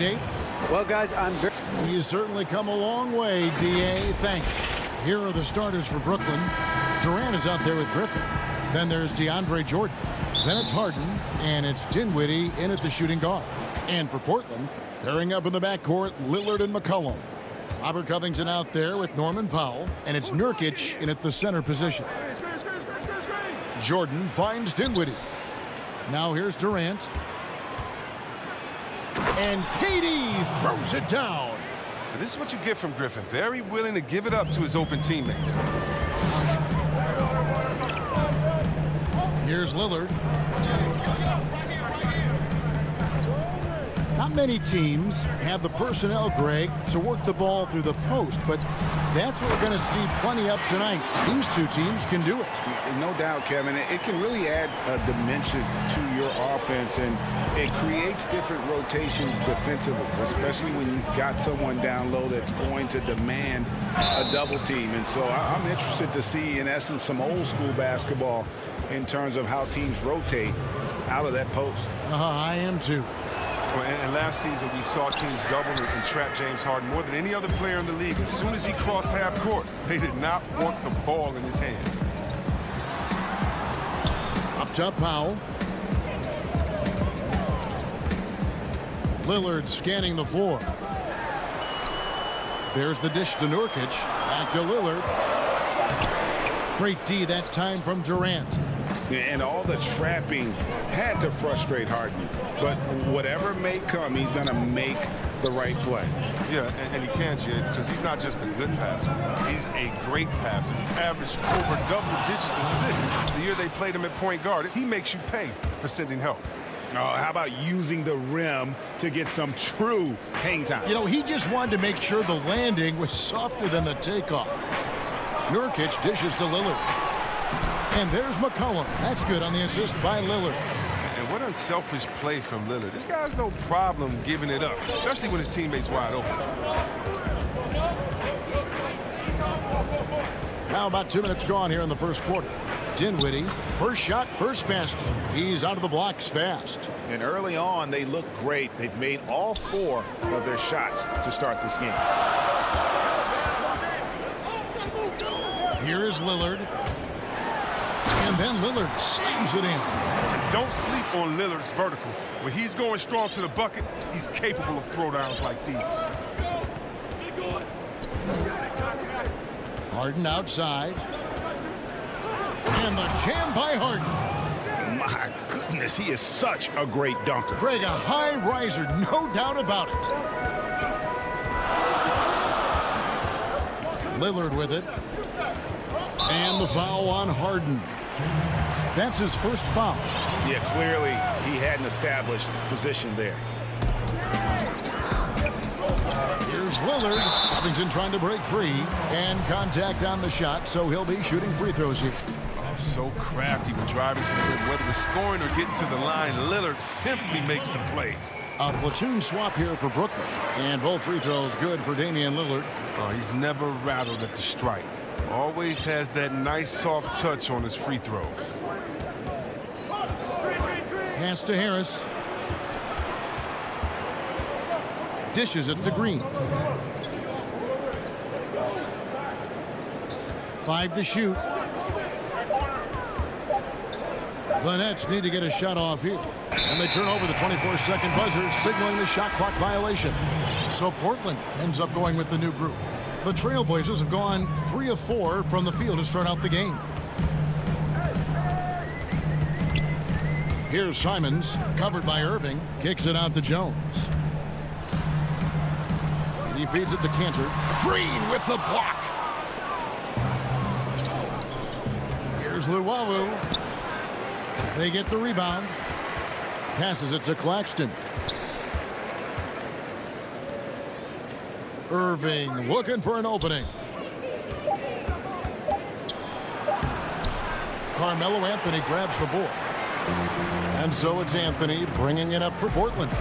Dave? Well, guys, He's certainly come a long way, D.A. Thanks. Here are the starters for Brooklyn. Durant is out there with Griffin. Then there's DeAndre Jordan. Then it's Harden, and it's Dinwiddie in at the shooting guard. And for Portland, pairing up in the backcourt, Lillard and McCollum. Robert Covington out there with Norman Powell, and it's Nurkic in at the center position. Jordan finds Dinwiddie. Now here's Durant. And KD throws it down. This is what you get from Griffin. Very willing to give it up to his open teammates. Here's Lillard. Not many teams have the personnel, Greg, to work the ball through the post, but that's what we're going to see plenty of tonight. These two teams can do it. No doubt, Kevin. It can really add a dimension to your offense, and it creates different rotations defensively, especially when you've got someone down low that's going to demand a double team. And so I'm interested to see, in essence, some old school basketball in terms of how teams rotate out of that post. I am too. And last season, we saw teams double and trap James Harden more than any other player in the league. As soon as he crossed half court, they did not want the ball in his hands. Up top, Powell. Lillard scanning the floor. There's the dish to Nurkic. Back to Lillard. Great D that time from Durant. And all the trapping had to frustrate Harden. But whatever may come, he's going to make the right play. Yeah, and he can, Jed, because he's not just a good passer. He's a great passer. He averaged over double-digits assists the year they played him at point guard. He makes you pay for sending help. Oh, how about using the rim to get some true hang time? You know, he just wanted to make sure the landing was softer than the takeoff. Nurkic dishes to Lillard. And there's McCollum. That's good on the assist by Lillard. And what unselfish play from Lillard. This guy's no problem giving it up, especially when his teammate's wide open. Now about 2 minutes gone here in the first quarter. Dinwiddie, first shot, first basket. He's out of the blocks fast. And early on, they look great. They've made all 4 of their shots to start this game. Here is Lillard. And then Lillard slams it in. Don't sleep on Lillard's vertical. When he's going strong to the bucket, he's capable of throwdowns like these. Harden outside. And the jam by Harden. My goodness, he is such a great dunker. Greg, a high riser, no doubt about it. Lillard with it. And the foul on Harden. That's his first foul. Yeah, clearly he had an established position there. Here's Lillard. Covington trying to break free. And contact on the shot, so he'll be shooting free throws here. So crafty with driving to the rim. Whether it's scoring or getting to the line, Lillard simply makes the play. A platoon swap here for Brooklyn. And both free throws good for Damian Lillard. Oh, he's never rattled at the strike. Always has that nice soft touch on his free throws. Pass to Harris. Dishes it to Green. 5 to shoot. The Nets need to get a shot off here. And they turn over the 24-second buzzer, signaling the shot clock violation. So Portland ends up going with the new group. The Trailblazers have gone 3 of 4 from the field to start out the game. Here's Simons, covered by Irving, kicks it out to Jones. And he feeds it to Cantor. Green with the block. Here's Luwawu. They get the rebound. Passes it to Claxton. Irving looking for an opening. Carmelo Anthony grabs the ball. And so it's Anthony bringing it up for Portland.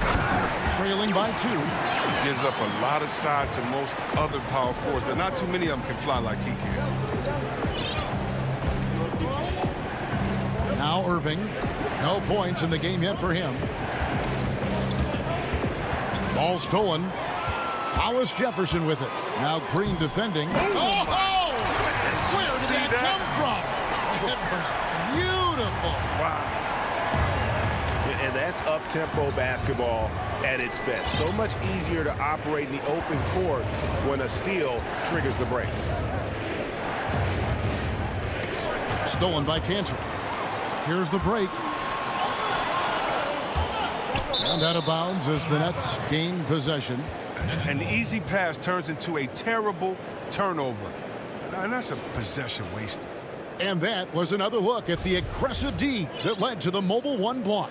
Trailing by 2. He gives up a lot of size to most other power forwards, but not too many of them can fly like he can. Now Irving. No points in the game yet for him. Ball stolen. Hollis Jefferson with it. Now Green defending. Oh! Where did that come from? It was beautiful. Wow. And that's up-tempo basketball at its best. So much easier to operate in the open court when a steal triggers the break. Stolen by Cantor. Here's the break. And out of bounds as the Nets gain possession. An easy pass turns into a terrible turnover. And that's a possession wasted. And that was another look at the aggressive D that led to the Mobile One block.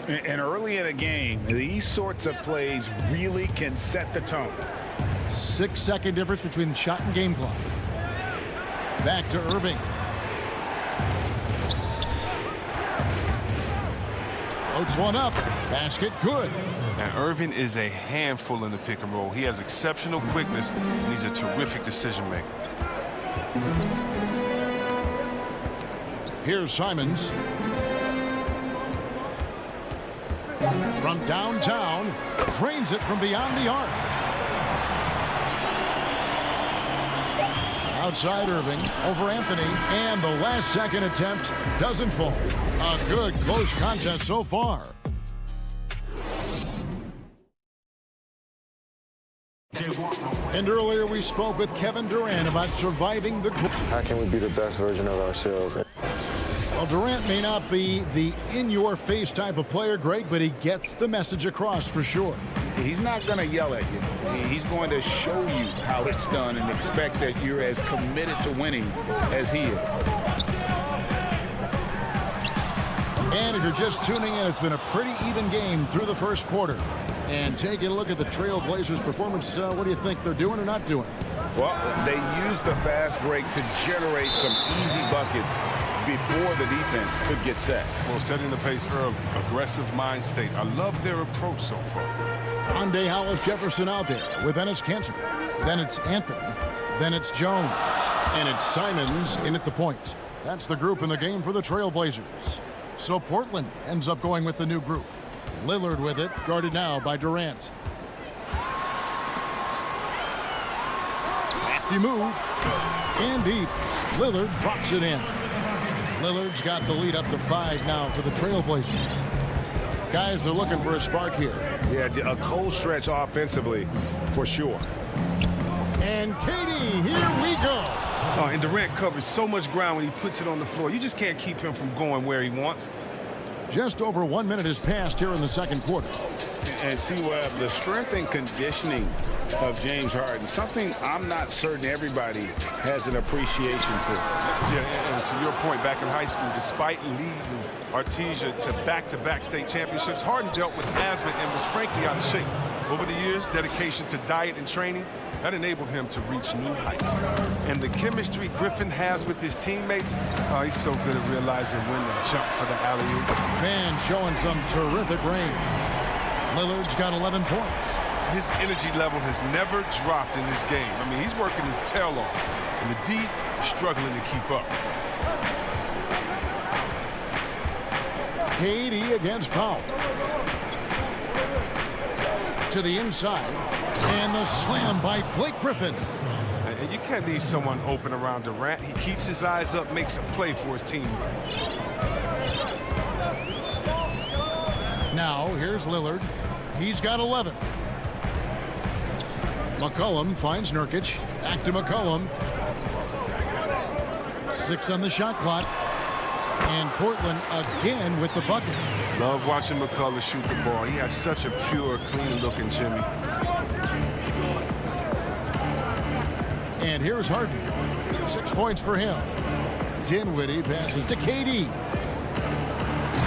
And early in a game, these sorts of plays really can set the tone. 6-second difference between the shot and game clock. Back to Irving. Floats one up. Basket good. And Irving is a handful in the pick and roll. He has exceptional quickness, and he's a terrific decision maker. Here's Simons. From downtown, drains it from beyond the arc. Outside Irving, over Anthony, and the last second attempt doesn't fall. A good close contest so far. And earlier we spoke with Kevin Durant about surviving the... How can we be the best version of ourselves? Well, Durant may not be the in-your-face type of player, Greg, but he gets the message across for sure. He's not going to yell at you. He's going to show you how it's done and expect that you're as committed to winning as he is. And if you're just tuning in, it's been a pretty even game through the first quarter. And taking a look at the Trail Blazers' performance, what do you think they're doing or not doing? Well, they used the fast break to generate some easy buckets before the defense could get set. Well, setting the pace early, aggressive mind state. I love their approach so far. Hyundai Hollis Jefferson out there with Enes Kanter. Then it's Anthony. Then it's Jones. And it's Simons in at the point. That's the group in the game for the Trail Blazers. So Portland ends up going with the new group. Lillard with it, guarded now by Durant. Crafty move. And deep. Lillard drops it in. Lillard's got the lead up to 5 now for the Trail Blazers. Guys are looking for a spark here. Yeah, a cold stretch offensively, for sure. And KD, here we go. Oh, and Durant covers so much ground when he puts it on the floor. You just can't keep him from going where he wants. Just over 1 minute has passed here in the second quarter. And see, Webb, the strength and conditioning of James Harden, something I'm not certain everybody has an appreciation for. Yeah, and to your point, back in high school, despite leading Artesia to back-to-back state championships, Harden dealt with asthma and was frankly out of shape. Over the years, dedication to diet and training, that enabled him to reach new heights. And the chemistry Griffin has with his teammates, he's so good at realizing when to jump for the alley-oop. Man showing some terrific range. Lillard's got 11 points. His energy level has never dropped in this game. I mean, he's working his tail off, and the D is struggling to keep up. KD against Powell. To the inside. And the slam by Blake Griffin. And you can't leave someone open around Durant. He keeps his eyes up, makes a play for his team. Now, here's Lillard. He's got 11. McCollum finds Nurkic. Back to McCollum. 6 on the shot clock. And Portland again with the bucket. Love watching McCollum shoot the ball. He has such a pure, clean-looking Jimmy. And here's Harden. 6 points for him. Dinwiddie passes to KD.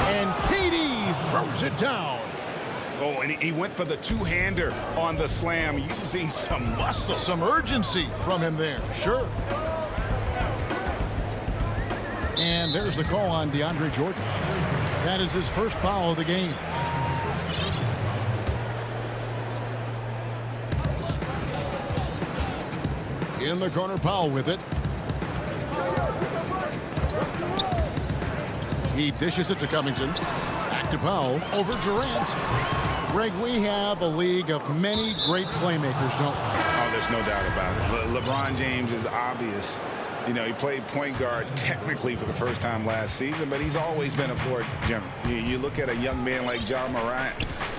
And KD throws it down. Oh, and he went for the two-hander on the slam, using some muscle. Some urgency from him there, sure. And there's the call on DeAndre Jordan. That is his first foul of the game. In the corner, Powell with it. He dishes it to Covington. Back to Powell. Over Durant. Greg, we have a league of many great playmakers, don't we? Oh, there's no doubt about it. LeBron James is obvious. You know, he played point guard technically for the first time last season, but he's always been a floor general. You look at a young man like John Morant,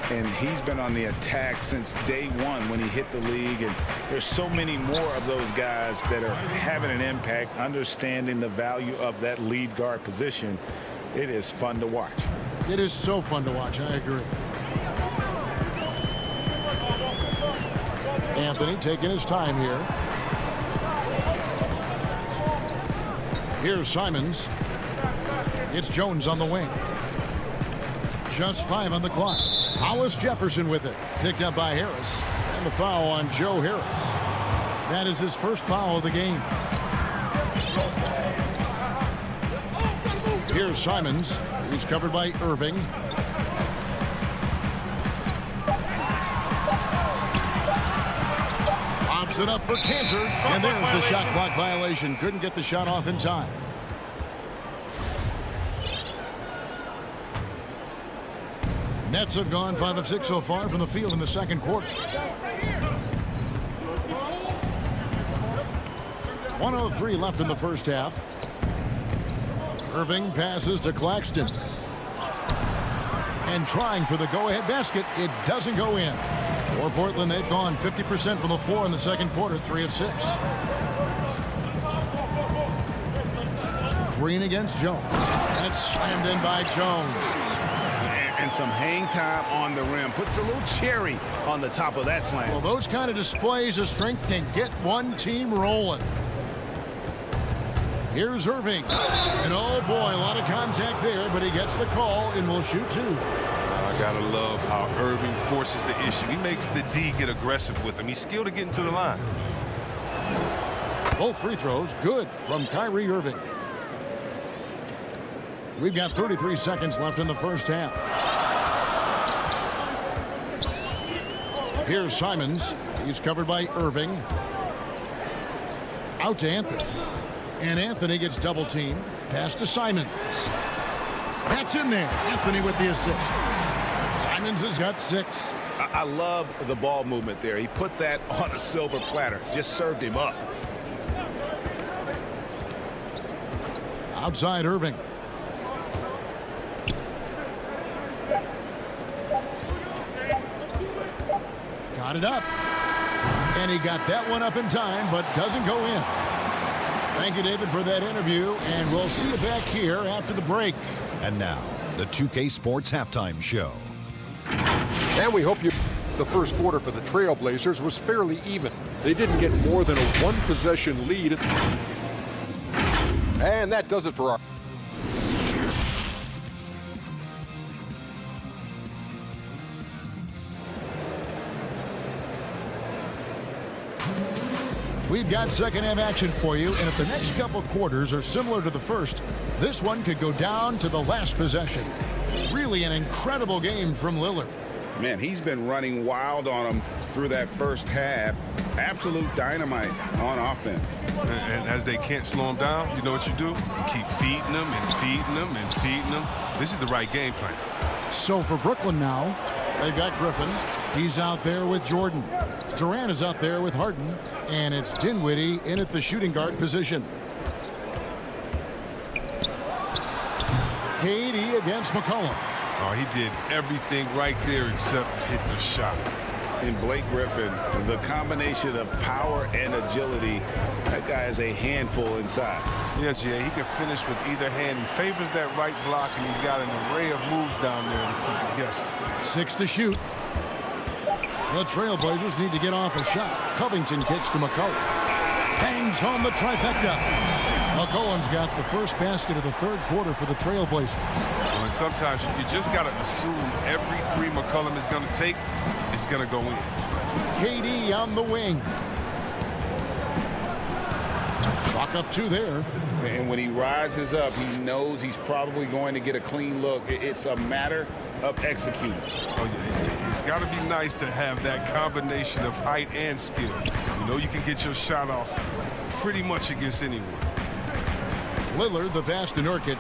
and he's been on the attack since day one when he hit the league. And there's so many more of those guys that are having an impact, understanding the value of that lead guard position. It is fun to watch. It is so fun to watch. I agree. Anthony taking his time here. Here's Simons. It's Jones on the wing. Just 5 on the clock. Hollis Jefferson with it. Picked up by Harris. And the foul on Joe Harris. That is his first foul of the game. Here's Simons. He's covered by Irving. Lobs it up for Cancer. And there's the shot clock violation. Couldn't get the shot off in time. Nets have gone 5 of 6 so far from the field in the second quarter. 1:03 left in the first half. Irving passes to Claxton. And trying for the go-ahead basket. It doesn't go in. For Portland, they've gone 50% from the floor in the second quarter, 3 of 6. Green against Jones. And it's slammed in by Jones. And some hang time on the rim. Puts a little cherry on the top of that slam. Well, those kind of displays of strength can get one team rolling. Here's Irving. And oh boy, a lot of contact there, but he gets the call and will shoot 2. I gotta love how Irving forces the issue. He makes the D get aggressive with him. He's skilled at getting to the line. Both free throws good from Kyrie Irving. We've got 33 seconds left in the first half. Here's Simons. He's covered by Irving. Out to Anthony. And Anthony gets double teamed. Pass to Simons. That's in there. Anthony with the assist. Simons has got 6. I love the ball movement there. He put that on a silver platter. Just served him up. Outside Irving. Got it up. And he got that one up in time, but doesn't go in. Thank you, David, for that interview, and we'll see you back here after the break. And now, the 2K Sports Halftime Show. And we hope you... The first quarter for the Trailblazers was fairly even. They didn't get more than a one-possession lead. And that does it for our... We've got second half action for you, and if the next couple quarters are similar to the first, this one could go down to the last possession. Really an incredible game from Lillard. Man, he's been running wild on him through that first half. Absolute dynamite on offense. And as they can't slow him down, you know what you do? You keep feeding them and feeding them and feeding them. This is the right game plan. So for Brooklyn now, they've got Griffin. He's out there with Jordan. Durant is out there with Harden. And it's Dinwiddie in at the shooting guard position. KD against McCollum. Oh, he did everything right there except hit the shot. And Blake Griffin, the combination of power and agility, that guy is a handful inside. Yes, yeah, he can finish with either hand. He favors that right block, and he's got an array of moves down there to keep it guessing. 6 to shoot. The Trailblazers need to get off a shot. Covington kicks to McCollum. Bangs home the trifecta. McCollum's got the first basket of the third quarter for the Trailblazers. Well, and sometimes you just got to assume every three McCollum is going to take is going to go in. KD on the wing. Chalk up 2 there. And when he rises up, he knows he's probably going to get a clean look. It's a matter of executing. Oh, yeah, it's got to be nice to have that combination of height and skill. You know you can get your shot off pretty much against anyone. Lillard, the pass to Nurkic.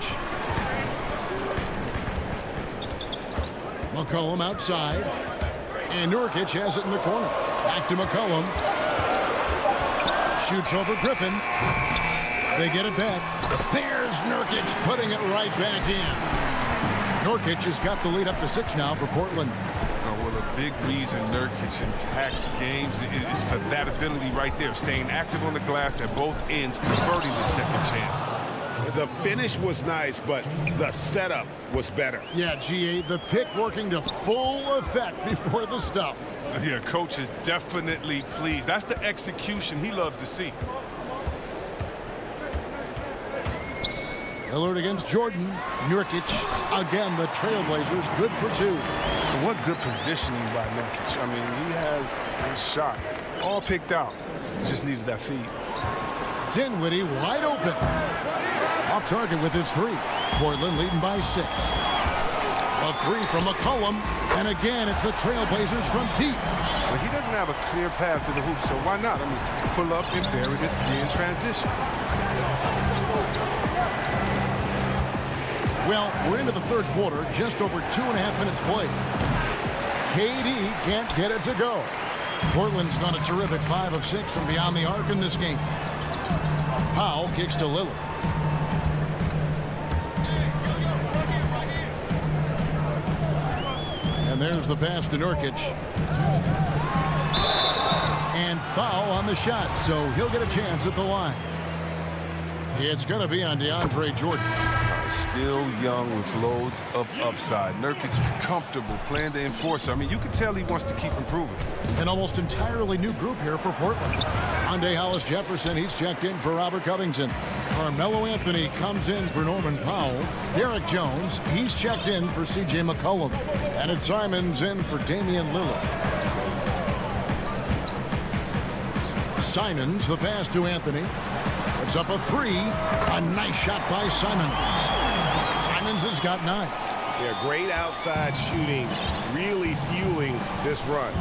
McCollum outside. And Nurkic has it in the corner. Back to McCollum. Shoots over Griffin. They get it back. There's Nurkic putting it right back in. Nurkic has got the lead up to 6 now for Portland. Well, a big reason Nurkic impacts games is for that ability right there, staying active on the glass at both ends, converting the second chances. The finish was nice, but the setup was better. Yeah, GA, the pick working to full effect before the stuff. Yeah, coach is definitely pleased. That's the execution he loves to see. Lillard against Jordan. Nurkic, again, the Trailblazers, good for 2. What good positioning by Nurkic. I mean, he has a shot all picked out. Just needed that feed. Dinwiddie wide open. Off target with his 3. Portland leading by 6. A 3 from McCollum. And again, it's the Trailblazers from deep. Well, he doesn't have a clear path to the hoop, so why not? I mean, pull up and bury the 3 in transition. Well, we're into the third quarter, just over 2.5 minutes played. KD can't get it to go. Portland's gone a terrific 5 of 6 from beyond the arc in this game. Powell kicks to Lillard. And there's the pass to Nurkic. And foul on the shot, so he'll get a chance at the line. It's going to be on DeAndre Jordan. Still young with loads of upside. Nurkic is comfortable playing the enforcer. I mean, you can tell he wants to keep improving. An almost entirely new group here for Portland. Andre Hollis-Jefferson, he's checked in for Robert Covington. Carmelo Anthony comes in for Norman Powell. Derek Jones, he's checked in for C.J. McCollum. And it's Simons in for Damian Lillard. Simons, the pass to Anthony. It's up a 3. A nice shot by Simons. Simons has got 9. Yeah, great outside shooting, really fueling this run.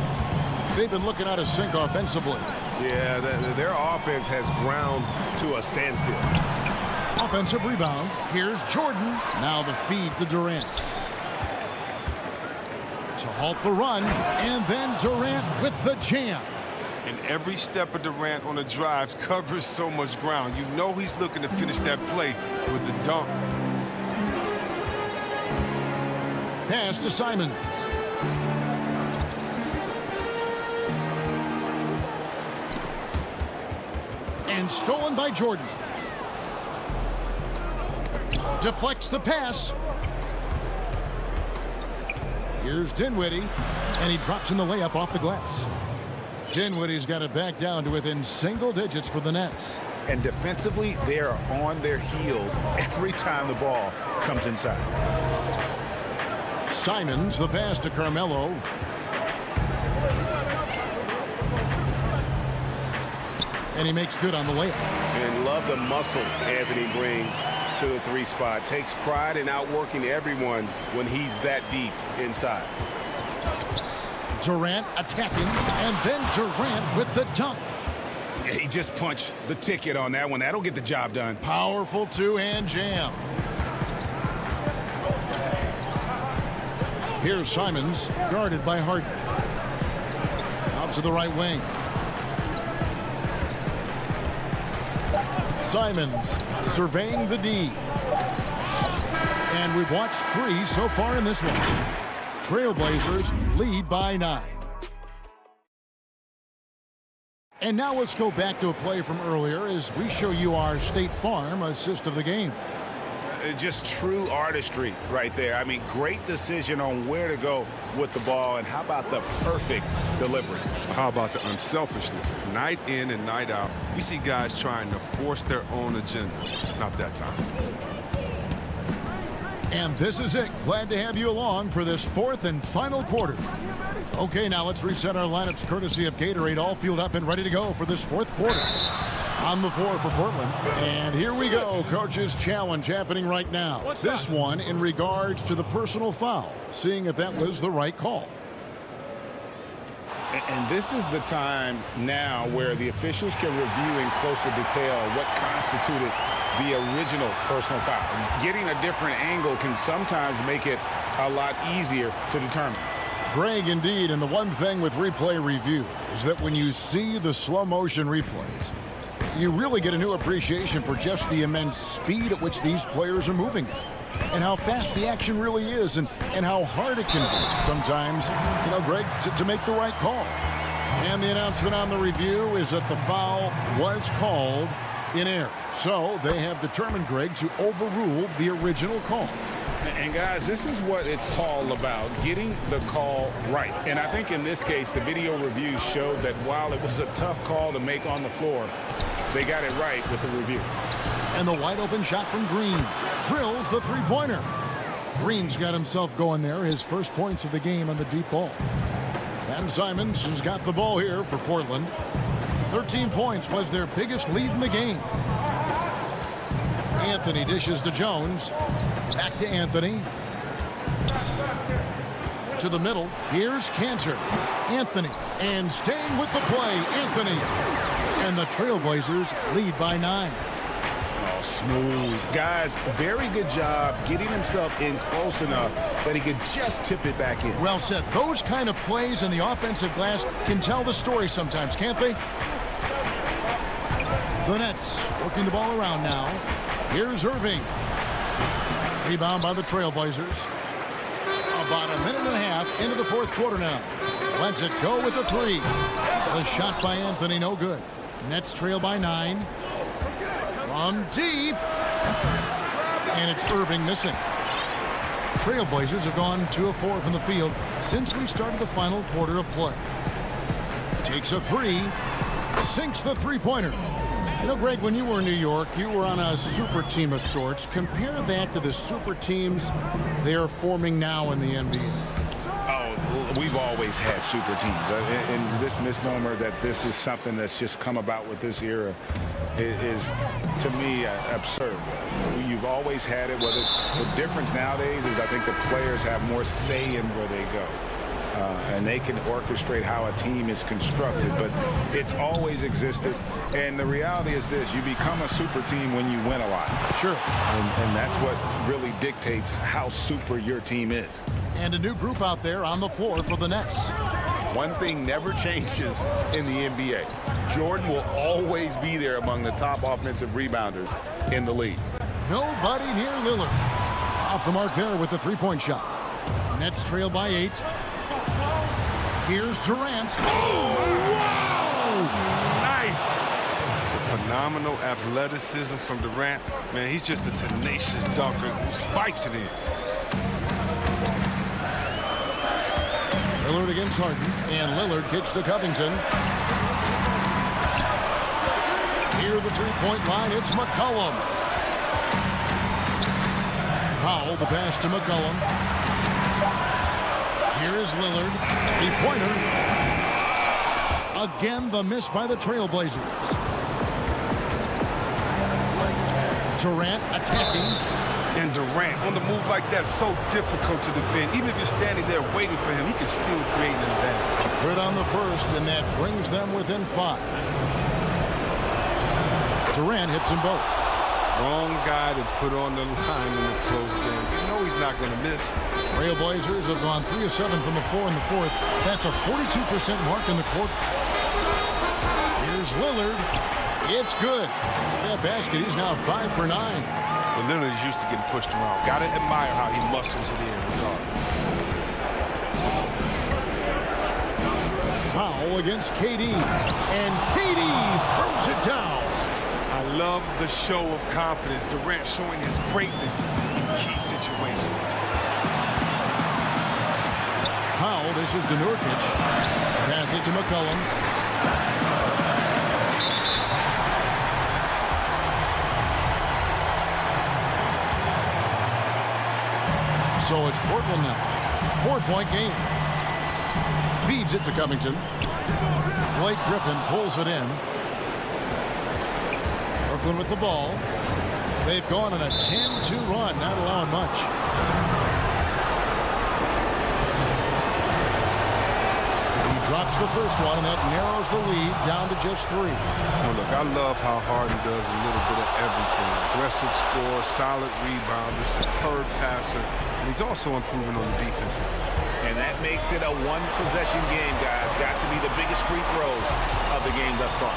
They've been looking out of sync offensively. Yeah, their offense has ground to a standstill. Offensive rebound. Here's Jordan. Now the feed to Durant. To halt the run. And then Durant with the jam. And every step of Durant on the drive covers so much ground. You know he's looking to finish that play with the dunk. Pass to Simons. And stolen by Jordan. Deflects the pass. Here's Dinwiddie. And he drops in the layup off the glass. Dinwiddie's got it back down to within single digits for the Nets. And defensively, they are on their heels every time the ball comes inside. Simons, the pass to Carmelo. And he makes good on the layup. And love the muscle Anthony brings to the 3 spot. Takes pride in outworking everyone when he's that deep inside. Durant attacking, and then Durant with the dunk. Yeah, he just punched the ticket on that one. That'll get the job done. Powerful 2-hand jam. Here's Simons, guarded by Harden. Out to the right wing. Simons surveying the D. And we've watched 3 so far in this one. Trailblazers lead by 9. And now let's go back to a play from earlier as we show you our State Farm assist of the game. Just true artistry right there. I mean, great decision on where to go with the ball, and how about the perfect delivery? How about the unselfishness? Night in and night out, we see guys trying to force their own agenda. Not that time. And this is it. Glad to have you along for this 4th and final quarter. Okay, now let's reset our lineups courtesy of Gatorade, all fueled up and ready to go for this 4th quarter. On the floor for Portland. And here we go. Coach's challenge happening right now. This one in regards to the personal foul. Seeing if that was the right call. And this is the time now where the officials can review in closer detail what constituted the original personal foul. Getting a different angle can sometimes make it a lot easier to determine. Greg, indeed, and the one thing with replay review is that when you see the slow motion replays, you really get a new appreciation for just the immense speed at which these players are moving and how fast the action really is and how hard it can be sometimes, Greg, to make the right call. And the announcement on the review is that the foul was called in error. So they have determined, Greg, to overrule the original call. And guys, this is what it's all about, getting the call right. And I think in this case, the video review showed that while it was a tough call to make on the floor, they got it right with the review. And the wide open shot from Green drills the three-pointer. Green's got himself going there, his first points of the game on the deep ball. And Simons has got the ball here for Portland. 13 points was their biggest lead in the game. Anthony dishes to Jones. Back to Anthony. To the middle. Here's Cantor. Anthony. And staying with the play, Anthony. And the Trailblazers lead by 9. Oh, smooth. Guys, very good job getting himself in close enough that he could just tip it back in. Well said. Those kind of plays in the offensive glass can tell the story sometimes, can't they? The Nets working the ball around now. Here's Irving. Rebound by the Trailblazers. About a minute and a half into the fourth quarter now. Lets it go with the three. The shot by Anthony, no good. Nets trail by 9. From deep. And it's Irving missing. Trailblazers have gone 2 of 4 from the field since we started the final quarter of play. Takes a 3. Sinks the three-pointer. Greg, when you were in New York, you were on a super team of sorts. Compare that to the super teams they're forming now in the NBA. Oh, we've always had super teams. And this misnomer that this is something that's just come about with this era is, to me, absurd. You've always had it. The difference nowadays is I think the players have more say in where they go. And they can orchestrate how a team is constructed, but it's always existed. And the reality is this: you become a super team when you win a lot. Sure. And that's what really dictates how super your team is. And a new group out there on the floor for the Nets. One thing never changes in the NBA. Jordan will always be there among the top offensive rebounders in the league. Nobody near Lillard. Off the mark there with the three-point shot. Nets trail by 8. Here's Durant. Oh, wow! Nice. Phenomenal athleticism from Durant. Man, he's just a tenacious dunker who spikes it in. Lillard against Harden, and Lillard kicks to Covington. Near the three-point line, it's McCollum. Powell, the pass to McCollum. Here is Lillard, three-pointer. Again, the miss by the Trailblazers. Durant attacking. And Durant on the move like that, so difficult to defend. Even if you're standing there waiting for him, he can still create an advantage. Good on the first, and that brings them within 5. Durant hits them both. Wrong guy to put on the line in the close game. You know he's not going to miss. Trailblazers have gone 3 of 7 from the floor in the fourth. That's a 42% mark in the quarter. Here's Lillard. It's good. That basket, he's now 5 for 9. But Lillard is used to getting pushed around. Got to admire how he muscles it in regardless. Powell against KD. And KD throws it down. I love the show of confidence. Durant showing his greatness in key situations. Powell dishes to Nurkic. Pass it to McCollum. So it's Portland now. 4-point game. Feeds it to Covington. Blake Griffin pulls it in. Brooklyn with the ball. They've gone on a 10-2 run, not allowing much. Drops the first one, and that narrows the lead down to just 3. Oh, look, I love how Harden does a little bit of everything. Aggressive score, solid rebounder, superb passer, and he's also improving on the defensive. And that makes it a one-possession game, guys. Got to be the biggest free throws of the game thus far.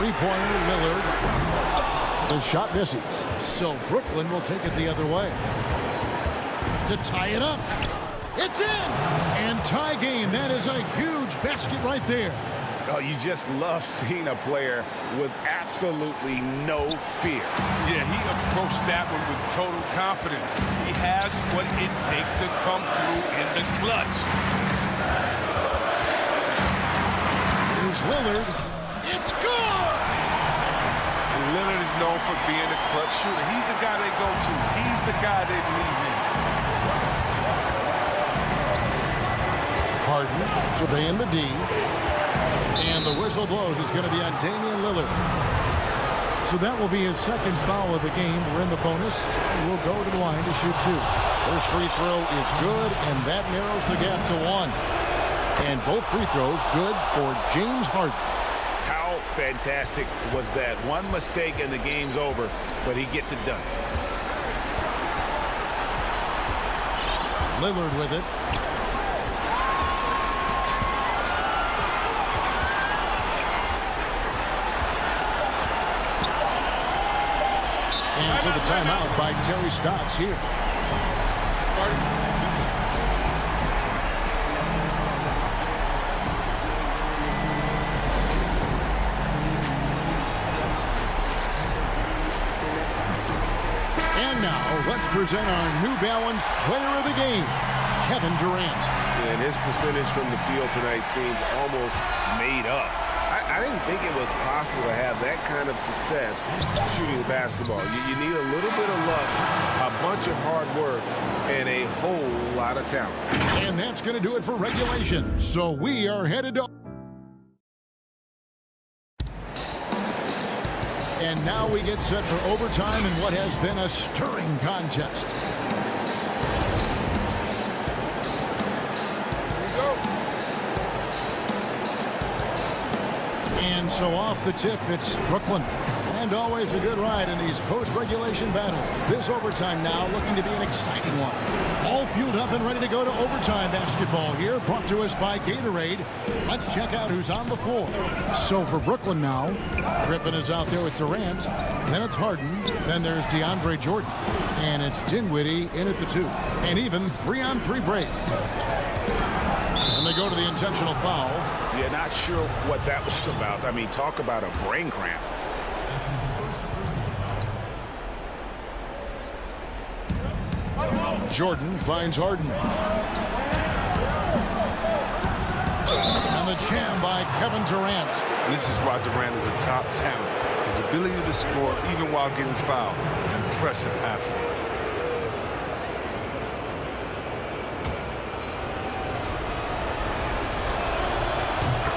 Three-pointer, Lillard. The shot misses. So Brooklyn will take it the other way. To tie it up. It's in! And tie game. That is a huge basket right there. Oh, you just love seeing a player with absolutely no fear. Yeah, he approached that one with total confidence. He has what it takes to come through in the clutch. Here's Lillard. It's good! And Lillard is known for being a clutch shooter. He's the guy they go to. He's the guy they believe in. Harden surveying the D. And the whistle blows. It's going to be on Damian Lillard. So that will be his second foul of the game. We're in the bonus. We'll go to the line to shoot 2. First free throw is good, and that narrows the gap to 1. And both free throws good for James Harden. How fantastic was that? One mistake and the game's over, but he gets it done. Lillard with it. And so the timeout by Terry Stotts here. And now let's present our New Balance player of the game, Kevin Durant. And his percentage from the field tonight seems almost made up. I didn't think it was possible to have that kind of success shooting the basketball. You need a little bit of luck, a bunch of hard work, and a whole lot of talent. And that's going to do it for regulation. So we are headed to... And now we get set for overtime in what has been a stirring contest. And so off the tip, it's Brooklyn. And always a good ride in these post-regulation battles. This overtime now looking to be an exciting one. All fueled up and ready to go to overtime basketball here, brought to us by Gatorade. Let's check out who's on the floor. So for Brooklyn now, Griffin is out there with Durant. Then it's Harden. Then there's DeAndre Jordan. And it's Dinwiddie in at the 2. And even 3-on-3 break. And they go to the intentional foul. Yeah, not sure what that was about. I mean, talk about a brain cramp. Jordan finds Harden. And the jam by Kevin Durant. And this is why Durant is a top talent. His ability to score even while getting fouled. Impressive athlete.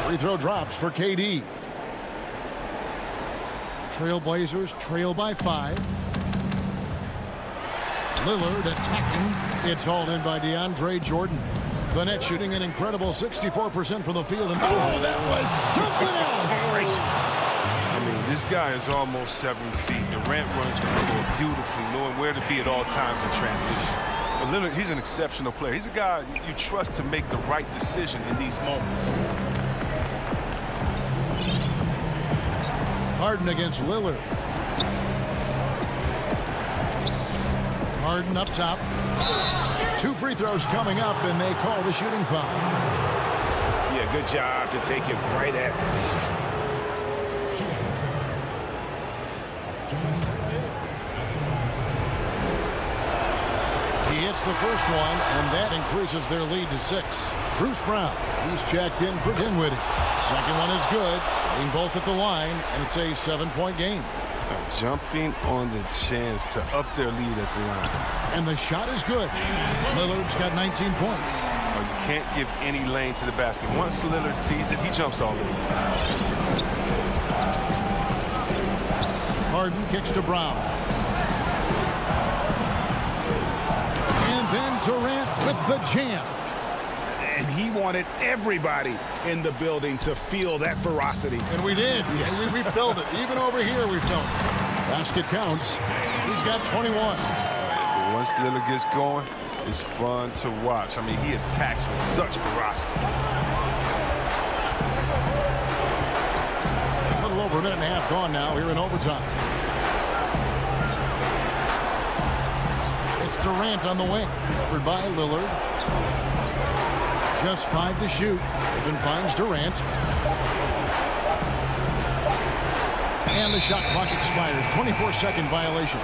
Free throw drops for KD. Trailblazers trail by 5. Lillard attacking. It's hauled in by DeAndre Jordan. The net shooting an incredible 64% from the field. And oh, that was something else. I mean, this guy is almost 7 feet. Durant runs the floor beautifully, knowing where to be at all times in transition. But Lillard, he's an exceptional player. He's a guy you trust to make the right decision in these moments. Harden against Lillard. Harden up top. 2 free throws coming up, and they call the shooting foul. Yeah, good job to take it right at them. He hits the first one, and that increases their lead to 6. Bruce Brown, he's checked in for Dinwiddie. Second one is good. Getting both at the line, and it's a 7-point game. Jumping on the chance to up their lead at the line. And the shot is good. Lillard's got 19 points. Oh, you can't give any lane to the basket. Once Lillard sees it, he jumps all over. Harden kicks to Brown. And then Durant with the jam. And he wanted everybody in the building to feel that ferocity. And we did. Yeah. We felt it. Even over here, we felt it. Basket counts. He's got 21. Once Lillard gets going, it's fun to watch. I mean, he attacks with such ferocity. A little over a minute and a half gone now here in overtime. It's Durant on the wing. Covered by Lillard. Just 5 to shoot. Griffin finds Durant. And the shot clock expires. 24-second violation.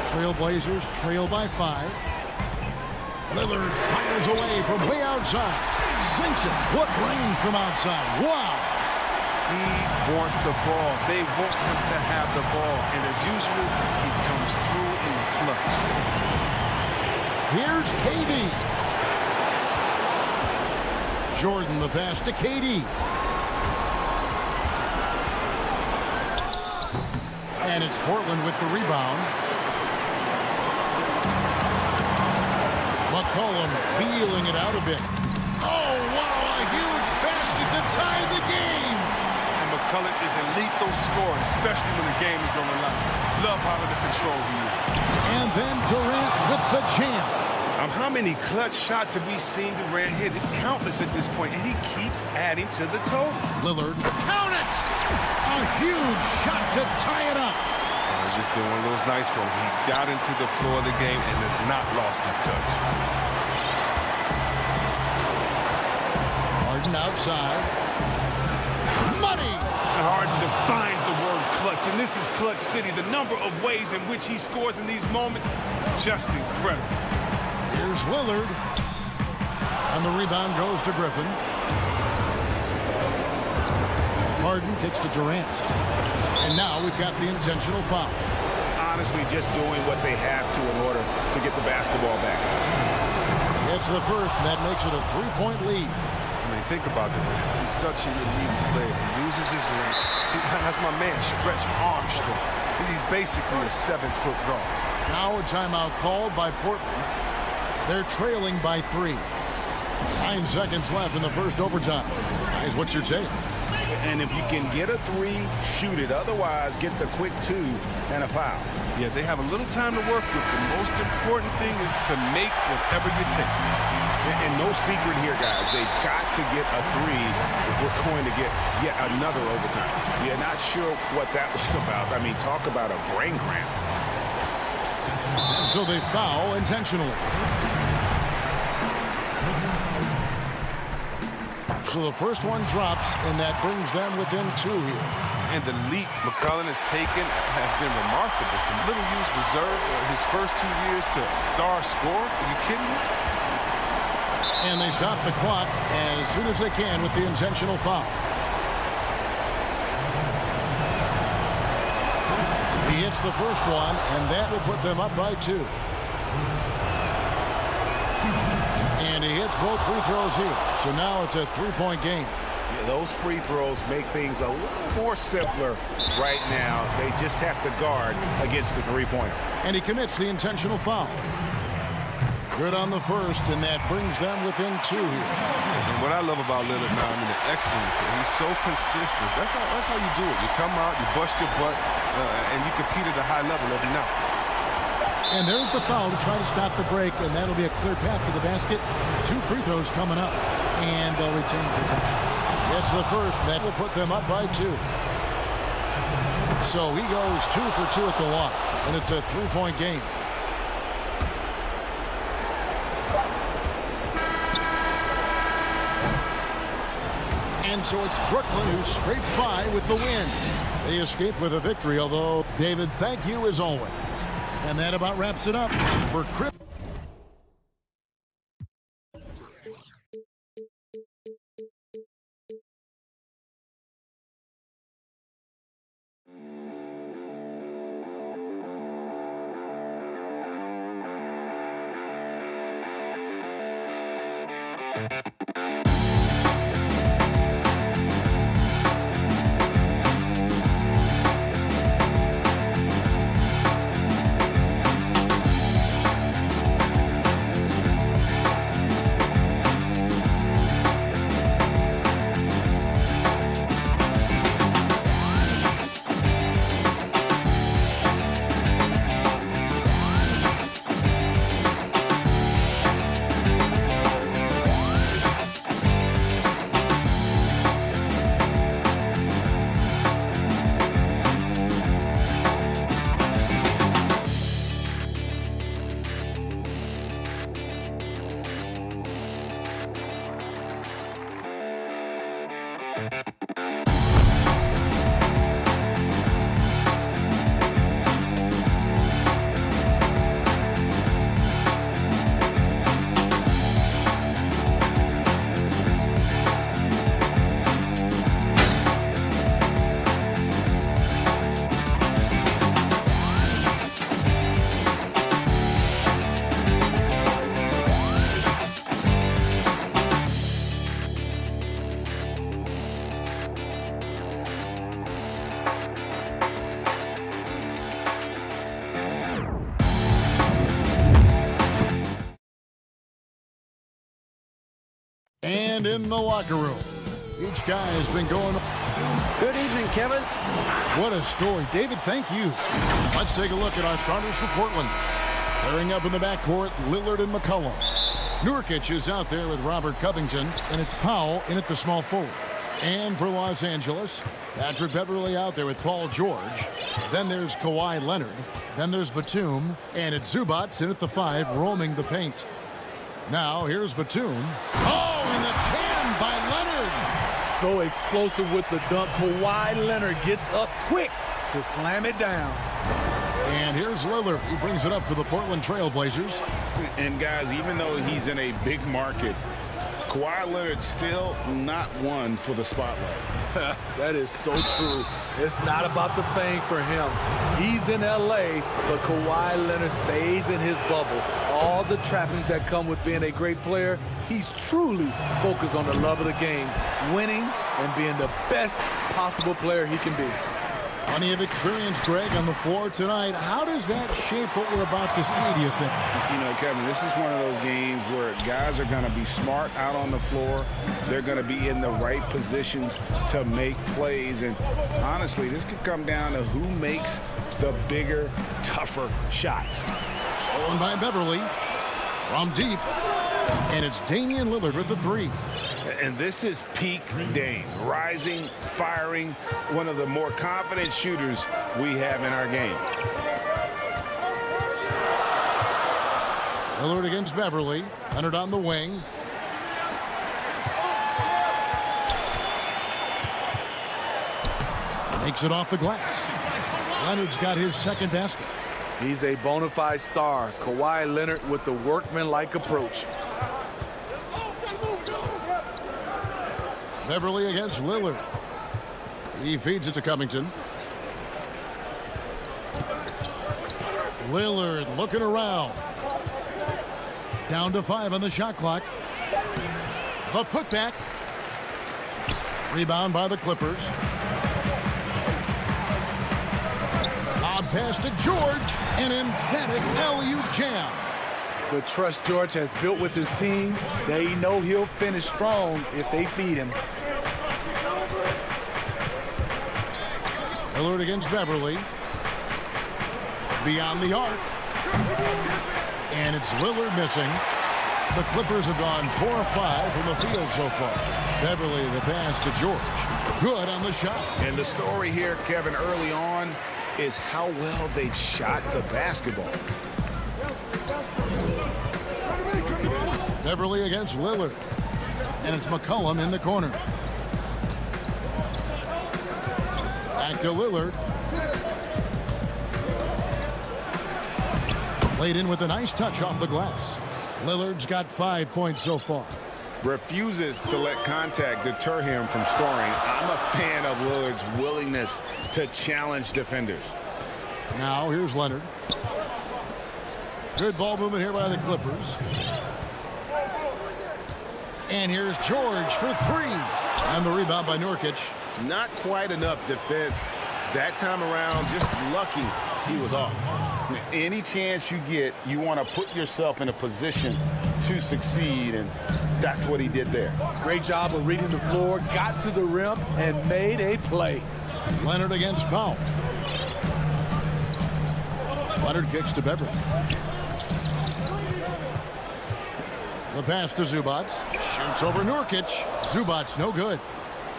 Trailblazers trail by 5. Lillard fires away from way outside. Sinks it. What range from outside. Wow. He wants the ball. They want him to have the ball. And as usual, he comes through in the clutch. Here's KD. Jordan the pass to KD. And it's Portland with the rebound. McCollum feeling it out a bit. Oh, wow, a huge basket to tie the game. And McCollum is a lethal scorer, especially when the game is on the line. Love how under control he is. And then Durant with the jam. How many clutch shots have we seen Durant hit? It's countless at this point, and he keeps adding to the total. Lillard, count it! A huge shot to tie it up. He's just doing one of those nights for him. He got into the floor of the game and has not lost his touch. Harden outside. Money! Harden defines the word clutch, and this is Clutch City. The number of ways in which he scores in these moments, just incredible. Here's Lillard. And the rebound goes to Griffin. Harden kicks to Durant. And now we've got the intentional foul. Honestly, just doing what they have to in order to get the basketball back. It's the first, and that makes it a 3-point lead. I mean, think about Durant. He's such a elite player. He uses his length. That's my man, stretch arm strength. He's basically a 7-foot guard. Now a timeout called by Portland. They're trailing by 3. 9 seconds left in the first overtime. Guys, what's your take? And if you can get a 3, shoot it. Otherwise, get the quick 2 and a foul. Yeah, they have a little time to work with. The most important thing is to make whatever you take. And no secret here, guys. They've got to get a 3 if we're going to get yet another overtime. Yeah, not sure what that was about. I mean, talk about a brain cramp. So they foul intentionally. So the first one drops, and that brings them within 2 here. And the leap McCollum has taken has been remarkable. From little used reserve his first 2 years to star scorer. Are you kidding me? And they stop the clock as soon as they can with the intentional foul. He hits the first one, and that will put them up by 2. And he hits both free throws here. So now it's a 3-point game. Yeah, those free throws make things a little more simpler right now. They just have to guard against the 3-pointer. And he commits the intentional foul. Good on the first, and that brings them within 2 here. And what I love about Lillard now, I mean, the excellence. He's so consistent. That's how you do it. You come out, you bust your butt, and you compete at a high level every night. And there's the foul to try to stop the break, and that'll be a clear path to the basket. 2 free throws coming up, and they'll retain possession. It's the first. That will put them up by 2. So he goes 2 for 2 at the line, and it's a 3-point game. And so it's Brooklyn who scrapes by with the win. They escape with a victory, although, David, thank you as always. And that about wraps it up for Chris. And in the locker room, each guy has been going. Good evening, Kevin. What a story. David, thank you. Let's take a look at our starters for Portland. Pairing up in the backcourt, Lillard and McCollum. Nurkic is out there with Robert Covington, and it's Powell in at the small forward. And for Los Angeles, Patrick Beverley out there with Paul George. Then there's Kawhi Leonard. Then there's Batum, and it's Zubac in at the 5, roaming the paint. Now, here's Batum. Oh, and the jam by Leonard. So explosive with the dunk. Kawhi Leonard gets up quick to slam it down. And here's Lillard. He brings it up for the Portland Trail Blazers. And, guys, even though he's in a big market, Kawhi Leonard's still not one for the spotlight. That is so true. It's not about the fame for him. He's in L.A., but Kawhi Leonard stays in his bubble. All the trappings that come with being a great player, he's truly focused on the love of the game, winning and being the best possible player he can be. Plenty of experience, Greg, on the floor tonight. How does that shape what we're about to see, do you think? You know, Kevin, this is one of those games where guys are going to be smart out on the floor. They're going to be in the right positions to make plays. And honestly, this could come down to who makes the bigger, tougher shots. Stolen by Beverley from deep. And it's Damian Lillard with the 3. And this is peak Dame, rising, firing, one of the more confident shooters we have in our game. Lillard against Beverley. Leonard on the wing. Makes it off the glass. Leonard's got his second basket. He's a bona fide star. Kawhi Leonard with the workman-like approach. Beverley against Lillard. He feeds it to Covington. Lillard looking around. Down to 5 on the shot clock. The putback. Rebound by the Clippers. Lob pass to George. An emphatic LU jam. The trust George has built with his team, they know he'll finish strong if they feed him. Lillard against Beverley. Beyond the arc. And it's Lillard missing. The Clippers have gone 4 of 5 from the field so far. Beverley the pass to George. Good on the shot. And the story here, Kevin, early on is how well they shot the basketball. Beverley against Lillard. And it's McCollum in the corner. Back to Lillard. Played in with a nice touch off the glass. Lillard's got 5 points so far. Refuses to let contact deter him from scoring. I'm a fan of Lillard's willingness to challenge defenders. Now here's Leonard. Good ball movement here by the Clippers. And here's George for 3. And the rebound by Nurkic. Not quite enough defense that time around. Just lucky he was off. Any chance you get, you want to put yourself in a position to succeed, and that's what he did there. Great job of reading the floor, got to the rim, and made a play. Leonard against Powell. Leonard kicks to Beverley. The pass to Zubac. Shoots over Nurkic. Zubac no good.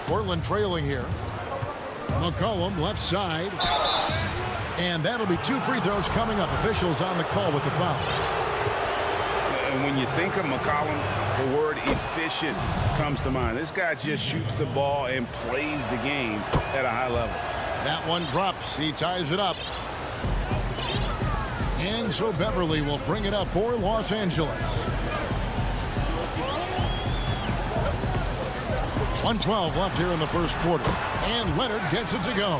Portland trailing here. McCollum left side. And that'll be 2 free throws coming up. Officials on the call with the foul. And when you think of McCollum, the word efficient comes to mind. This guy just shoots the ball and plays the game at a high level. That one drops. He ties it up. And so Beverley will bring it up for Los Angeles. 1:12 left here in the first quarter. And Leonard gets it to go.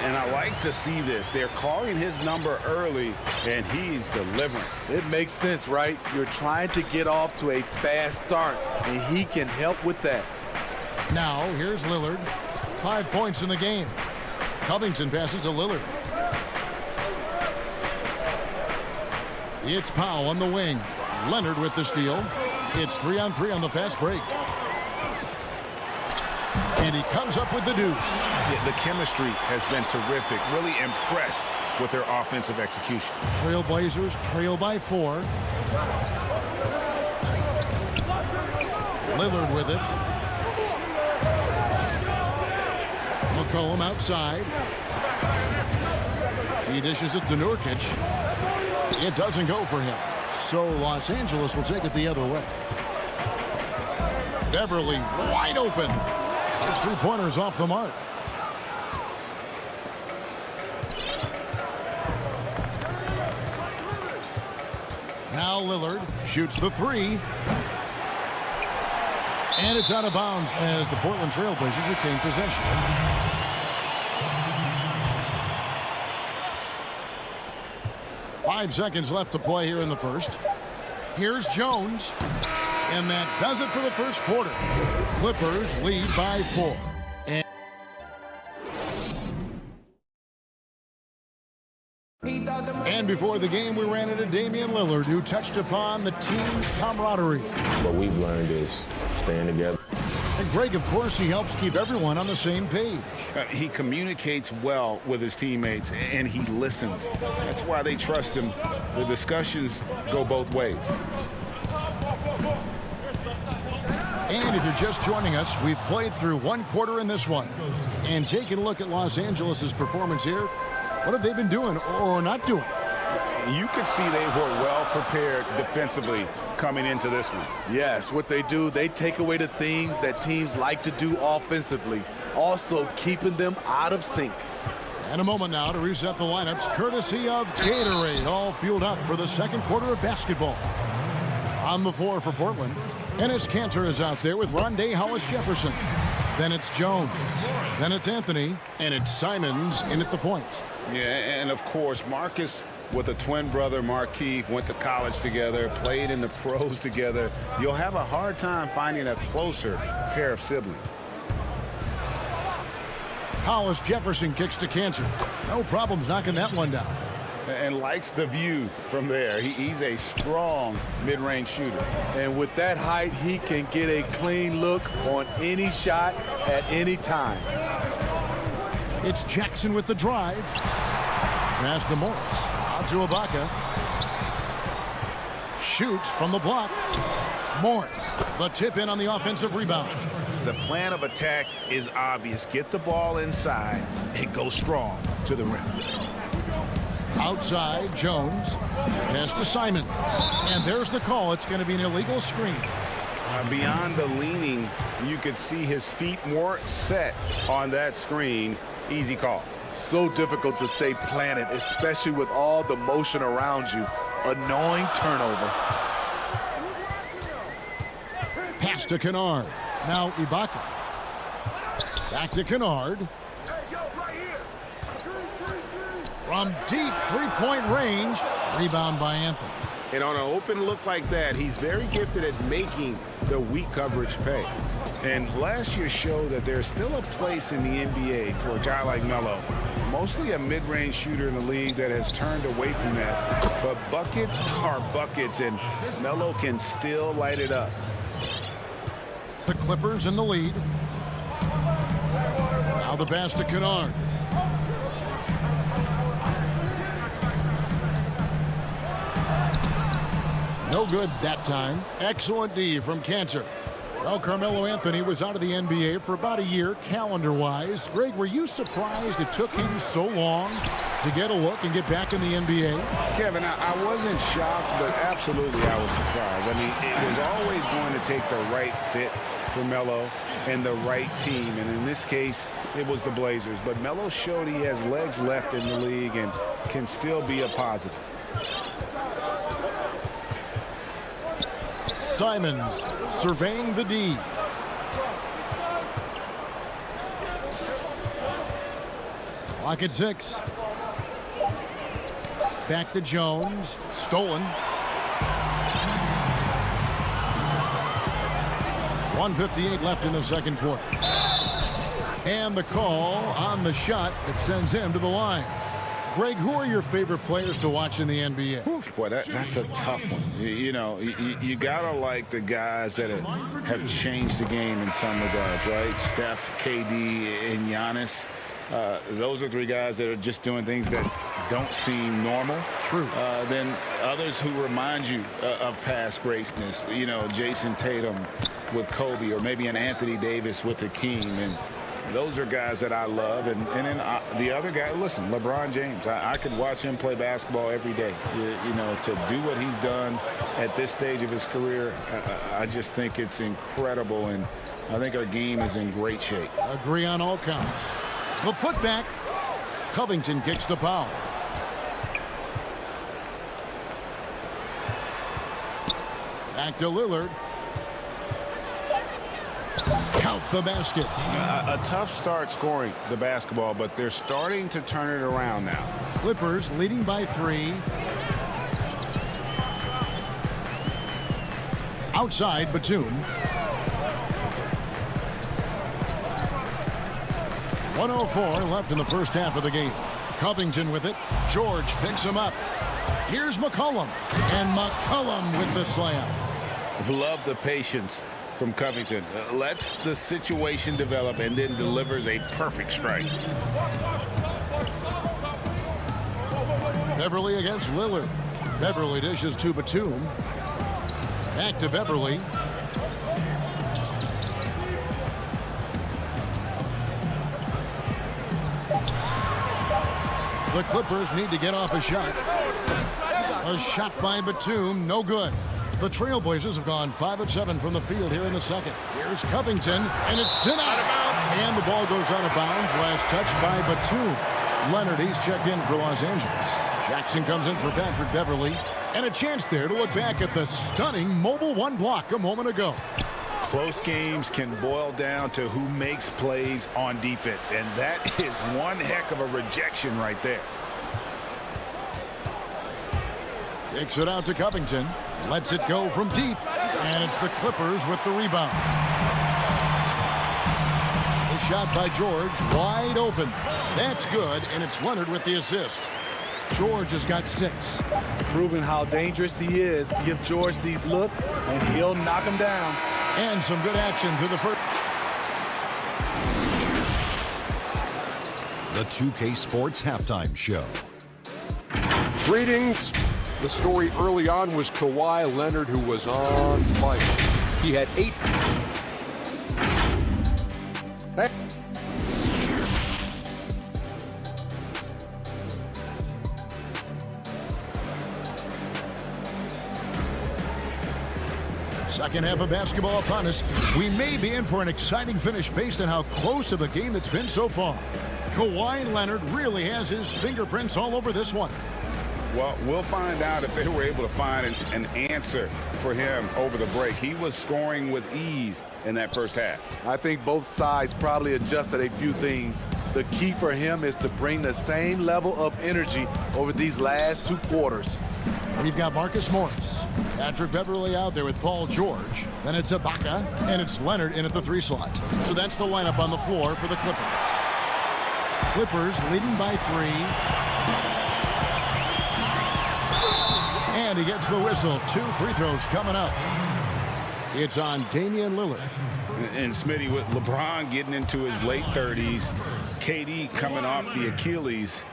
And I like to see this. They're calling his number early, and he's delivering. It makes sense, right? You're trying to get off to a fast start, and he can help with that. Now, here's Lillard. 5 points in the game. Covington passes to Lillard. It's Powell on the wing. Leonard with the steal. It's 3-on-3 on the fast break. And he comes up with the deuce. Yeah, the chemistry has been terrific. Really impressed with their offensive execution. Trailblazers trail by 4. Lillard with it. McCollum outside. He dishes it to Nurkic. It doesn't go for him. So Los Angeles will take it the other way. Beverly wide open. Those 3-pointers off the mark. Now Lillard shoots the 3. And it's out of bounds as the Portland Trailblazers retain possession. Five seconds left to play here in the first. Here's Jones. And that does it for the first quarter. Clippers lead by 4. And before the game, we ran into Damian Lillard, who touched upon the team's camaraderie. What we've learned is staying together. And Greg, of course, he helps keep everyone on the same page. He communicates well with his teammates, and he listens. That's why they trust him. The discussions go both ways. And if you're just joining us, we've played through one quarter in this one. And taking a look at Los Angeles' performance here, what have they been doing or not doing? You could see they were well prepared defensively coming into this one. Yes, what they do, they take away the things that teams like to do offensively, also keeping them out of sync. And a moment now to reset the lineups, courtesy of Gatorade, all fueled up for the second quarter of basketball. On the floor for Portland, Enes Kanter is out there with Rondé Hollis-Jefferson. Then it's Jones. Then it's Anthony. And it's Simons in at the point. Yeah, and of course, Marcus with a twin brother, Markieff, went to college together, played in the pros together. You'll have a hard time finding a closer pair of siblings. Hollis-Jefferson kicks to Kanter. No problems knocking that one down. And likes the view from there. He's a strong mid-range shooter. And with that height, he can get a clean look on any shot at any time. It's Jackson with the drive. Pass to Morris. Out to Ibaka. Shoots from the block. Morris. The tip in on the offensive rebound. The plan of attack is obvious. Get the ball inside and go strong to the rim. Outside, Jones. Pass to Simons. And there's the call. It's going to be an illegal screen. Beyond the leaning, you could see his feet more set on that screen. Easy call. So difficult to stay planted, especially with all the motion around you. Annoying turnover. Pass to Kennard. Now Ibaka. Back to Kennard. From deep three-point range. Rebound by Anthony. And on an open look like that, he's very gifted at making the weak coverage pay. And last year showed that there's still a place in the NBA for a guy like Melo. Mostly a mid-range shooter in the league that has turned away from that. But buckets are buckets, and Melo can still light it up. The Clippers in the lead. Now the pass to Kennard. No good that time. Excellent D from Kanter. Well, Carmelo Anthony was out of the NBA for about a year, calendar-wise. Greg, were you surprised it took him so long to get a look and get back in the NBA? Kevin, I wasn't shocked, but absolutely I was surprised. I mean, it was always going to take the right fit for Melo and the right team. And in this case, it was the Blazers. But Melo showed he has legs left in the league and can still be a positive. Simons surveying the D. Clock at 6. Back to Jones. Stolen. 1:58 left in the second quarter. And the call on the shot that sends him to the line. Greg, who are your favorite players to watch in the NBA? Boy, that's a tough one. You gotta like the guys that have changed the game in some regards, right? Steph, KD, and Giannis. Those are three guys that are just doing things that don't seem normal. True. Then others who remind you of past greatness. Jason Tatum with Kobe, or maybe an Anthony Davis with Hakeem. And those are guys that I love. And then the other guy, listen, LeBron James. I could watch him play basketball every day. To do what he's done at this stage of his career, I just think it's incredible. And I think our game is in great shape. Agree on all counts. The putback. Covington kicks to Powell. Back to Lillard. Count the basket. A tough start scoring the basketball, but they're starting to turn it around now. Clippers leading by 3. Outside, Batum. 1:04 left in the first half of the game. Covington with it. George picks him up. Here's McCollum. And McCollum with the slam. Love the patience from Covington. Lets the situation develop and then delivers a perfect strike. Beverly against Lillard. Beverly dishes to Batum. Back to Beverly. The Clippers need to get off a shot. A shot by Batum, no good. The Trailblazers have gone 5 of 7 from the field here in the second. Here's Covington, and it's denied. And the ball goes out of bounds. Last touch by Batum. Leonard, he's checked in for Los Angeles. Jackson comes in for Patrick Beverly. And a chance there to look back at the stunning mobile 1 block a moment ago. Close games can boil down to who makes plays on defense. And that is one heck of a rejection right there. Takes it out to Covington. Lets it go from deep. And it's the Clippers with the rebound. The shot by George, wide open. That's good, and it's Leonard with the assist. George has got 6. Proving how dangerous he is. Give George these looks, and he'll knock him down. And some good action to the first. The 2K Sports Halftime Show. Greetings. The story early on was Kawhi Leonard, who was on fire. He had 8. Second half of basketball upon us. We may be in for an exciting finish based on how close of a game it's been so far. Kawhi Leonard really has his fingerprints all over this one. Well, we'll find out if they were able to find an answer for him over the break. He was scoring with ease in that first half. I think both sides probably adjusted a few things. The key for him is to bring the same level of energy over these last 2 quarters. We've got Marcus Morris. Patrick Beverly out there with Paul George. Then it's Ibaka, and it's Leonard in at the 3 slot. So that's the lineup on the floor for the Clippers. Clippers leading by 3. And he gets the whistle. 2 free throws coming up. It's on Damian Lillard. And Smitty, with LeBron getting into his late 30s, KD coming off the Achilles.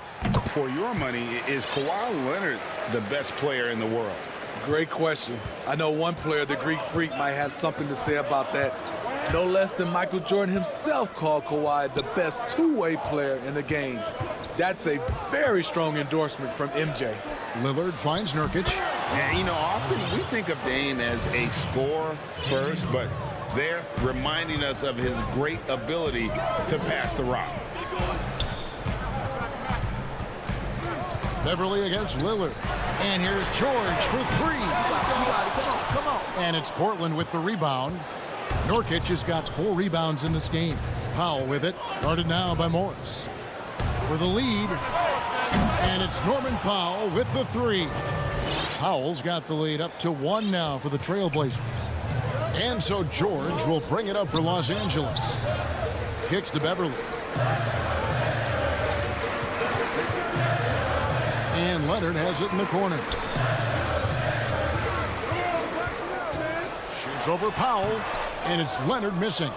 For your money, is Kawhi Leonard the best player in the world? Great question. I know one player, the Greek Freak, might have something to say about that. No less than Michael Jordan himself called Kawhi the best 2-way player in the game. That's a very strong endorsement from MJ. Lillard finds Nurkic. And, often we think of Dame as a scorer first, but they're reminding us of his great ability to pass the rock. Beverly against Lillard. And here's George for 3. Come on. And it's Portland with the rebound. Nurkic has got 4 rebounds in this game. Powell with it. Guarded now by Morris. For the lead. And it's Norman Powell with the 3. Powell's got the lead up to 1 now for the Trailblazers. And so George will bring it up for Los Angeles. Kicks to Beverly. Leonard has it in the corner. Shoots over Powell, and it's Leonard missing.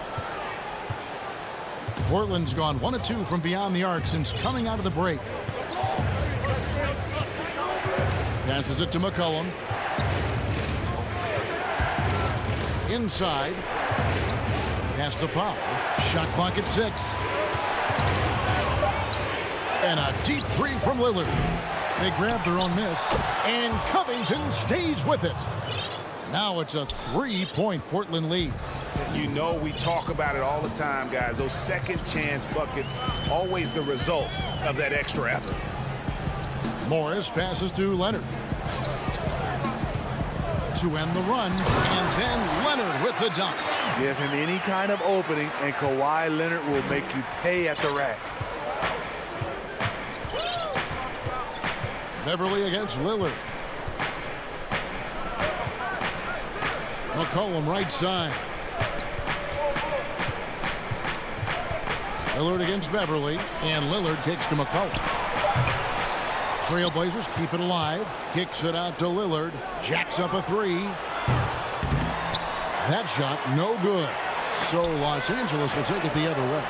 Portland's gone 1 of 2 from beyond the arc since coming out of the break. Passes it to McCollum. Inside. Pass to Powell. Shot clock at 6. And a deep three from Lillard. They grab their own miss, and Covington stays with it. Now it's a 3-point Portland lead. You know, we talk about it all the time, guys. Those second chance buckets, always the result of that extra effort. Morris passes to Leonard. To end the run, and then Leonard with the dunk. Give him any kind of opening, and Kawhi Leonard will make you pay at the rack. Beverly against Lillard. McCollum right side. Lillard against Beverly, and Lillard kicks to McCollum. Trailblazers keep it alive. Kicks it out to Lillard. Jacks up a 3. That shot no good. So Los Angeles will take it the other way.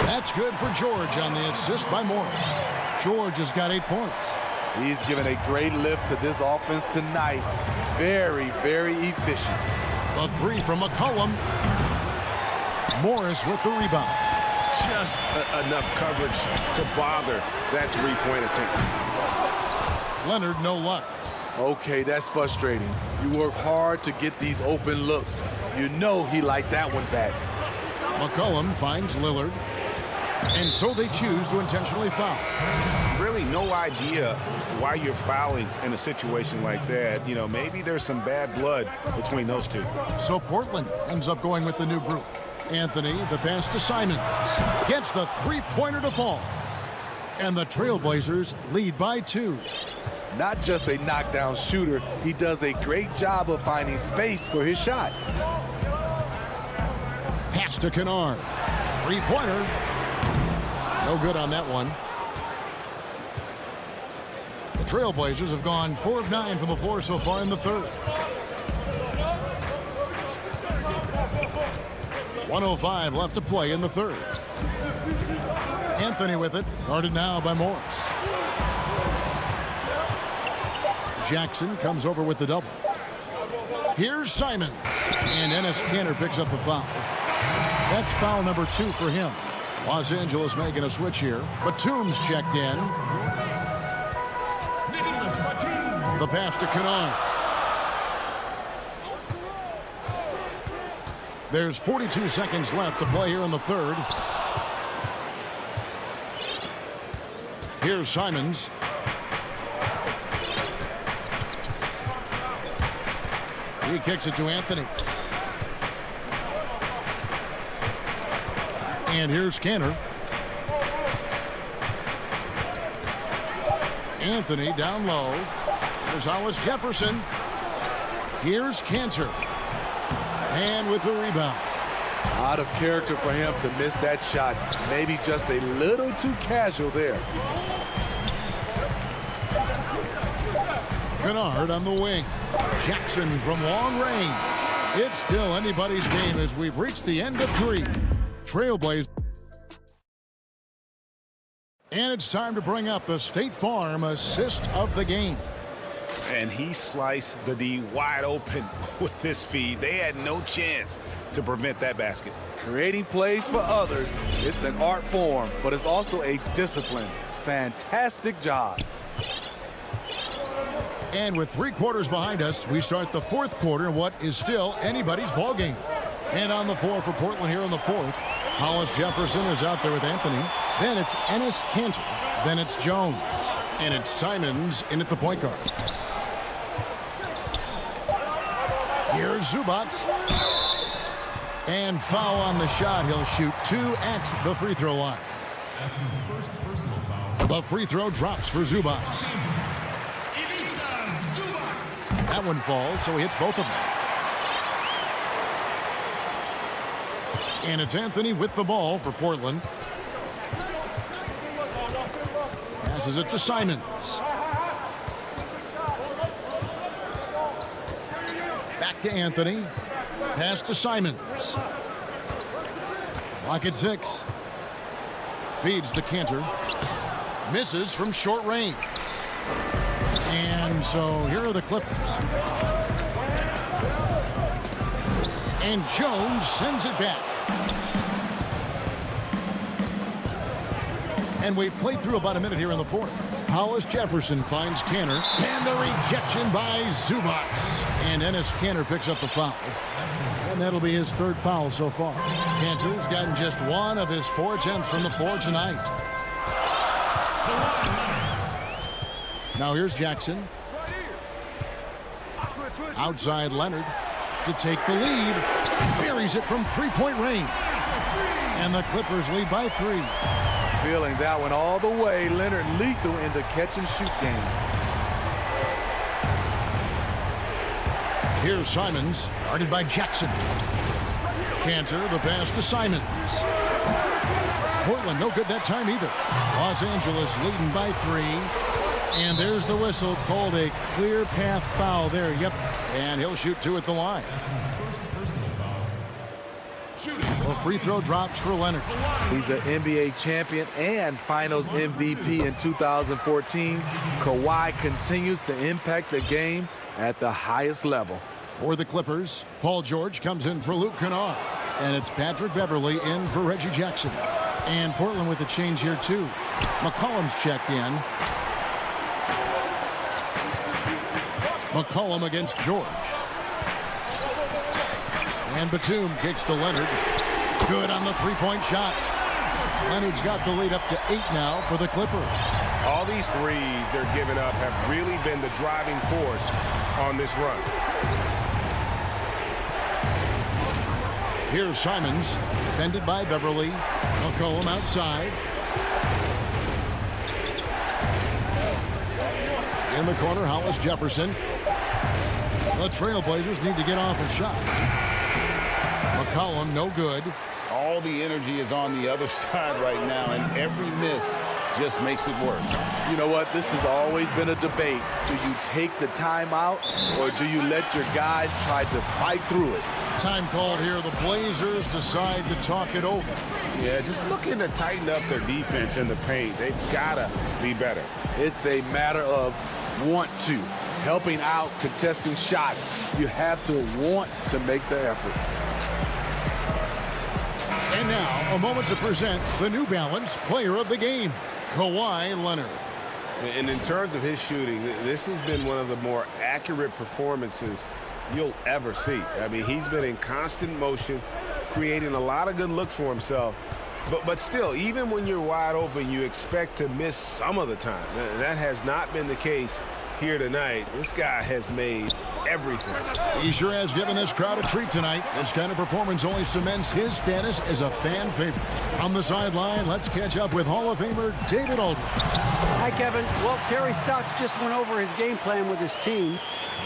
That's good for George on the assist by Morris. George has got 8 points. He's given a great lift to this offense tonight. Very, very efficient. A 3 from McCollum. Morris with the rebound. Just enough coverage to bother that three-point attempt. Leonard, no luck. Okay, that's frustrating. You work hard to get these open looks. You know he liked that one back. McCollum finds Lillard. And so they choose to intentionally foul. Really no idea why you're fouling in a situation like that. You know, maybe there's some bad blood between those two. So Portland ends up going with the new group. Anthony, the pass to Simons. Gets the three-pointer to fall. And the Trailblazers lead by 2. Not just a knockdown shooter, he does a great job of finding space for his shot. Pass to Kennard. Three-pointer. No good on that one. The Trailblazers have gone 4 of 9 from the floor so far in the third. 1:05 left to play in the third. Anthony with it, guarded now by Morris. Jackson comes over with the double. Here's Simon. And Enes Kanter picks up the foul. That's foul number 2 for him. Los Angeles making a switch here. Batum's checked in. The pass to Kennard. There's 42 seconds left to play here in the third. Here's Simons. He kicks it to Anthony. And here's Kanter. Anthony down low. Here's Hollis Jefferson. Here's Kanter. And with the rebound. Out of character for him to miss that shot. Maybe just a little too casual there. Kennard on the wing. Jackson from long range. It's still anybody's game as we've reached the end of 3. Trailblazers. And it's time to bring up the State Farm assist of the game. And he sliced the D wide open with this feed. They had no chance to prevent that basket. Creating plays for others, it's an art form, but it's also a discipline. Fantastic job. And with 3 quarters behind us, we start the 4th quarter in what is still anybody's ball game. And on the floor for Portland here in the 4th, Hollis Jefferson is out there with Anthony. Then it's Enes Kanter. Then it's Jones. And it's Simons in at the point guard. Here's Zubac. And foul on the shot. He'll shoot 2 at the free throw line. The free throw drops for Zubac. That one falls, so he hits both of them. And it's Anthony with the ball for Portland. Passes it to Simons. Back to Anthony. Pass to Simons. Clock at 6. Feeds to Cantor. Misses from short range. And so here are the Clippers. And Jones sends it back. And we've played through about a minute here in the fourth. Hollis Jefferson finds Cantor. And the rejection by Zubac. And Enes Kanter picks up the foul. And that'll be his third foul so far. Cantor's gotten just one of his 4 attempts from the floor tonight. Now here's Jackson. Outside Leonard to take the lead. Buries it from 3-point range. And the Clippers lead by 3. Feeling that one all the way. Leonard lethal in the catch-and-shoot game. Here's Simons, guarded by Jackson. Cantor, the pass to Simons. Portland, no good that time either. Los Angeles leading by 3. And there's the whistle, called a clear path foul there. Yep, and he'll shoot 2 at the line. Well, free throw drops for Leonard. He's an NBA champion and Finals MVP in 2014. Kawhi continues to impact the game at the highest level. For the Clippers, Paul George comes in for Luke Kennard. And it's Patrick Beverley in for Reggie Jackson. And Portland with a change here, too. McCollum's checked in. McCollum against George. And Batum kicks to Leonard. Good on the 3-point shot. Leonard's got the lead up to 8 now for the Clippers. All these threes they're giving up have really been the driving force on this run. Here's Simons, defended by Beverly. McCollum outside. In the corner, Hollis Jefferson. The Trailblazers need to get off a shot. McCollum, no good. All the energy is on the other side right now, and every miss just makes it worse. You know what? This has always been a debate. Do you take the timeout, or do you let your guys try to fight through it? Time called here. The Blazers decide to talk it over. Yeah, just looking to tighten up their defense in the paint. They've got to be better. It's a matter of want to. Helping out, contesting shots. You have to want to make the effort. And now, a moment to present the New Balance Player of the Game, Kawhi Leonard. And in terms of his shooting, this has been one of the more accurate performances you'll ever see. I mean, he's been in constant motion, creating a lot of good looks for himself. But still, even when you're wide open, you expect to miss some of the time. That has not been the case here tonight. This guy has made everything. He sure has given this crowd a treat tonight. This kind of performance only cements his status as a fan favorite. On the sideline, let's catch up with Hall of Famer David Aldridge. Hi, Kevin. Well, Terry Stotts just went over his game plan with his team.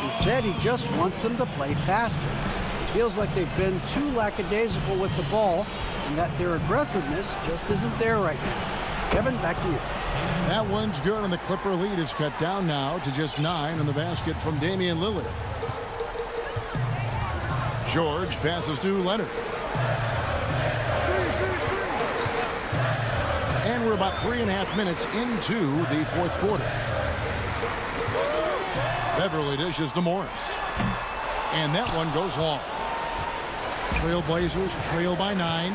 He said he just wants them to play faster. It feels like they've been too lackadaisical with the ball and that their aggressiveness just isn't there right now. Kevin, back to you. That one's good, and the Clipper lead is cut down now to just 9 in the basket from Damian Lillard. George passes to Leonard. And we're about 3.5 minutes into the fourth quarter. Beverly dishes to Morris. And that one goes long. Trailblazers trail by 9.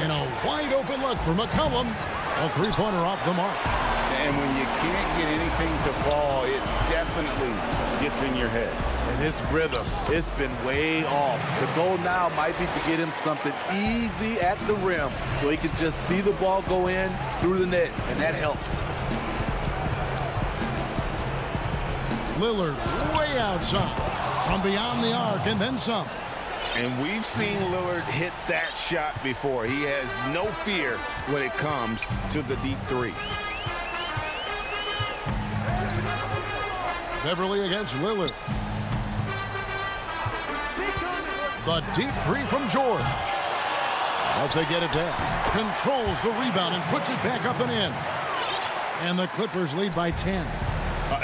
And a wide open look for McCollum. A 3-pointer off the mark. And when you can't get anything to fall, it definitely gets in your head. And his rhythm, it's been way off. The goal now might be to get him something easy at the rim so he can just see the ball go in through the net, and that helps. Lillard way outside from beyond the arc and then some. And we've seen Lillard hit that shot before. He has no fear when it comes to the deep three. Beverly against Lillard. The deep three from George. But they get it down. Controls the rebound and puts it back up and in. And the Clippers lead by 10.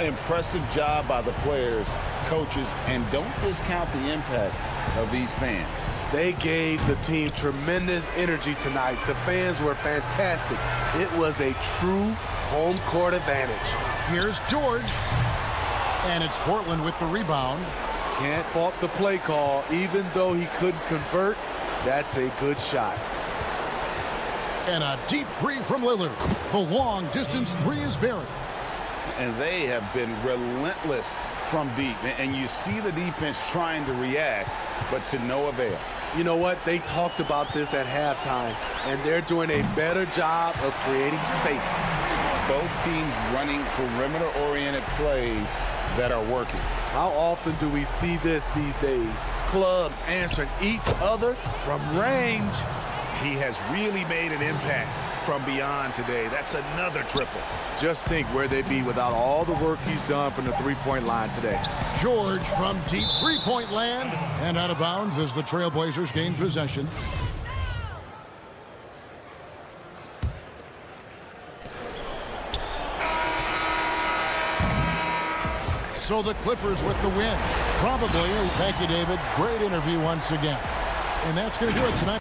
Impressive job by the players, coaches, and don't discount the impact of these fans. They gave the team tremendous energy tonight. The fans were fantastic. It was a true home court advantage. Here's George. And it's Portland with the rebound. Can't fault the play call. Even though he couldn't convert, that's a good shot. And a deep three from Lillard. The long distance three is buried. And they have been relentless from deep. And you see the defense trying to react, but to no avail. You know what? They talked about this at halftime, and they're doing a better job of creating space. Both teams running perimeter-oriented plays that are working. How often do we see this these days? Clubs answering each other from range. He has really made an impact from beyond today. That's another triple. Just think where they'd be without all the work he's done from the three-point line today. George from deep three-point land and out of bounds as the Trailblazers gain possession. So the Clippers with the win. Probably. Thank you, David. Great interview once again. And that's going to do it tonight.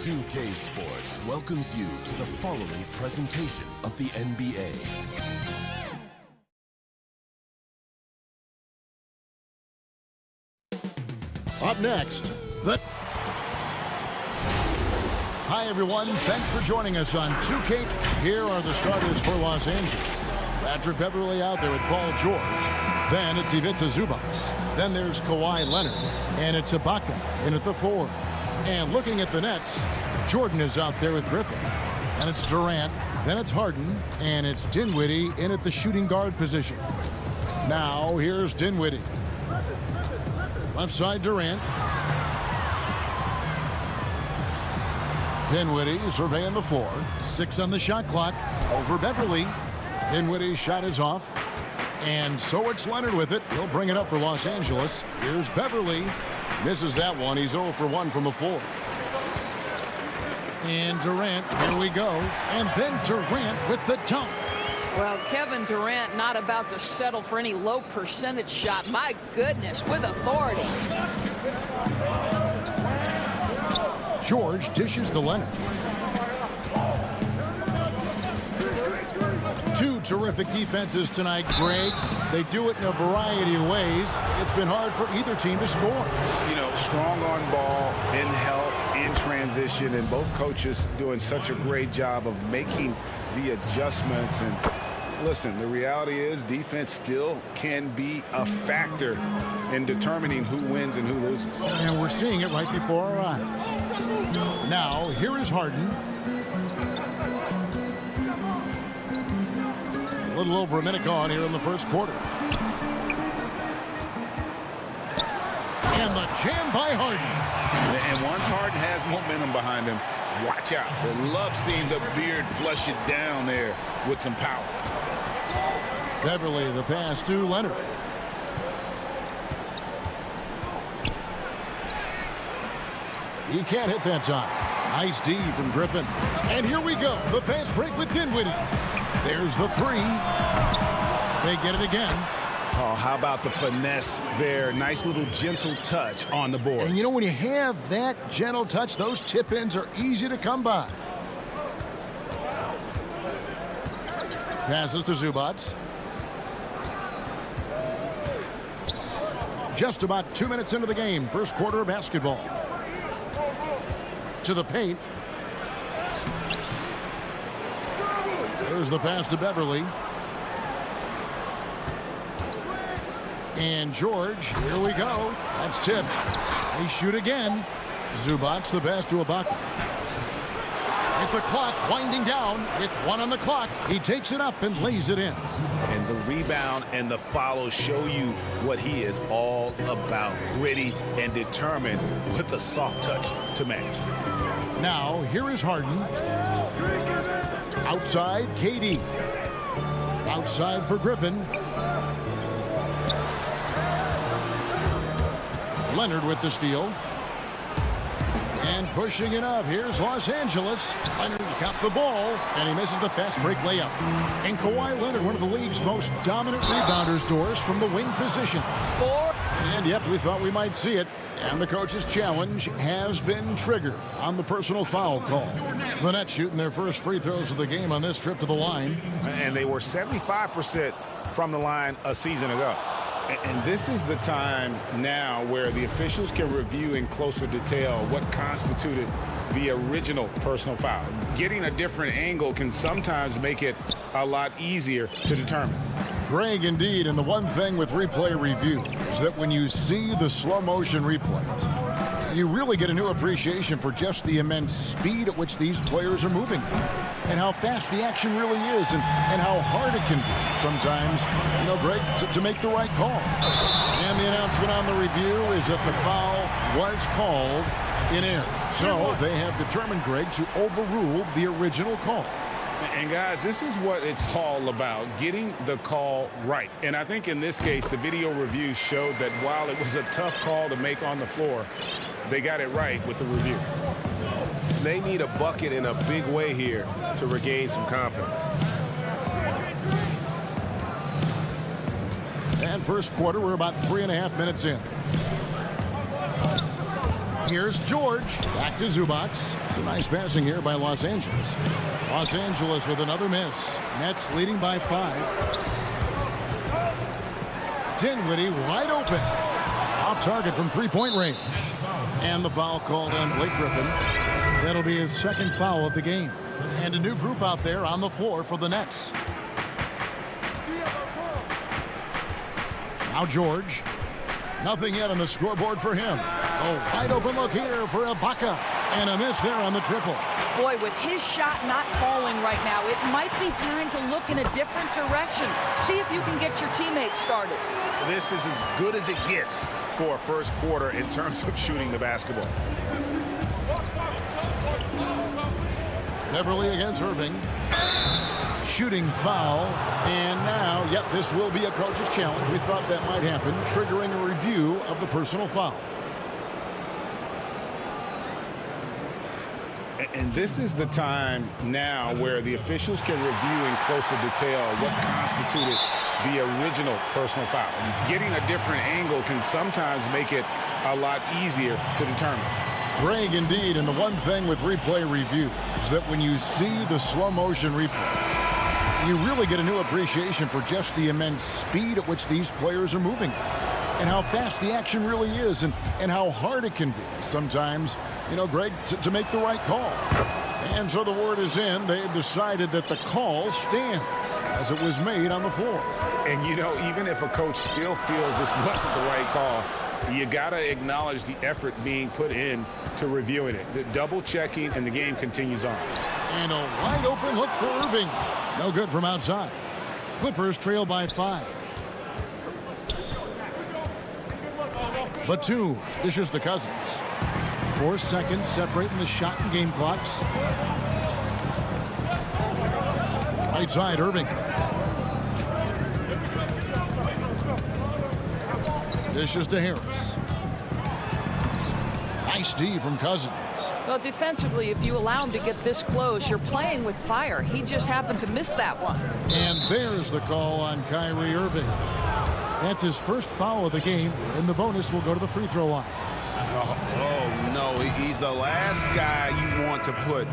2K Sports welcomes you to the following presentation of the NBA. Up next, Hi, everyone. Thanks for joining us on 2K. Here are the starters for Los Angeles. Patrick Beverley out there with Paul George. Then it's Ivica Zubac. Then there's Kawhi Leonard. And it's Ibaka in at the 4. And looking at the Nets, Jordan is out there with Griffin. And it's Durant. Then it's Harden. And it's Dinwiddie in at the shooting guard position. Now, here's Dinwiddie. Left side, Durant. Dinwiddie surveying the 4. 6 on the shot clock. Over Beverley. Dinwiddie's shot is off. And so it's Leonard with it. He'll bring it up for Los Angeles. Here's Beverley. Misses that one. He's 0 for 1 from the floor. And Durant, here we go. And then Durant with the dunk. Well, Kevin Durant not about to settle for any low percentage shot. My goodness, with authority. George dishes to Leonard. 2 terrific defenses tonight, Greg. They do it in a variety of ways. It's been hard for either team to score. You know, strong on ball, in help, in transition, and both coaches doing such a great job of making the adjustments. And Listen, the reality is defense still can be a factor in determining who wins and who loses. And we're seeing it right before our eyes. Now, here is Harden. A little over a minute gone here in the first quarter. And the jam by Harden. And once Harden has momentum behind him, watch out. I love seeing the beard flush it down there with some power. Beverly, the pass to Leonard. He can't hit that time. Nice D from Griffin. And here we go. The fast break with Dinwiddie. There's the three. They get it again. Oh, how about the finesse there? Nice little gentle touch on the board. And you know, when you have that gentle touch, those tip-ins are easy to come by. Passes to Zubac. Just about 2 minutes into the game. First quarter of basketball. To the paint. There's the pass to Beverly. And George, here we go. That's tipped. They shoot again. Zubac, the pass to Ibaka. With the clock winding down, with one on the clock, he takes it up and lays it in. And the rebound and the follow show you what he is all about. Gritty and determined with a soft touch to match. Now, here is Harden. Outside, KD. Outside for Griffin. Leonard with the steal. And pushing it up. Here's Los Angeles. Leonard's got the ball, and he misses the fast break layup. And Kawhi Leonard, one of the league's most dominant rebounders, Doris, from the wing position. And yep, we thought we might see it. And the coach's challenge has been triggered on the personal foul call. The Nets shooting their first free throws of the game on this trip to the line. And they were 75% from the line a season ago. And this is the time now where the officials can review in closer detail what constituted the original personal foul. Getting a different angle can sometimes make it a lot easier to determine. Greg, indeed, and the one thing with replay review is that when you see the slow motion replays, you really get a new appreciation for just the immense speed at which these players are moving and how fast the action really is and how hard it can be sometimes, you know, Greg, to make the right call. And the announcement on the review is that the foul was called in error. So they have determined, Greg, to overrule the original call. And guys, this is what it's all about, getting the call right. And I think in this case, the video review showed that while it was a tough call to make on the floor, they got it right with the review. They need a bucket in a big way here to regain some confidence. And first quarter, we're about 3.5 minutes in. Here's George. Back to Zubac. It's a nice passing here by Los Angeles. Los Angeles with another miss. Nets leading by 5. Dinwiddie wide open. Off target from three-point range. And the foul called on Blake Griffin. That'll be his second foul of the game. And a new group out there on the floor for the Nets. Now George. Nothing yet on the scoreboard for him. A wide open look here for Ibaka. And a miss there on the triple. Boy, with his shot not falling right now, it might be time to look in a different direction. See if you can get your teammates started. This is as good as it gets for a first quarter in terms of shooting the basketball. Beverly against Irving. Shooting foul. And now, yep, this will be a coach's challenge. We thought that might happen, triggering a review of the personal foul. And this is the time now where the officials can review in closer detail what constituted the original personal foul. Getting a different angle can sometimes make it a lot easier to determine. Greg, indeed, and the one thing with replay review is that when you see the slow motion replay, you really get a new appreciation for just the immense speed at which these players are moving and how fast the action really is and how hard it can be sometimes, you know, Greg, to make the right call. And so the word is in. They've decided that the call stands as it was made on the floor. And, you know, even if a coach still feels this wasn't the right call, you got to acknowledge the effort being put in to reviewing it. The double checking, and the game continues on. And a wide open look for Irving. No good from outside. Clippers trail by 5. Batum dishes to Cousins. 4 seconds separating the shot and game clocks. Right side, Irving. Dishes to Harris. Nice D from Cousins. Well, defensively, if you allow him to get this close, you're playing with fire. He just happened to miss that one. And there's the call on Kyrie Irving. That's his first foul of the game, and the bonus will go to the free throw line. Oh, no, he's the last guy you want to put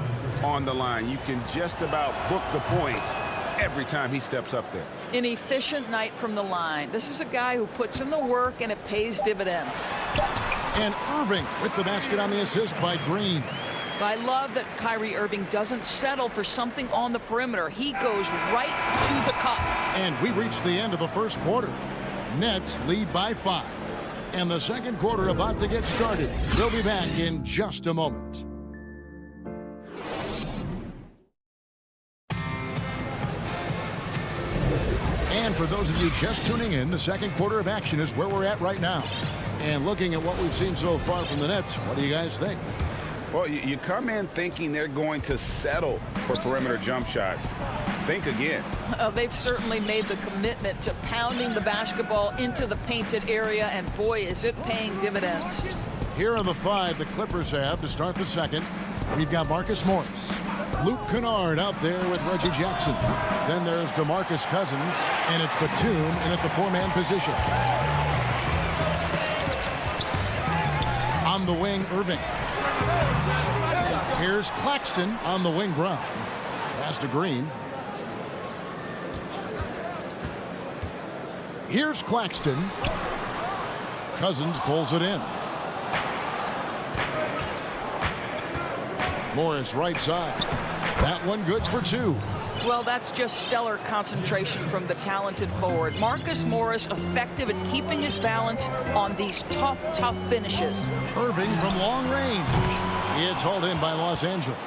on the line. You can just about book the points every time he steps up there. An efficient night from the line. This is a guy who puts in the work, and it pays dividends. And Irving with the basket on the assist by Green. I love that Kyrie Irving doesn't settle for something on the perimeter. He goes right to the cup. And we reached the end of the first quarter. Nets lead by 5. And the second quarter about to get started. We'll be back in just a moment. And for those of you just tuning in, the second quarter of action is where we're at right now. And looking at what we've seen so far from the Nets, what do you guys think? Well, you come in thinking they're going to settle for perimeter jump shots. Think again. They've certainly made the commitment to pounding the basketball into the painted area, and boy, is it paying dividends. Here are the 5 the Clippers have to start the second. We've got Marcus Morris, Luke Kennard out there with Reggie Jackson. Then there's DeMarcus Cousins, and it's Batum in at the 4-man position. On the wing, Irving. Here's Claxton on the wing, Brown. Pass to Green. Here's Claxton. Cousins pulls it in. Morris right side. That one good for 2. Well, that's just stellar concentration from the talented forward. Marcus Morris effective at keeping his balance on these tough finishes. Irving from long range. It's hauled in by Los Angeles.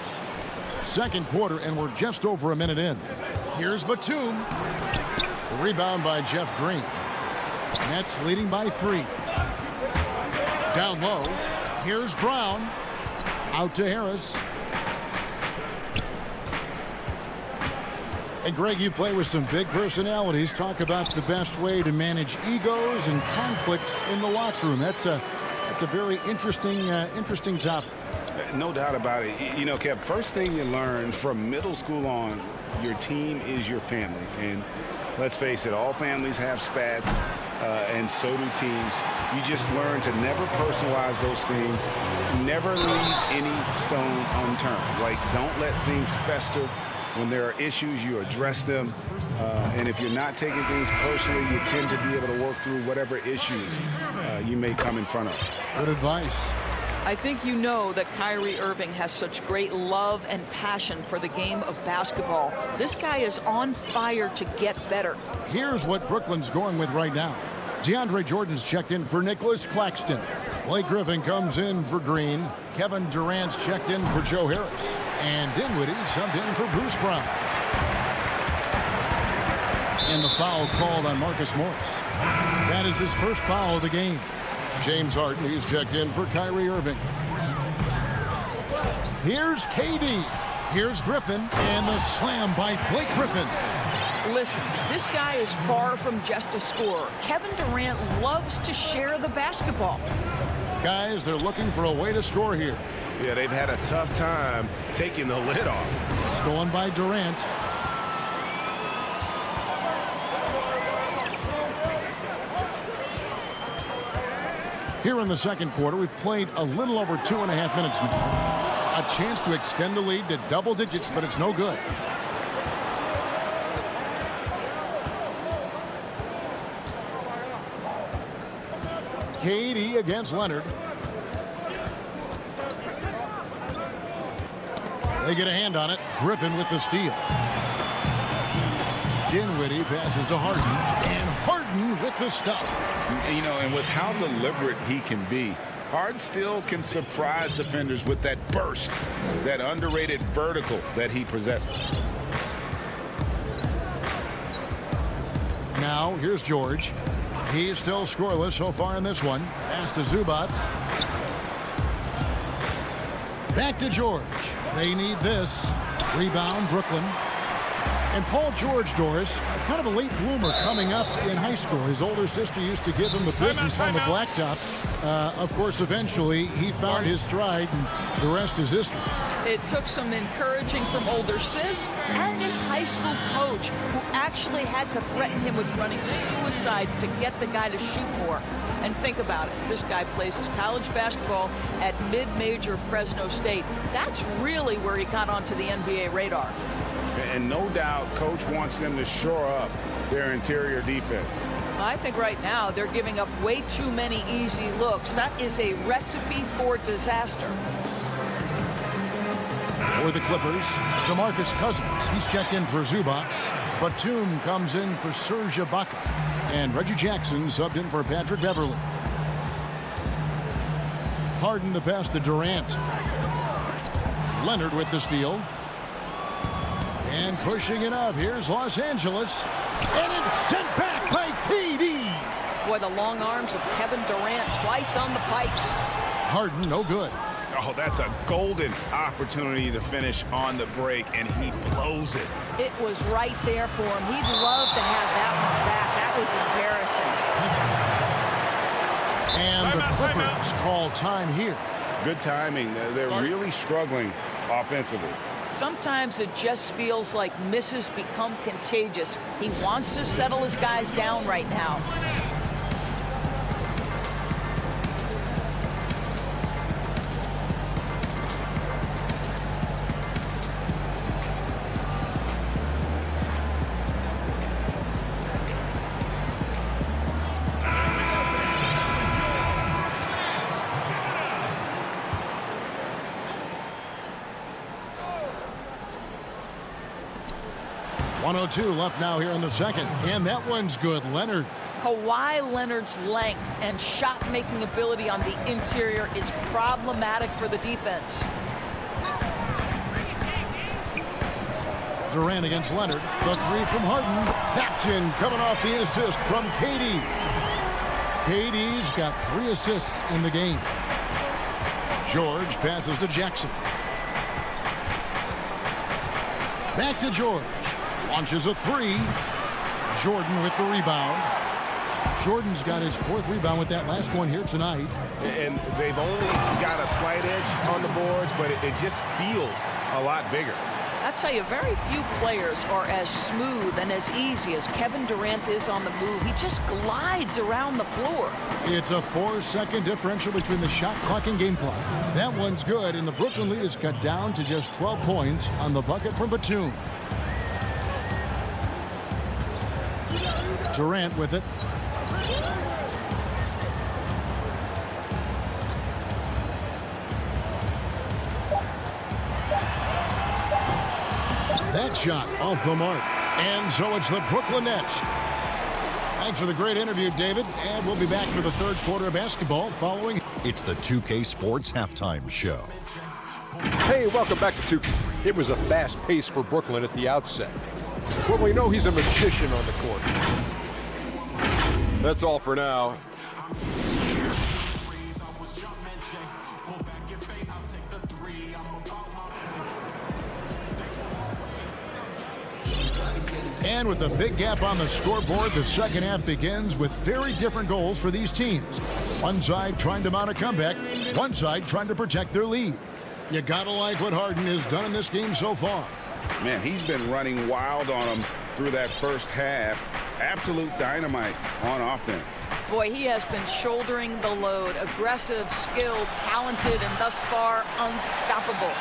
Second quarter, and we're just over a minute in. Here's Batum. Rebound by Jeff Green. Nets leading by 3. Down low. Here's Brown. Out to Harris. And Greg, you play with some big personalities. Talk about the best way to manage egos and conflicts in the locker room. That's a very interesting topic. No doubt about it. You know, Kev, first thing you learn from middle school on, your team is your family. And let's face it, all families have spats, and so do teams. You just learn to never personalize those things. Never leave any stone unturned. Like, don't let things fester. When there are issues, you address them. And if you're not taking things personally, you tend to be able to work through whatever issues you may come in front of. Good advice. I think you know that Kyrie Irving has such great love and passion for the game of basketball. This guy is on fire to get better. Here's what Brooklyn's going with right now. DeAndre Jordan's checked in for Nicholas Claxton. Blake Griffin comes in for Green. Kevin Durant's checked in for Joe Harris. And Dinwiddie subbed in for Bruce Brown. And the foul called on Marcus Morris. That is his first foul of the game. James Harden, he's checked in for Kyrie Irving. Here's KD. Here's Griffin. And the slam by Blake Griffin. Listen, this guy is far from just a scorer. Kevin Durant loves to share the basketball. Guys, they're looking for a way to score here. Yeah, they've had a tough time taking the lid off. Stolen by Durant. Here in the second quarter, we've played a little over 2.5 minutes now. A chance to extend the lead to double digits, but it's no good. KD against Leonard. They get a hand on it. Griffin with the steal. Dinwiddie passes to Harden. And Harden with the stop. You know, and with how deliberate he can be, Harden still can surprise defenders with that burst, that underrated vertical that he possesses. Now, here's George. He's still scoreless so far in this one. Pass to Zubac. Back to George. They need this. Rebound, Brooklyn. And Paul George, Doris, kind of a late bloomer coming up in high school. His older sister used to give him the business on the blacktop. Of course, eventually, he found his stride, and the rest is history. It took some encouraging from older sis and his high school coach, who actually had to threaten him with running suicides to get the guy to shoot more. And think about it. This guy plays his college basketball at mid-major Fresno State. That's really where he got onto the NBA radar. And no doubt, Coach wants them to shore up their interior defense. I think right now they're giving up way too many easy looks. That is a recipe for disaster. For the Clippers, DeMarcus Cousins. He's checked in for Zubac. Batum comes in for Serge Ibaka. And Reggie Jackson subbed in for Patrick Beverly. Harden the pass to Durant. Leonard with the steal. And pushing it up. Here's Los Angeles. And it's sent back by KD. Boy, the long arms of Kevin Durant twice on the pipes. Harden, no good. Oh, that's a golden opportunity to finish on the break, and he blows it. It was right there for him. He'd love to have that one back. That was embarrassing. And the Clippers call time here. Good timing. They're really struggling offensively. Sometimes it just feels like misses become contagious. He wants to settle his guys down right now. .102 left now here in the second. And that one's good. Leonard. Kawhi Leonard's length and shot-making ability on the interior is problematic for the defense. Durant against Leonard. The three from Harden. That's in, coming off the assist from KD. KD's got 3 assists in the game. George passes to Jackson. Back to George. Launches a 3. Jordan with the rebound. Jordan's got his 4th rebound with that last one here tonight. And they've only got a slight edge on the boards, but it just feels a lot bigger. I tell you, very few players are as smooth and as easy as Kevin Durant is on the move. He just glides around the floor. It's a 4-second differential between the shot clock and game clock. That one's good, and the Brooklyn lead is cut down to just 12 points on the bucket from Batum. Durant with it. That shot off the mark. And so it's the Brooklyn Nets. Thanks for the great interview, David. And we'll be back for the third quarter of basketball following. It's the 2K Sports Halftime Show. Hey, welcome back to 2K. It was a fast pace for Brooklyn at the outset. Well, we know he's a magician on the court. That's all for now. And with a big gap on the scoreboard, the second half begins with very different goals for these teams. One side trying to mount a comeback, one side trying to protect their lead. You gotta like what Harden has done in this game so far. Man, he's been running wild on them through that first half. Absolute dynamite on offense. Boy, he has been shouldering the load. Aggressive, skilled, talented, and thus far unstoppable.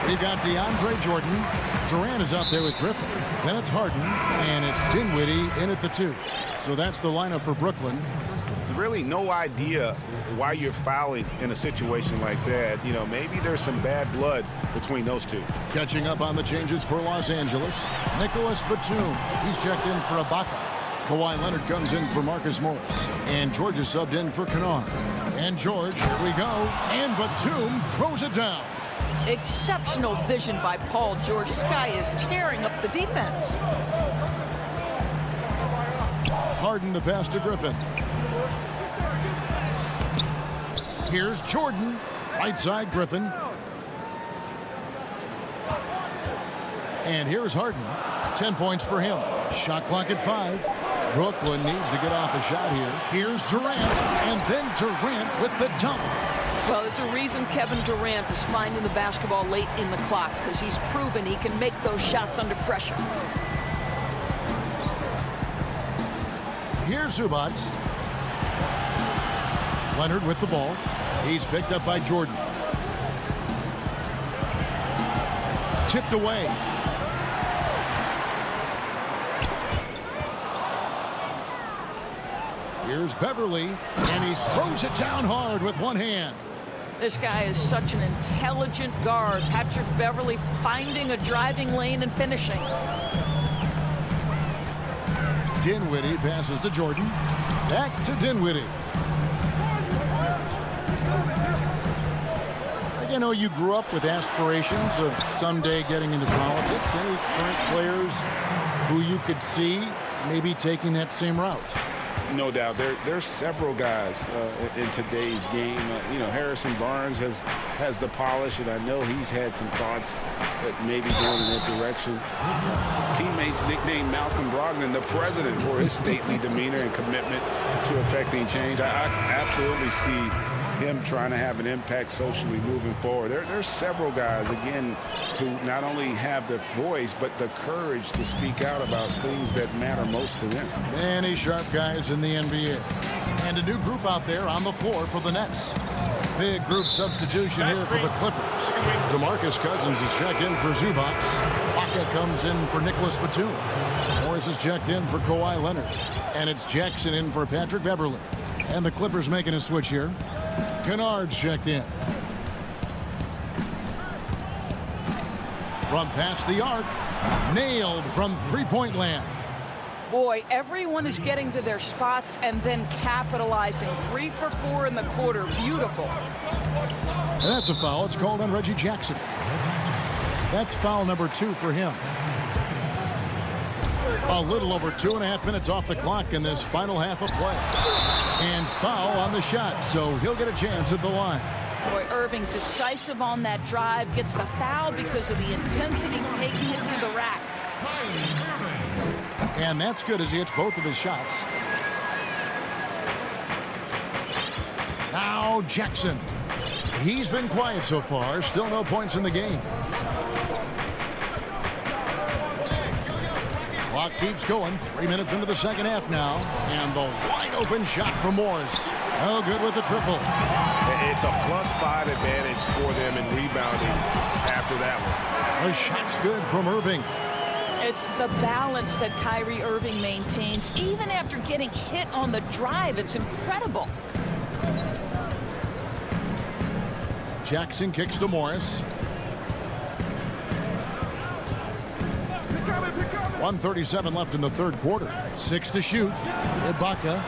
We got DeAndre Jordan. Durant is out there with Griffin. Then it's Harden, and it's Dinwiddie in at the 2. So that's the lineup for Brooklyn. really no idea why you're fouling in a situation like that. You know, maybe there's some bad blood between those two. Catching up on the changes for Los Angeles, Nicholas Batum. He's checked in for Ibaka. Kawhi Leonard comes in for Marcus Morris. And George is subbed in for Kennard. And George, here we go. And Batum throws it down. Exceptional vision by Paul George. This guy is tearing up the defense. Harden the pass to Griffin. Here's Jordan. Right side Griffin. And here's Harden. 10 points for him. Shot clock at 5. Brooklyn needs to get off a shot here. Here's Durant. And then Durant with the dunk. Well, there's a reason Kevin Durant is finding the basketball late in the clock, because he's proven he can make those shots under pressure. Here's Zubac. Leonard with the ball. He's picked up by Jordan. Tipped away. Here's Beverly, and he throws it down hard with one hand. This guy is such an intelligent guard. Patrick Beverly finding a driving lane and finishing. Dinwiddie passes to Jordan. Back to Dinwiddie. You know, you grew up with aspirations of someday getting into politics. Any current players who you could see maybe taking that same route? No doubt. There's several guys in today's game. You know, Harrison Barnes has the polish, and I know he's had some thoughts that maybe going in that direction. Teammates nicknamed Malcolm Brogdon the president for his stately demeanor and commitment to affecting change. I absolutely see him trying to have an impact socially moving forward. There's several guys, again, who not only have the voice, but the courage to speak out about things that matter most to them. Many sharp guys in the NBA. And a new group out there on the floor for the Nets. Big group substitution here for the Clippers. DeMarcus Cousins is checked in for Zubac. Ibaka comes in for Nicholas Batum. Morris is checked in for Kawhi Leonard. And it's Jackson in for Patrick Beverly. And the Clippers making a switch here. Kennard's checked in. From past the arc. Nailed from three-point land. Boy, everyone is getting to their spots and then capitalizing. 3 for 4 in the quarter. Beautiful. And that's a foul. It's called on Reggie Jackson. That's foul number 2 for him. A little over 2.5 minutes off the clock in this final half of play. And foul on the shot, so he'll get a chance at the line. Boy, Irving decisive on that drive. Gets the foul because of the intensity, taking it to the rack. And that's good as he hits both of his shots. Now Jackson. He's been quiet so far. Still no points in the game. Clock keeps going. 3 minutes into the second half now. And the wide open shot from Morris. No good with the triple. It's a +5 advantage for them in rebounding after that one. The shot's good from Irving. It's the balance that Kyrie Irving maintains even after getting hit on the drive. It's incredible. Jackson kicks to Morris. 1:37 left in the third quarter. 6 to shoot. Ibaka.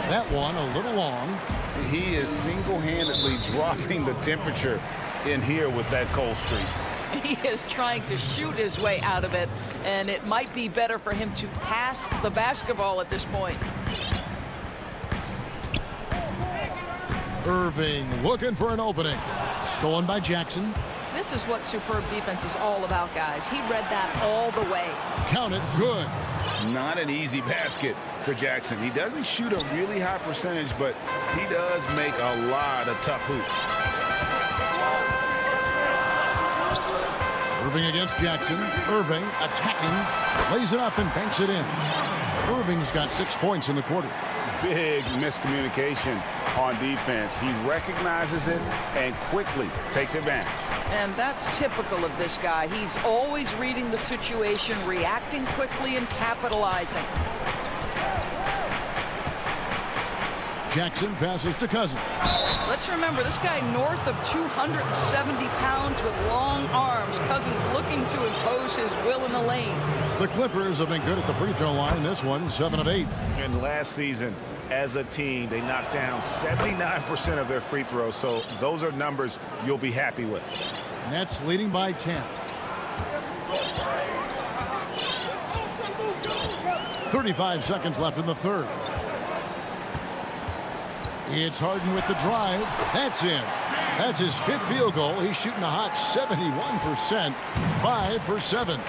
That one a little long. He is single-handedly dropping the temperature in here with that cold streak. He is trying to shoot his way out of it, and it might be better for him to pass the basketball at this point. Irving looking for an opening. Stolen by Jackson. This is what superb defense is all about, guys. He read that all the way. Count it. Good. Not an easy basket for Jackson. He doesn't shoot a really high percentage, but he does make a lot of tough hoops. Irving against Jackson. Irving attacking. Lays it up and banks it in. Irving's got 6 points in the quarter. Big miscommunication on defense. He recognizes it and quickly takes advantage. And that's typical of this guy. He's always reading the situation, reacting quickly and capitalizing. Jackson passes to Cousins. Let's remember, this guy north of 270 pounds with long arms. Cousins looking to impose his will in the lane. The Clippers have been good at the free throw line. This one, 7 of 8. And last season, as a team, they knocked down 79% of their free throws. So those are numbers you'll be happy with. Nets leading by 10. 35 seconds left in the third. It's Harden with the drive. That's in. That's his 5th field goal. He's shooting a hot 71%. 5 for 7.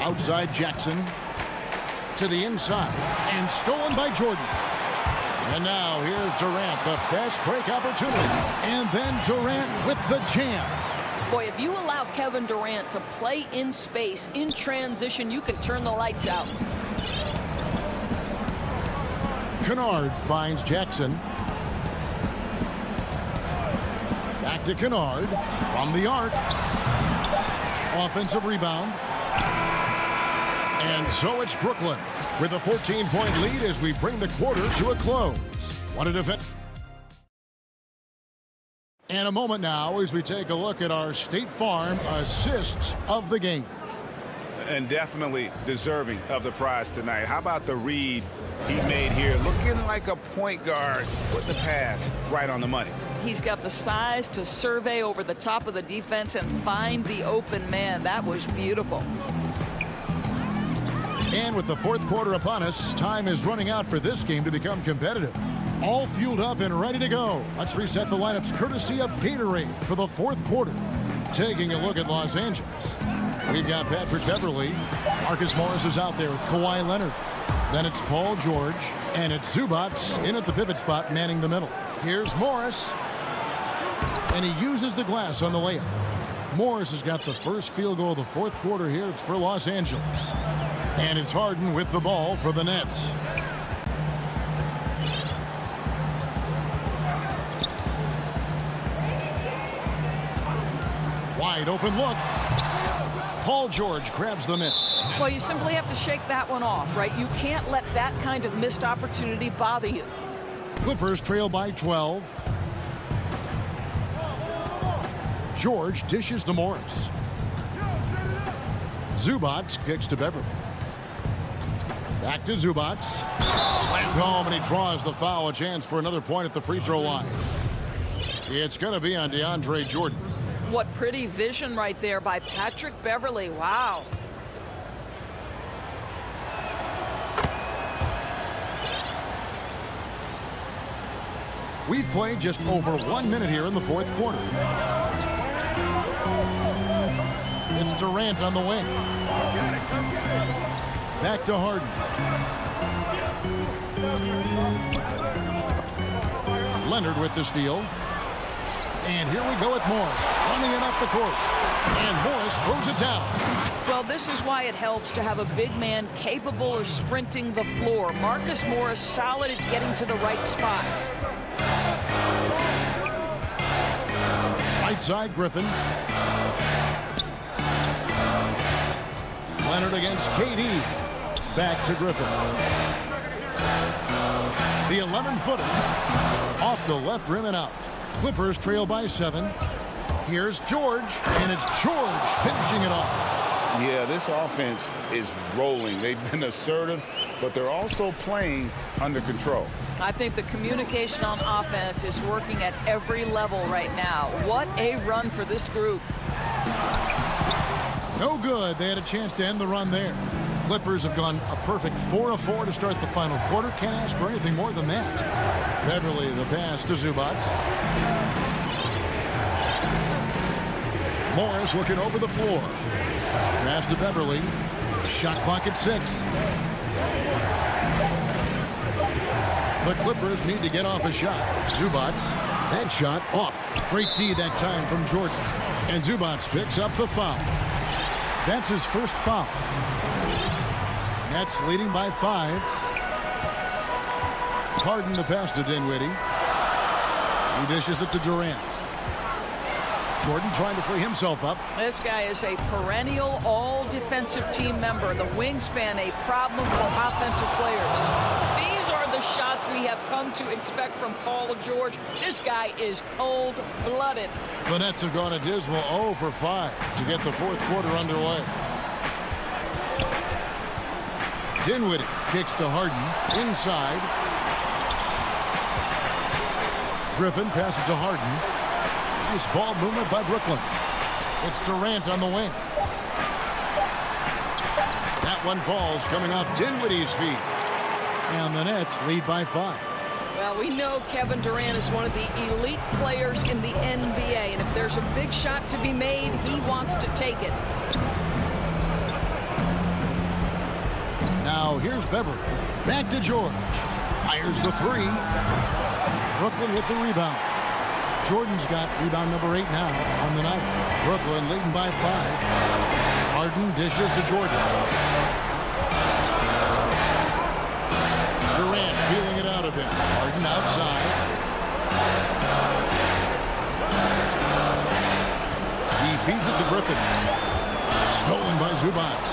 Outside Jackson. To the inside. And stolen by Jordan. And now here's Durant. The fast break opportunity. And then Durant with the jam. Boy, if you allow Kevin Durant to play in space, in transition, you can turn the lights out. Kennard finds Jackson. Back to Kennard from the arc. Offensive rebound. And so it's Brooklyn with a 14-point lead as we bring the quarter to a close. What a defense. And a moment now as we take a look at our State Farm assists of the game. And definitely deserving of the prize tonight. How about the read he made here? Looking like a point guard with the pass right on the money. He's got the size to survey over the top of the defense and find the open man. That was beautiful. And with the fourth quarter upon us, time is running out for this game to become competitive. All fueled up and ready to go. Let's reset the lineups courtesy of Gatorade for the fourth quarter. Taking a look at Los Angeles. We've got Patrick Beverly. Marcus Morris is out there with Kawhi Leonard. Then it's Paul George. And it's Zubac in at the pivot spot, manning the middle. Here's Morris. And he uses the glass on the layup. Morris has got the first field goal of the fourth quarter here. It's for Los Angeles. And it's Harden with the ball for the Nets. Wide open look. Paul George grabs the miss. Well, you simply have to shake that one off, right? You can't let that kind of missed opportunity bother you. Clippers trail by 12. George dishes to Morris. Zubac kicks to Beverly. Back to Zubac. Slammed home, and he draws the foul. A chance for another point at the free throw line. It's going to be on DeAndre Jordan. What pretty vision right there by Patrick Beverly. Wow. We've played just over 1 minute here in the fourth quarter. It's Durant on the wing. Back to Harden. Leonard with the steal. And here we go with Morris, running it up the court. And Morris throws it down. Well, this is why it helps to have a big man capable of sprinting the floor. Marcus Morris solid at getting to the right spots. Right side, Griffin. Leonard against KD. Back to Griffin. The 11-footer off the left rim and out. Clippers trail by 7. Here's George, and it's George finishing it off. Yeah, this offense is rolling. They've been assertive, but they're also playing under control. I think the communication on offense is working at every level right now. What a run for this group. No good. They had a chance to end the run there. The Clippers have gone a perfect 4 of 4 to start the final quarter. Can't ask for anything more than that. Beverly, the pass to Zubac. Morris looking over the floor. Pass to Beverly. Shot clock at 6. The Clippers need to get off a shot. Zubac, that shot off. Great D that time from Jordan. And Zubac picks up the foul. That's his first foul. Nets leading by 5. Harden the pass to Dinwiddie. He dishes it to Durant. Jordan trying to free himself up. This guy is a perennial all-defensive team member. The wingspan, a problem for offensive players. These are the shots we have come to expect from Paul George. This guy is cold-blooded. The Nets have gone a dismal 0 for 5 to get the fourth quarter underway. Dinwiddie kicks to Harden inside. Griffin passes to Harden. Nice ball movement by Brooklyn. It's Durant on the wing. That one falls coming off Dinwiddie's feet. And the Nets lead by 5. Well, we know Kevin Durant is one of the elite players in the NBA. And if there's a big shot to be made, he wants to take it. Now here's Beverly. Back to George. Fires the 3. Brooklyn with the rebound. Jordan's got rebound number 8 now on the night. Brooklyn leading by 5. Harden dishes to Jordan. Durant feeling it out a bit. Harden outside. He feeds it to Griffin. Stolen by Zubac.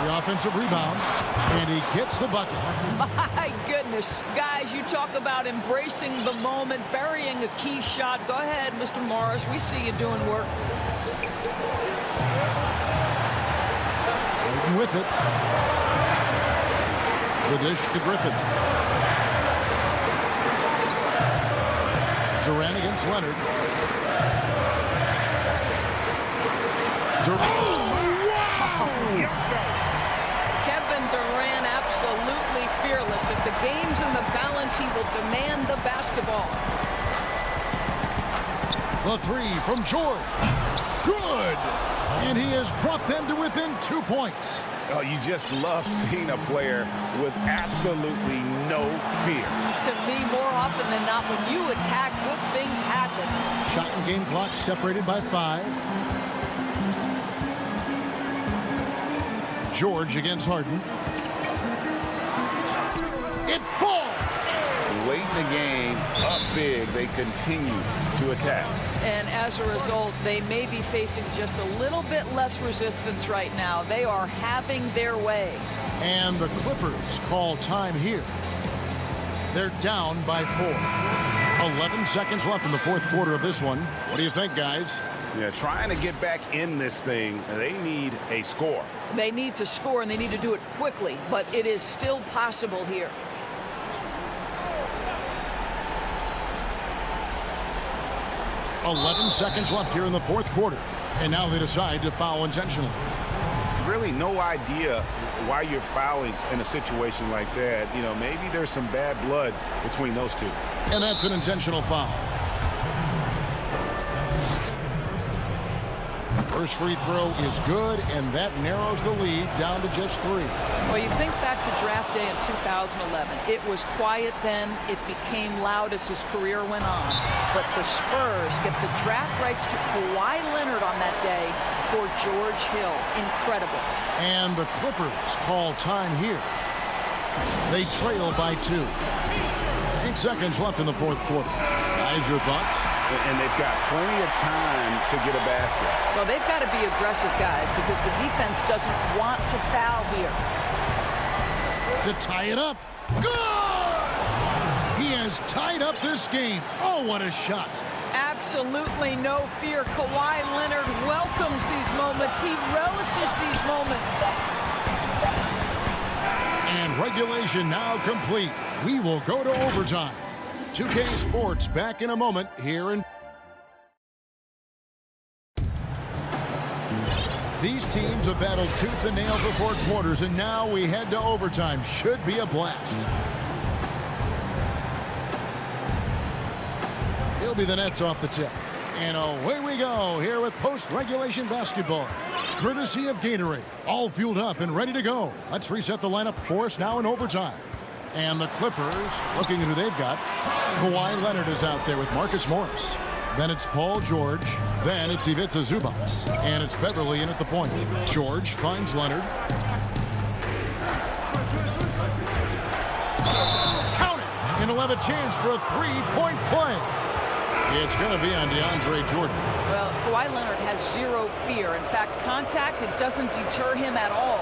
The offensive rebound, and he gets the bucket. My goodness. Guys, you talk about embracing the moment, burying a key shot. Go ahead, Mr. Morris. We see you doing work. Harden with it. The dish to Griffin. Durant against Leonard. Durant. Durant absolutely fearless. If the game's in the balance, he will demand the basketball. The 3 from George. Good. And he has brought them to within 2 points. Oh, you just love seeing a player with absolutely no fear. To me, more often than not, when you attack, good things happen. Shot and game clock separated by 5. George against Harden. It falls. Late in the game, up big, they continue to attack. And as a result, they may be facing just a little bit less resistance right now. They are having their way. And the Clippers call time here. They're down by 4. 11 seconds left in the fourth quarter of this one. What do you think, guys? Yeah, trying to get back in this thing, they need a score. They need to score, and they need to do it quickly, but it is still possible here. $11 seconds left here in the fourth quarter, and now they decide to foul intentionally. Really no idea why you're fouling in a situation like that. You know, maybe there's some bad blood between those two. And that's an intentional foul. First free throw is good, and that narrows the lead down to just 3. Well, you think back to draft day in 2011. It was quiet then. It became loud as his career went on. But the Spurs get the draft rights to Kawhi Leonard on that day for George Hill. Incredible. And the Clippers call time here. They trail by 2. 8 seconds left in the fourth quarter. Guys, your thoughts? And they've got plenty of time to get a basket. Well, they've got to be aggressive, guys, because the defense doesn't want to foul here. To tie it up. Good! He has tied up this game. Oh, what a shot. Absolutely no fear. Kawhi Leonard welcomes these moments. He relishes these moments. And regulation now complete. We will go to overtime. 2K Sports back in a moment here in... These teams have battled tooth and nail for 4 quarters, and now we head to overtime. Should be a blast. It'll be the Nets off the tip. And away we go here with post-regulation basketball. Courtesy of Gatorade. All fueled up and ready to go. Let's reset the lineup for us now in overtime. And the Clippers, looking at who they've got. Kawhi Leonard is out there with Marcus Morris. Then it's Paul George. Then it's Ivica Zubac. And it's Beverly in at the point. George finds Leonard. Count it! And he'll have a chance for a 3-point play. It's going to be on DeAndre Jordan. Well, Kawhi Leonard has zero fear. In fact, contact, it doesn't deter him at all.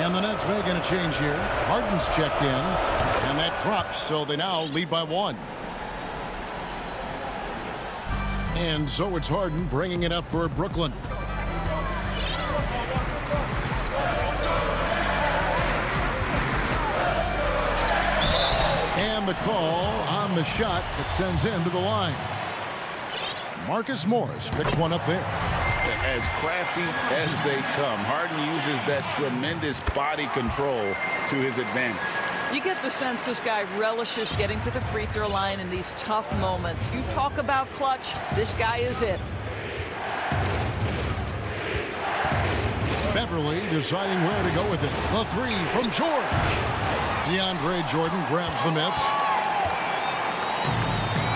And the Nets making a change here. Harden's checked in, and that drops, so they now lead by 1. And so it's Harden bringing it up for Brooklyn. And the call on the shot that sends him to the line. Marcus Morris picks one up there. As crafty as they come, Harden uses that tremendous body control to his advantage. You get the sense this guy relishes getting to the free throw line in these tough moments. You talk about clutch, this guy is it. Beverly deciding where to go with it. The 3 from George. DeAndre Jordan grabs the miss.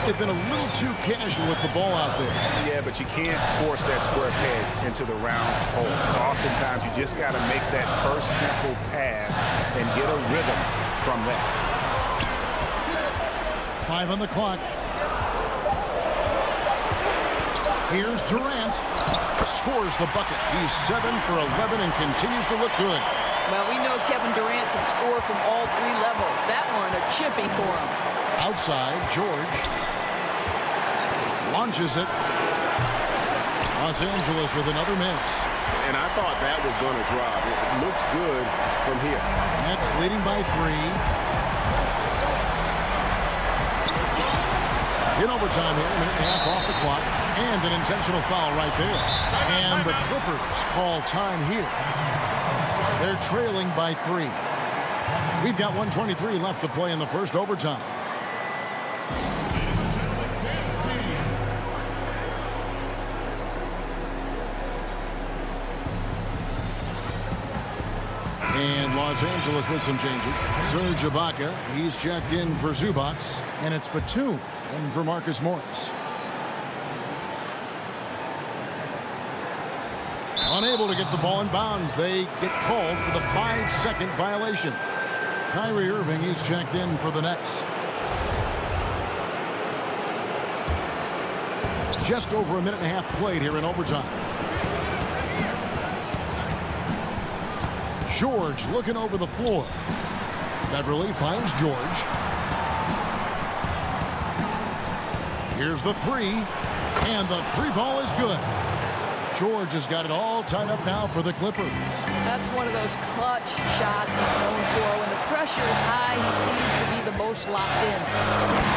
They've been a little too casual with the ball out there. Yeah, but you can't force that square peg into the round hole. Oftentimes, you just got to make that first simple pass and get a rhythm from that. 5 on the clock. Here's Durant. Scores the bucket. He's 7 for 11 and continues to look good. Well, we know Kevin Durant can score from all 3 levels. That one a chippy for him. Outside, George launches it. Los Angeles with another miss. And I thought that was going to drop. It looked good from here. Nets leading by 3. In overtime here, a minute and a half off the clock. And an intentional foul right there. And the Clippers call time here. They're trailing by 3. We've got 1:23 left to play in the first overtime. And Los Angeles with some changes. Serge Ibaka, he's checked in for Zubac. And it's Batum in for Marcus Morris. Unable to get the ball in bounds. They get called for the 5-second violation. Kyrie Irving, he's checked in for the Nets. Just over a minute and a half played here in overtime. George looking over the floor. Beverly finds George. Here's the 3. And the 3 ball is good. George has got it all tied up now for the Clippers. That's one of those clutch shots he's known for. When the pressure is high, he seems to be the most locked in.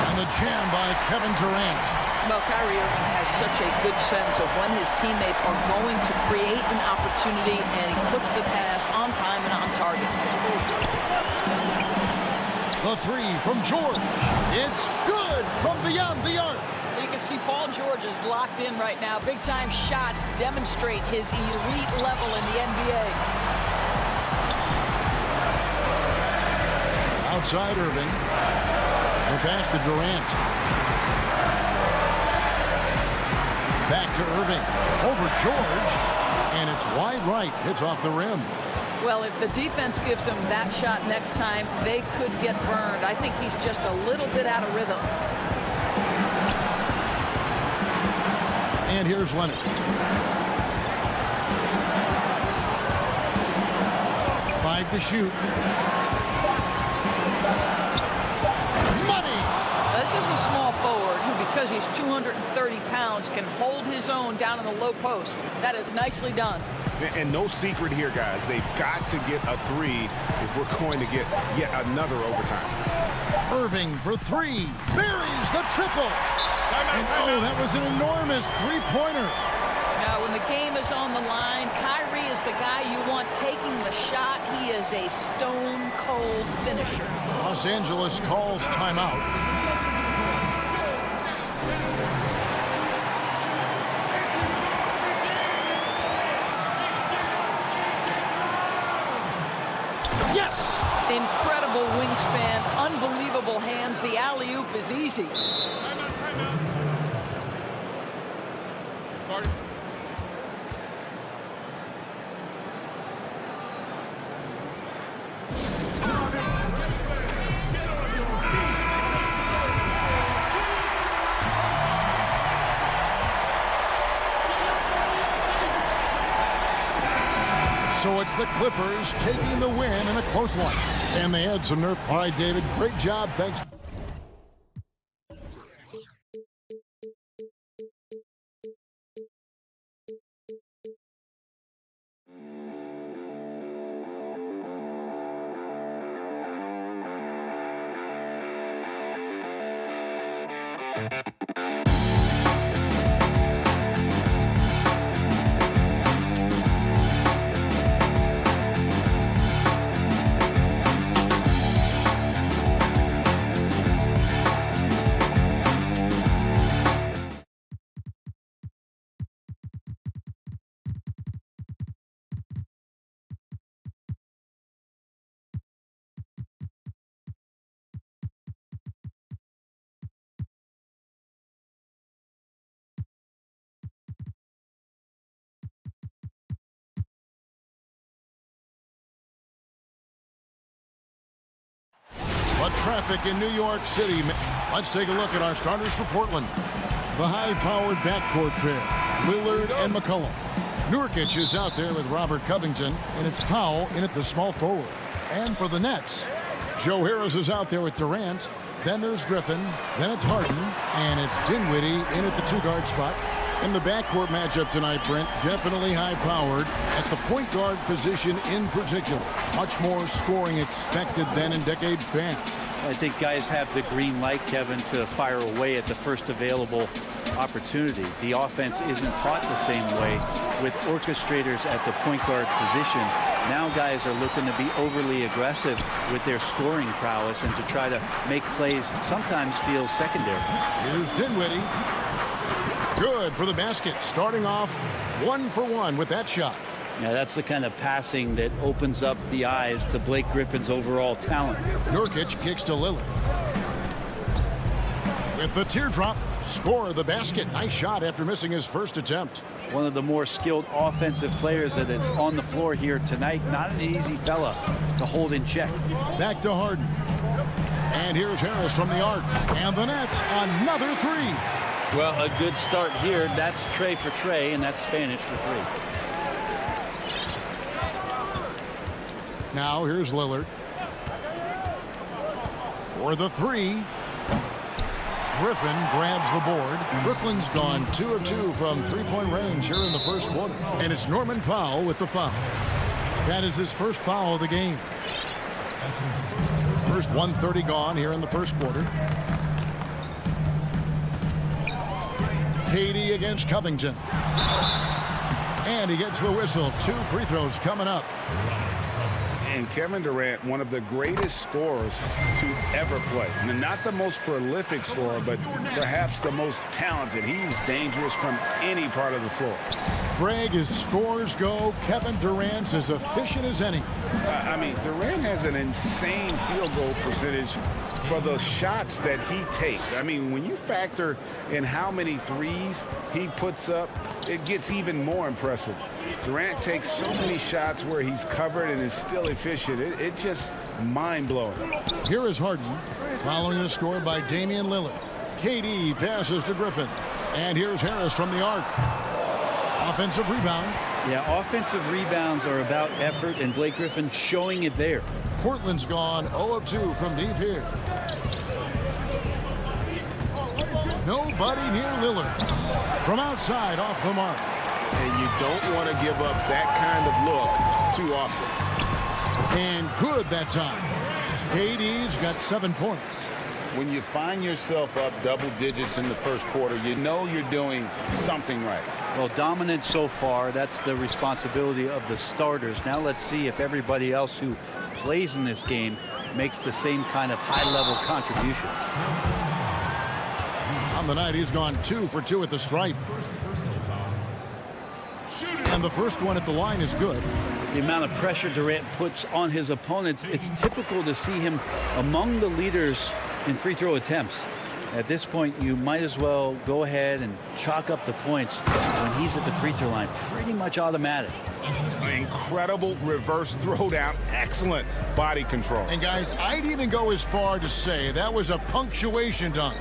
And the jam by Kevin Durant. Well, Kyrie Irving has such a good sense of when his teammates are going to create an opportunity, and he puts the pass on time and on target. The 3 from George. It's good from beyond the arc. You can see Paul George is locked in right now. Big-time shots demonstrate his elite level in the NBA. Outside Irving. The pass to Durant. Back to Irving. Over George. And it's wide right. It's off the rim. Well, if the defense gives him that shot next time, they could get burned. I think he's just a little bit out of rhythm. And here's Leonard. Five to shoot. Money! This is a small forward who, because he's 230 pounds, can hold his own down in the low post. That is nicely done. And no secret here, guys. They've got to get a 3 if we're going to get yet another overtime. Irving for 3. Buries the triple. And oh, that was an enormous three-pointer. Now, when the game is on the line, Kyrie is the guy you want taking the shot. He is a stone-cold finisher. Los Angeles calls timeout. Yes! Incredible wingspan, unbelievable hands. The alley-oop is easy. So it's the Clippers taking the win in a close one. And they had some nerve. All right, David, great job. Thanks. But traffic in New York City. Let's take a look at our starters for Portland. The high-powered backcourt pair, Lillard and McCollum. Nurkic is out there with Robert Covington, and it's Powell in at the small forward. And for the Nets, Joe Harris is out there with Durant. Then there's Griffin. Then it's Harden, and it's Dinwiddie in at the two-guard spot. In the backcourt matchup tonight, Brent, definitely high-powered at the point guard position in particular. Much more scoring expected than in decades past. I think guys have the green light, Kevin, to fire away at the first available opportunity. The offense isn't taught the same way with orchestrators at the point guard position. Now guys are looking to be overly aggressive with their scoring prowess and to try to make plays sometimes feels secondary. Here's Dinwiddie. Good for the basket. Starting off 1 for 1 with that shot. Yeah, that's the kind of passing that opens up the eyes to Blake Griffin's overall talent. Nurkic kicks to Lillard. With the teardrop, score the basket. Nice shot after missing his first attempt. One of the more skilled offensive players that is on the floor here tonight. Not an easy fella to hold in check. Back to Harden. And here's Harris from the arc. And the Nets, another three. Well, a good start here. That's Trey for Trey, and that's Spanish for three. Now here's Lillard. For the three. Griffin grabs the board. Brooklyn's gone 2 of 2 from three-point range here in the first quarter. And it's Norman Powell with the foul. That is his first foul of the game. First 1:30 gone here in the first quarter. KD against Covington. And he gets the whistle. 2 free throws coming up. And Kevin Durant, one of the greatest scorers to ever play. And not the most prolific scorer, but perhaps the most talented. He's dangerous from any part of the floor. Greg, as scores go, Kevin Durant's as efficient as any. I mean, Durant has an insane field goal percentage for the shots that he takes. I mean, when you factor in how many threes he puts up, it gets even more impressive. Durant takes so many shots where he's covered and is still efficient. It's just mind-blowing. Here is Harden following the score by Damian Lillard. KD passes to Griffin. And here's Harris from the arc. Offensive rebound. Yeah, offensive rebounds are about effort, and Blake Griffin showing it there. Portland's gone 0 of 2 from deep here. Nobody near Lillard. From outside, off the mark. And you don't want to give up that kind of look too often. And good that time. KD's got 7 points. When you find yourself up double digits in the first quarter, you know you're doing something right. Well, dominant so far. That's the responsibility of the starters. Now let's see if everybody else who plays in this game makes the same kind of high-level contributions. On the night, he's gone 2 for 2 at the stripe. And the first one at the line is good. The amount of pressure Durant puts on his opponents, it's typical to see him among the leaders in free throw attempts. At this point, you might as well go ahead and chalk up the points when he's at the free throw line. Pretty much automatic. Incredible reverse throwdown. Excellent body control. And guys, I'd even go as far to say that was a punctuation dunk.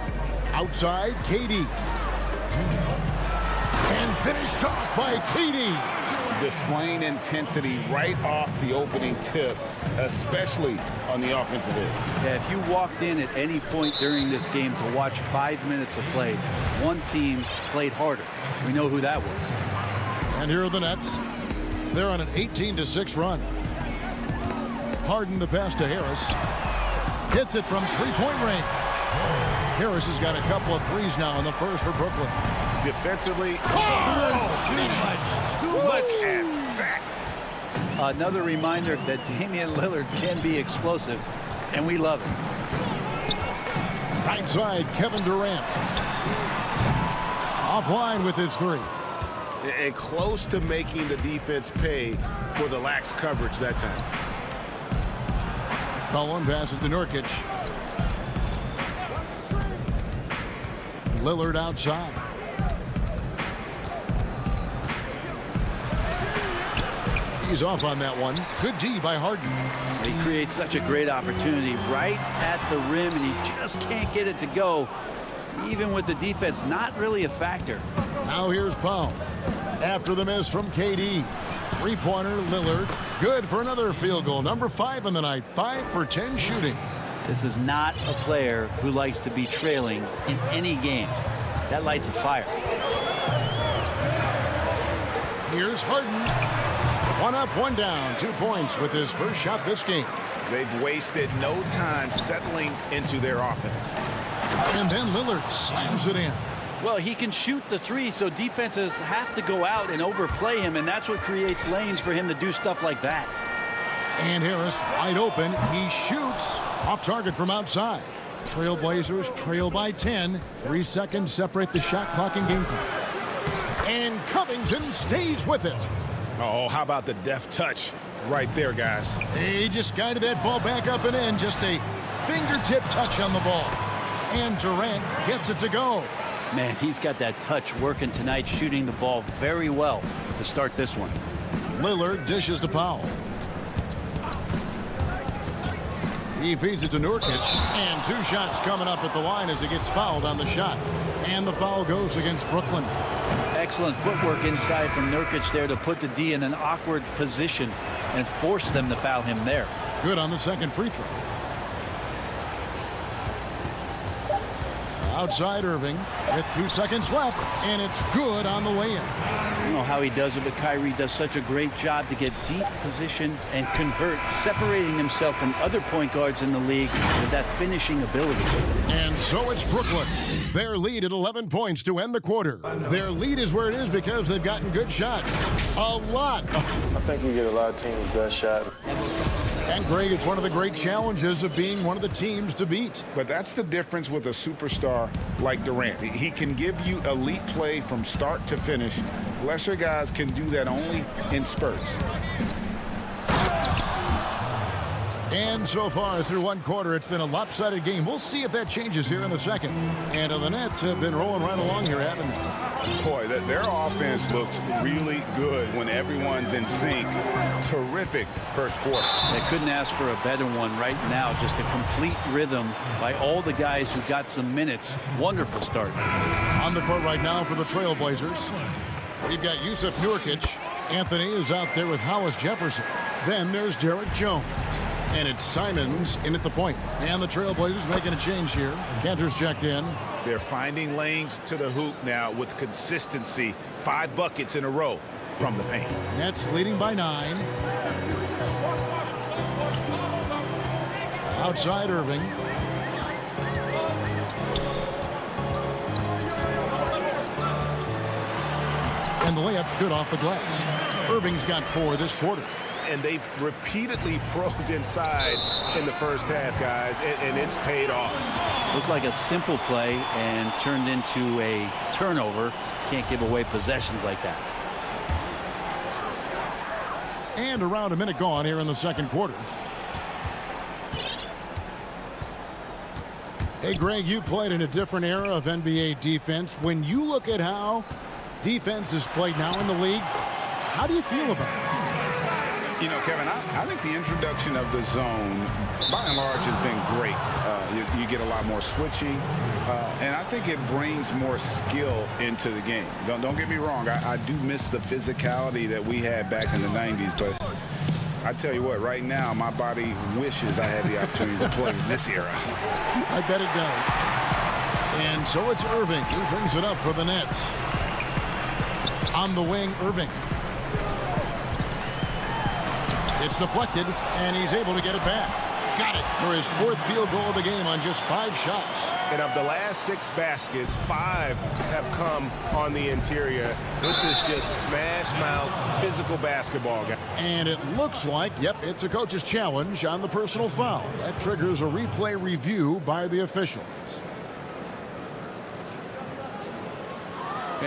Outside, KD. And finished off by KD. displaying intensity right off the opening tip, especially on the offensive end. Yeah, if you walked in at any point during this game to watch 5 minutes of play, one team played harder. We know who that was. And here are the Nets. They're on an 18-6 run. Harden the pass to Harris. Hits it from three-point range. Harris has got a couple of threes now in the first for Brooklyn. Defensively, too much. Look at that. Another reminder that Damian Lillard can be explosive, and we love it. Right side, Kevin Durant. Offline with his three. And close to making the defense pay for the lax coverage that time. Cullen passes to Nurkic. Lillard outside. He's off on that one. Good D by Harden. He creates such a great opportunity right at the rim, and he just can't get it to go. Even with the defense not really a factor. Now here's Powell. After the miss from KD. Three-pointer, Lillard. Good for another field goal. Number 5 in the night. 5 for 10 shooting. This is not a player who likes to be trailing in any game. That lights a fire. Here's Harden. 1 up, 1 down. 2 points with his first shot this game. They've wasted no time settling into their offense. And then Lillard slams it in. Well, he can shoot the three, so defenses have to go out and overplay him, and that's what creates lanes for him to do stuff like that. And Harris wide open. He shoots off target from outside. Trailblazers trail by 10. 3 seconds separate the shot clock and game clock. And Covington stays with it. Oh, how about the deft touch right there, guys? He just guided that ball back up and in. Just a fingertip touch on the ball. And Durant gets it to go. Man, he's got that touch working tonight, shooting the ball very well to start this one. Lillard dishes to Powell. He feeds it to Nurkic, and 2 shots coming up at the line as he gets fouled on the shot. And the foul goes against Brooklyn. Excellent footwork inside from Nurkic there to put the D in an awkward position and force them to foul him there. Good on the second free throw. Outside Irving with 2 seconds left, and it's good on the way in. I don't know how he does it, but Kyrie does such a great job to get deep position and convert, separating himself from other point guards in the league with that finishing ability. And so it's Brooklyn. Their lead at 11 points to end the quarter. Their lead is where it is because they've gotten good shots. A lot. I think we get a lot of teams' best shot. And Greg, it's one of the great challenges of being one of the teams to beat. But that's the difference with a superstar like Durant. He can give you elite play from start to finish. Lesser guys can do that only in spurts. And so far through one quarter, it's been a lopsided game. We'll see if that changes here in the second. And the Nets have been rolling right along here, haven't they? Boy, their offense looks really good when everyone's in sync. Terrific first quarter. They couldn't ask for a better one right now. Just a complete rhythm by all the guys who got some minutes. Wonderful start. On the court right now for the Trailblazers, we've got Yusuf Nurkic. Anthony is out there with Hollis Jefferson. Then there's Derek Jones. And it's Simons in at the point. And the Trailblazers making a change here. Cantor's checked in. They're finding lanes to the hoop now with consistency. 5 buckets in a row from the paint. Nets leading by 9. Outside Irving. And the layup's good off the glass. Irving's got 4 this quarter. And they've repeatedly probed inside in the first half, guys, and it's paid off. Looked like a simple play and turned into a turnover. Can't give away possessions like that. And around a minute gone here in the second quarter. Hey, Greg, you played in a different era of NBA defense. When you look at how defense is played now in the league, how do you feel about it? You know, Kevin, I think the introduction of the zone, by and large, has been great. You get a lot more switching, and I think it brings more skill into the game. Don't get me wrong. I do miss the physicality that we had back in the 90s, but I tell you what, right now, my body wishes I had the opportunity to play in this era. I bet it does. And so it's Irving. He brings it up for the Nets. On the wing, Irving. It's deflected, and he's able to get it back. Got it for his 4th field goal of the game on just 5 shots. And of the last 6 baskets, 5 have come on the interior. This is just smash mouth, physical basketball. And it looks like, yep, it's a coach's challenge on the personal foul. That triggers a replay review by the officials.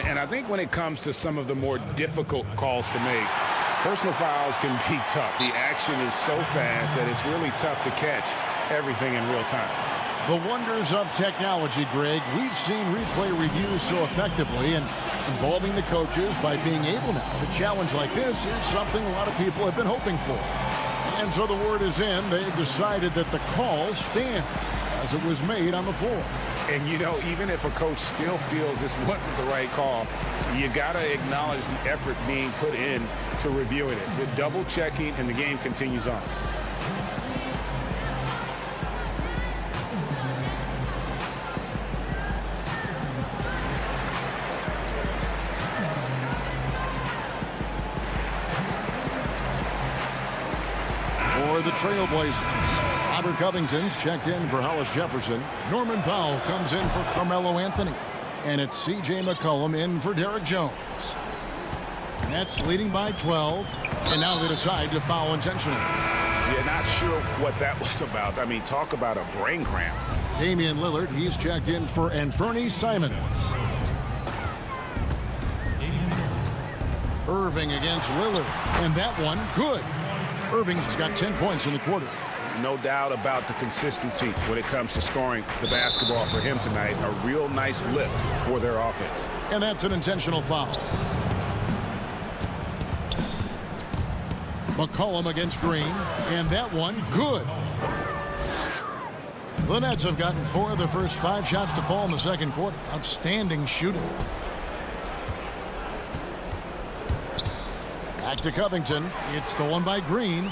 And I think when it comes to some of the more difficult calls to make, personal fouls can be tough. The action is so fast that it's really tough to catch everything in real time. The wonders of technology, Greg. We've seen replay reviews so effectively, and involving the coaches by being able now to challenge like this is something a lot of people have been hoping for. And so the word is in. They've decided that the call stands as it was made on the floor. And, you know, even if a coach still feels this wasn't the right call, you got to acknowledge the effort being put in to reviewing it. The double checking, and the game continues on. For the Trailblazers, Robert Covington's checked in for Hollis Jefferson. Norman Powell comes in for Carmelo Anthony. And it's C.J. McCollum in for Derek Jones. Nets leading by 12. And now they decide to foul intentionally. Yeah, not sure what that was about. I mean, talk about a brain cramp. Damian Lillard, he's checked in for Anthony Simons. Irving against Lillard. And that one, good. Irving's got 10 points in the quarter. No doubt about the consistency when it comes to scoring the basketball for him tonight. A real nice lift for their offense. And that's an intentional foul. McCollum against Green. And that one, good. The Nets have gotten 4 of their first 5 shots to fall in the second quarter. Outstanding shooting. Back to Covington. It's stolen by Green.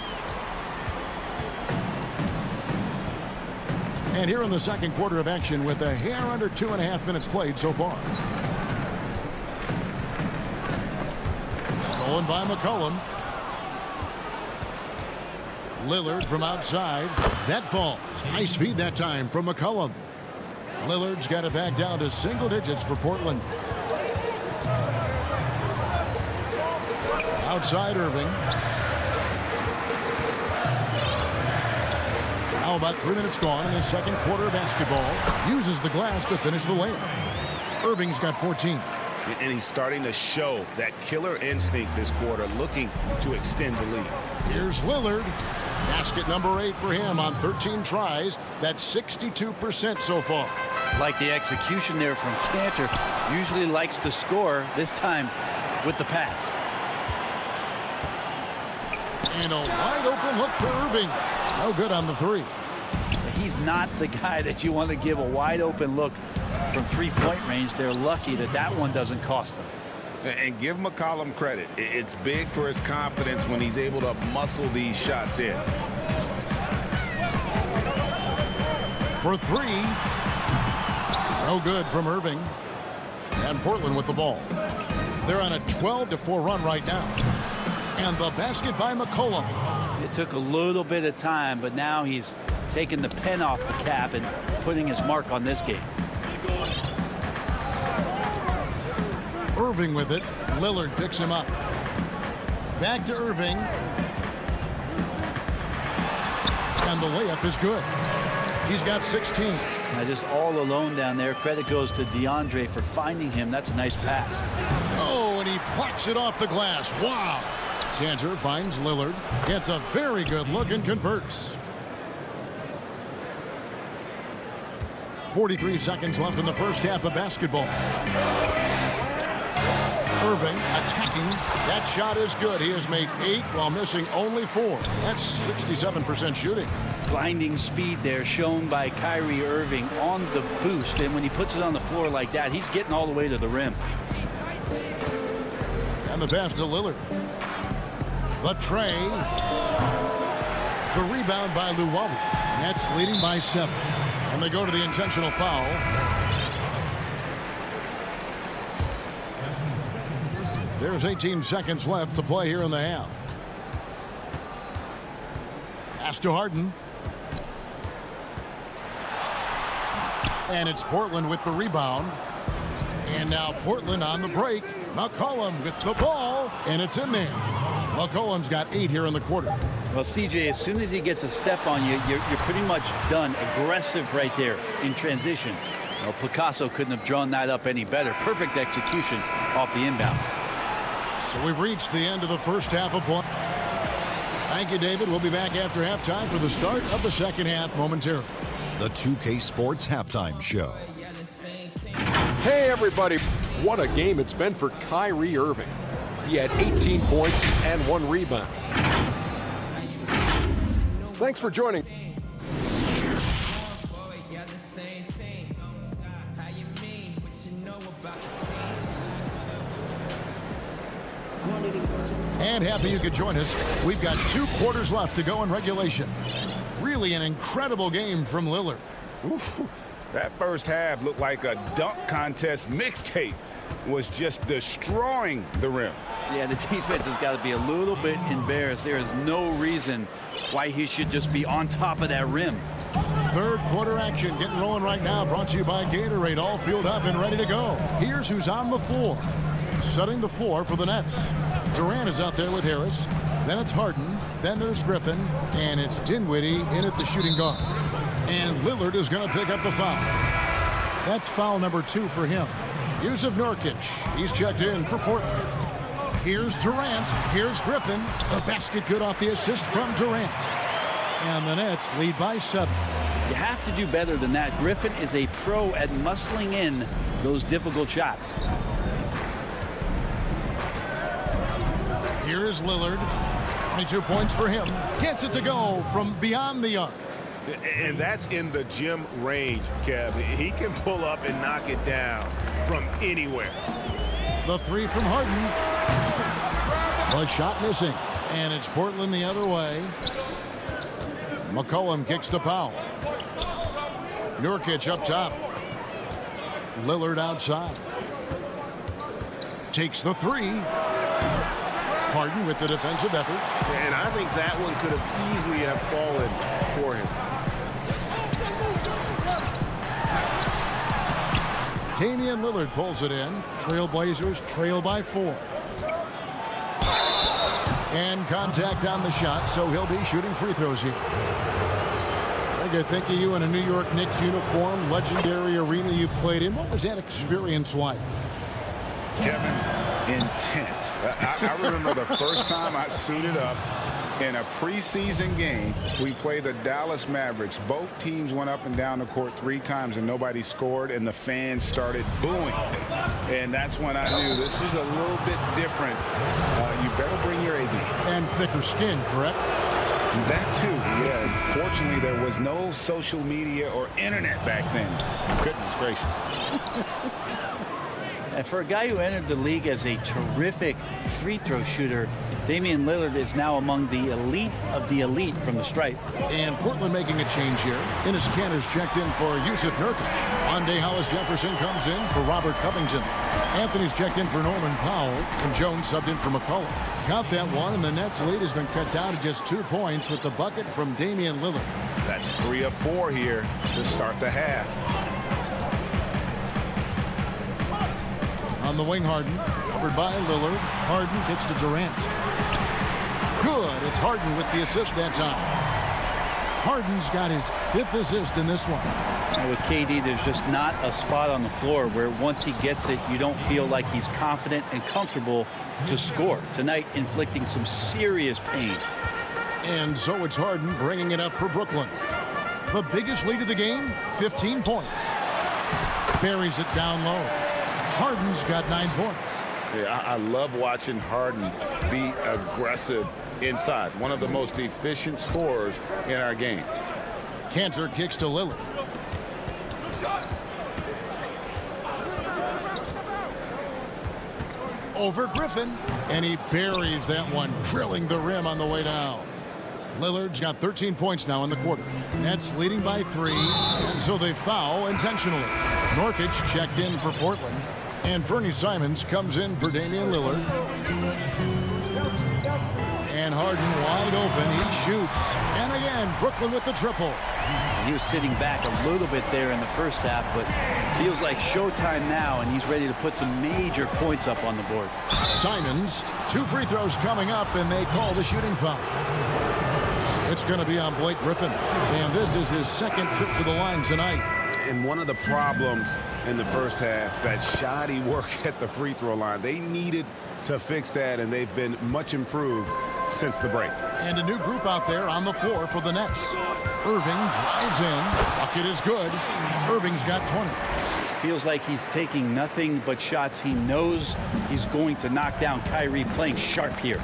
And here in the second quarter of action with a hair under 2.5 minutes played so far. Stolen by McCollum. Lillard from outside. That falls. Nice feed that time from McCollum. Lillard's got it back down to single digits for Portland. Outside Irving. Now about 3 minutes gone in the second quarter of basketball. Uses the glass to finish the layup. Irving's got 14. And he's starting to show that killer instinct this quarter, looking to extend the lead. Here's Lillard. Basket number 8 for him on 13 tries. That's 62% so far. Like the execution there from Cantor. Usually likes to score, this time with the pass. And a wide open look for Irving. No good on the 3. He's not the guy that you want to give a wide open look from 3-point range. They're lucky that that one doesn't cost them. And give McCollum credit. It's big for his confidence when he's able to muscle these shots in. For 3. No good from Irving. And Portland with the ball. They're on a 12-4 run right now. And the basket by McCollum. It took a little bit of time, but now he's taking the pen off the cap and putting his mark on this game. Irving with it. Lillard picks him up. Back to Irving. And the layup is good. He's got 16. Now just all alone down there. Credit goes to DeAndre for finding him. That's a nice pass. Oh, and he plucks it off the glass. Wow. Cantor finds Lillard. Gets a very good look and converts. 43 seconds left in the first half of basketball. Irving attacking. That shot is good. He has made 8 while missing only 4. That's 67% shooting. Blinding speed there shown by Kyrie Irving on the boost. And when he puts it on the floor like that, he's getting all the way to the rim. And the pass to Lillard. The tray. The rebound by Luwawu. Nets leading by 7. And they go to the intentional foul. There's 18 seconds left to play here in the half. Pass to Harden. And it's Portland with the rebound. And now Portland on the break. McCollum with the ball. And it's in there. McCollum's got 8 here in the quarter. Well, CJ, as soon as he gets a step on you, you're pretty much done. Aggressive right there in transition. Well, Picasso couldn't have drawn that up any better. Perfect execution off the inbound. So we've reached the end of the first half of play. Thank you, David. We'll be back after halftime for the start of the second half momentarily. The 2K Sports Halftime Show. Hey, everybody. What a game it's been for Kyrie Irving. He had 18 points and 1 rebound. Thanks for joining. And happy you could join us. We've got 2 quarters left to go in regulation. Really an incredible game from Lillard. Oof, that first half looked like a dunk contest mixtape. Was just destroying the rim. Yeah, the defense has got to be a little bit embarrassed. There is no reason why he should just be on top of that rim. Third quarter action getting rolling right now. Brought to you by Gatorade. All fueled up and ready to go. Here's who's on the floor. Setting the floor for the Nets. Durant is out there with Harris. Then it's Harden. Then there's Griffin. And it's Dinwiddie in at the shooting guard. And Lillard is going to pick up the foul. That's foul number 2 for him. Yusuf Nurkic. He's checked in for Portland. Here's Durant. Here's Griffin. The basket good off the assist from Durant. And the Nets lead by 7. You have to do better than that. Griffin is a pro at muscling in those difficult shots. Here's Lillard. 22 points for him. Gets it to go from beyond the arc. And that's in the gym range, Kev. He can pull up and knock it down from anywhere. The 3 from Harden. The shot missing. And it's Portland the other way. McCollum kicks to Powell. Nurkic up top. Lillard outside. Takes the 3. Harden with the defensive effort. And I think that one could have easily have fallen for him. Damian Lillard pulls it in. Trailblazers trail by 4. And contact on the shot, so he'll be shooting free throws here. I think of you in a New York Knicks uniform, legendary arena you played in. What was that experience like? Kevin, intense. I remember the first time I suited up in a preseason game. We played the Dallas Mavericks. Both teams went up and down the court 3 times and nobody scored, and the fans started booing. And that's when I knew this is a little bit different. You better bring your A game. And thicker skin, correct? That too, yeah. Fortunately, there was no social media or internet back then. Goodness gracious. And for a guy who entered the league as a terrific free throw shooter, Damian Lillard is now among the elite of the elite from the stripe. And Portland making a change here. Enes Kanter's checked in for Yusuf Nurkic. Monday Hollis Jefferson comes in for Robert Covington. Anthony's checked in for Norman Powell. And Jones subbed in for McCollum. Got that one, and the Nets lead has been cut down to just 2 points with the bucket from Damian Lillard. That's 3 of 4 here to start the half. On the wing, Harden. Covered by Lillard. Harden gets to Durant. Good. It's Harden with the assist that time. Harden's got his 5th assist in this one. And with KD, there's just not a spot on the floor where once he gets it, you don't feel like he's confident and comfortable to score. Tonight, inflicting some serious pain. And so it's Harden bringing it up for Brooklyn. The biggest lead of the game, 15 points. Buries it down low. Harden's got 9 points. Yeah, I love watching Harden be aggressive inside. One of the most efficient scorers in our game. Cantor kicks to Lillard. Over Griffin, and he buries that one, drilling the rim on the way down. Lillard's got 13 points now in the quarter. Nets leading by 3, and so they foul intentionally. Nurkic checked in for Portland, and Fernie Simons comes in for Damian Lillard. And Harden wide open, he shoots. And again, Brooklyn with the triple. He was sitting back a little bit there in the first half, but feels like showtime now, and he's ready to put some major points up on the board. Simons, 2 free throws coming up, and they call the shooting foul. It's going to be on Blake Griffin, and this is his second trip to the line tonight. And one of the problems in the first half, that shoddy work at the free throw line. They needed to fix that, and they've been much improved since the break. And a new group out there on the floor for the Nets. Irving drives in. Bucket is good. Irving's got 20. Feels like he's taking nothing but shots he knows he's going to knock down. Kyrie playing sharp here.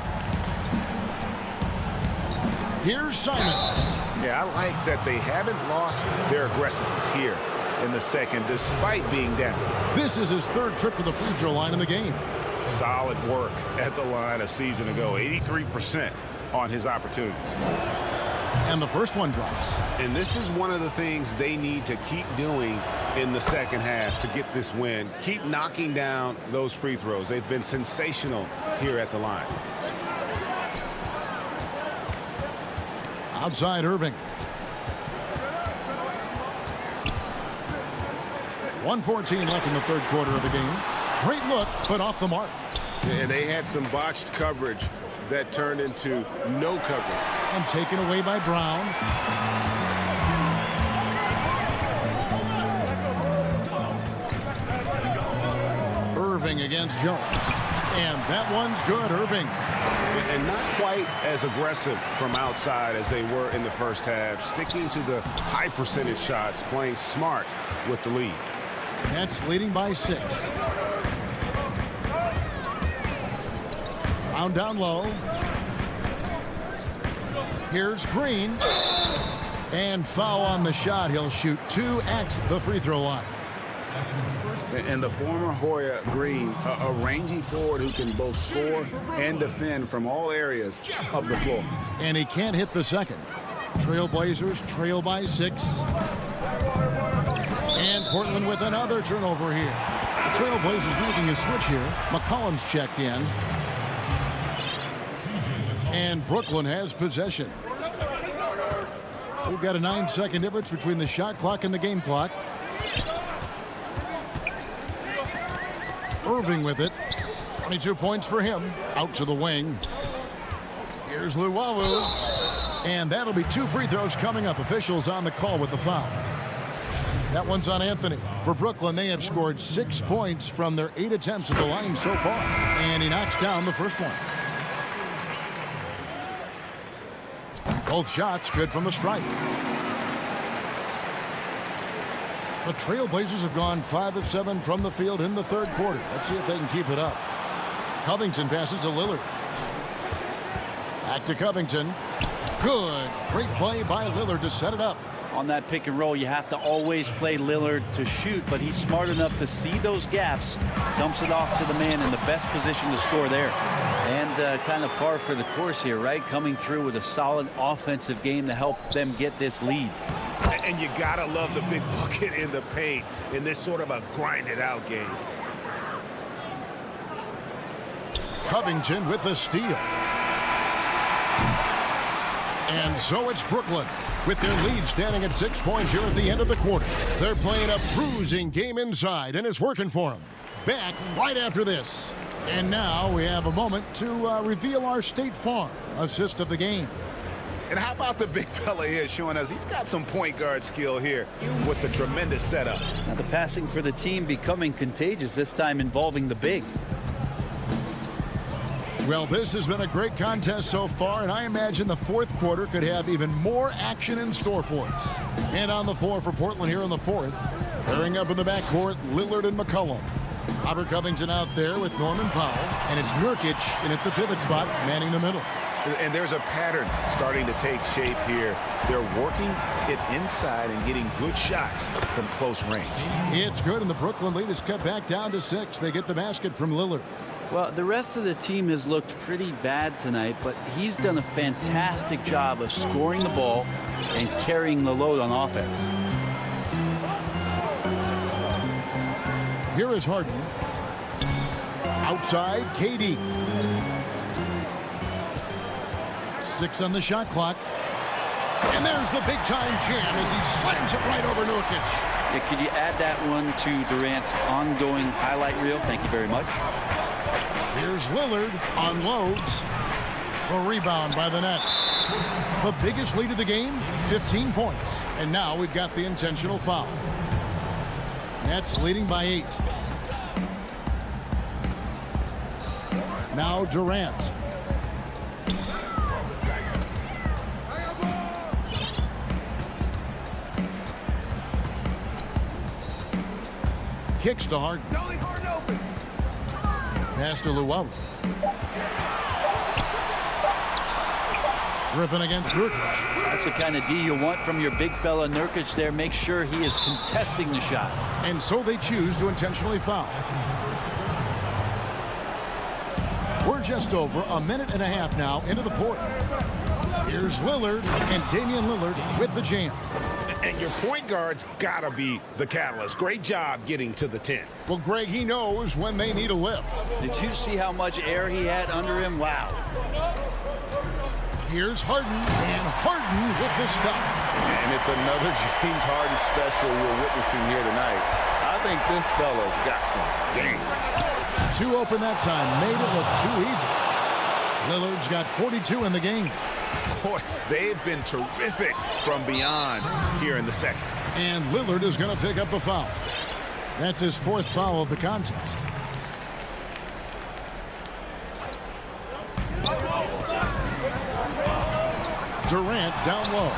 Here's Simons. Yeah, I like that they haven't lost their aggressiveness here in the second, despite being down. This is his 3rd trip to the free throw line in the game. Solid work at the line a season ago. 83% on his opportunities. And the first one drops. And this is one of the things they need to keep doing in the second half to get this win. Keep knocking down those free throws. They've been sensational here at the line. Outside Irving. 1:14 left in the 3rd quarter of the game. Great look, but off the mark. And they had some botched coverage that turned into no coverage. And taken away by Brown. Irving against Jones. And that one's good, Irving. And not quite as aggressive from outside as they were in the first half. Sticking to the high percentage shots, playing smart with the lead. Nets leading by 6. Brown down low. Here's Green. And foul on the shot. He'll shoot 2 at the free throw line. And the former Hoya Green, a rangy forward who can both score and defend from all areas of the floor. And he can't hit the second. Trailblazers trail by 6. And Portland with another turnover here. The Trailblazers making a switch here. McCollum's checked in. And Brooklyn has possession. We've got a 9-second difference between the shot clock and the game clock. Irving with it. 22 points for him. Out to the wing. Here's Luwawu. And that'll be 2 free throws coming up. Officials on the call with the foul. That one's on Anthony. For Brooklyn, they have scored 6 points from their 8 attempts at the line so far. And he knocks down the first one. Both shots good from the stripe. The Trailblazers have gone 5 of 7 from the field in the 3rd quarter. Let's see if they can keep it up. Covington passes to Lillard. Back to Covington. Good. Great play by Lillard to set it up. On that pick and roll, you have to always play Lillard to shoot, but he's smart enough to see those gaps, dumps it off to the man in the best position to score there. And kind of par for the course here, right? Coming through with a solid offensive game to help them get this lead. And you gotta love the big bucket in the paint in this sort of a grinded-out game. Covington with the steal. And so it's Brooklyn with their lead standing at 6 points here at the end of the quarter. They're playing a bruising game inside, and it's working for them. Back right after this. And now we have a moment to reveal our State Farm assist of the game. And how about the big fella here showing us he's got some point guard skill here with the tremendous setup. Now the passing for the team becoming contagious, this time involving the big. Well, this has been a great contest so far, and I imagine the 4th quarter could have even more action in store for us. And on the floor for Portland here in the 4th, pairing up in the backcourt, Lillard and McCollum. Robert Covington out there with Norman Powell, and it's Nurkic in at the pivot spot, manning the middle. And there's a pattern starting to take shape here. They're working it inside and getting good shots from close range. It's good, and the Brooklyn lead is cut back down to 6. They get the basket from Lillard. Well, the rest of the team has looked pretty bad tonight, but he's done a fantastic job of scoring the ball and carrying the load on offense. Here is Harden. Outside, KD. 6 on the shot clock. And there's the big-time jam as he slams it right over Nurkic. Yeah, could you add that one to Durant's ongoing highlight reel? Thank you very much. Here's Lillard, unloads. The rebound by the Nets. The biggest lead of the game, 15 points. And now we've got the intentional foul. Nets leading by 8. Now Durant. Kicks to Harden. Pass to Llewellyn. Griffin against Nurkic. That's the kind of D you want from your big fella Nurkic there. Make sure he is contesting the shot. And so they choose to intentionally foul. We're just over a minute and a half now into the fourth. Here's Lillard, and Damian Lillard with the jam. And your point guard's got to be the catalyst. Great job getting to the 10. Well, Greg, he knows when they need a lift. Did you see how much air he had under him? Wow. Here's Harden, and Harden with the stuff. And it's another James Harden special we're witnessing here tonight. I think this fella's got some game. 2 open that time, made it look too easy. Lillard's got 42 in the game. Boy, they've been terrific from beyond here in the second. And Lillard is going to pick up the foul. That's his 4th foul of the contest. Durant down low.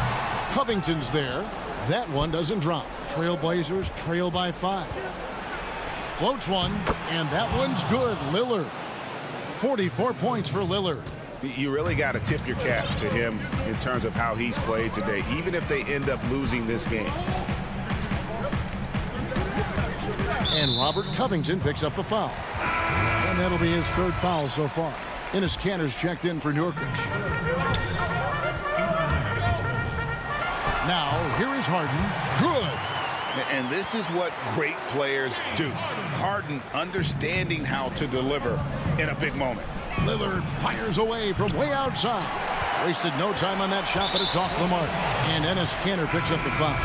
Covington's there. That one doesn't drop. Trailblazers trail by 5. Floats one, and that one's good. Lillard. 44 points for Lillard. You really got to tip your cap to him in terms of how he's played today, even if they end up losing this game. And Robert Covington picks up the foul. And that'll be his 3rd foul so far. Enes Kanter's checked in for Nurkic. Now, here is Harden. Good. And this is what great players do. Harden understanding how to deliver in a big moment. Lillard fires away from way outside. Wasted no time on that shot, but it's off the mark. And Enes Kanter picks up the foul.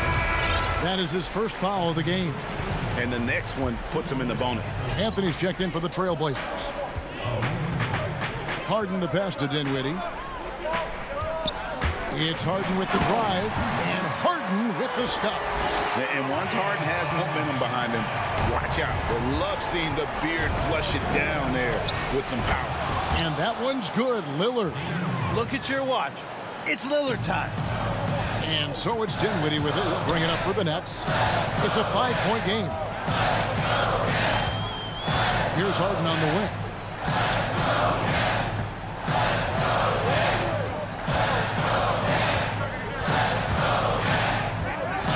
That is his 1st foul of the game. And the next one puts him in the bonus. Anthony's checked in for the Trailblazers. Harden the pass to Dinwiddie. It's Harden with the drive, and Harden with the stuff. And once Harden has momentum behind him, watch out. We'll love seeing the beard flush it down there with some power. And that one's good, Lillard. Look at your watch. It's Lillard time. And so it's Dinwiddie with it. He'll bring it up for the Nets. It's a 5-point game. Here's Harden on the wing.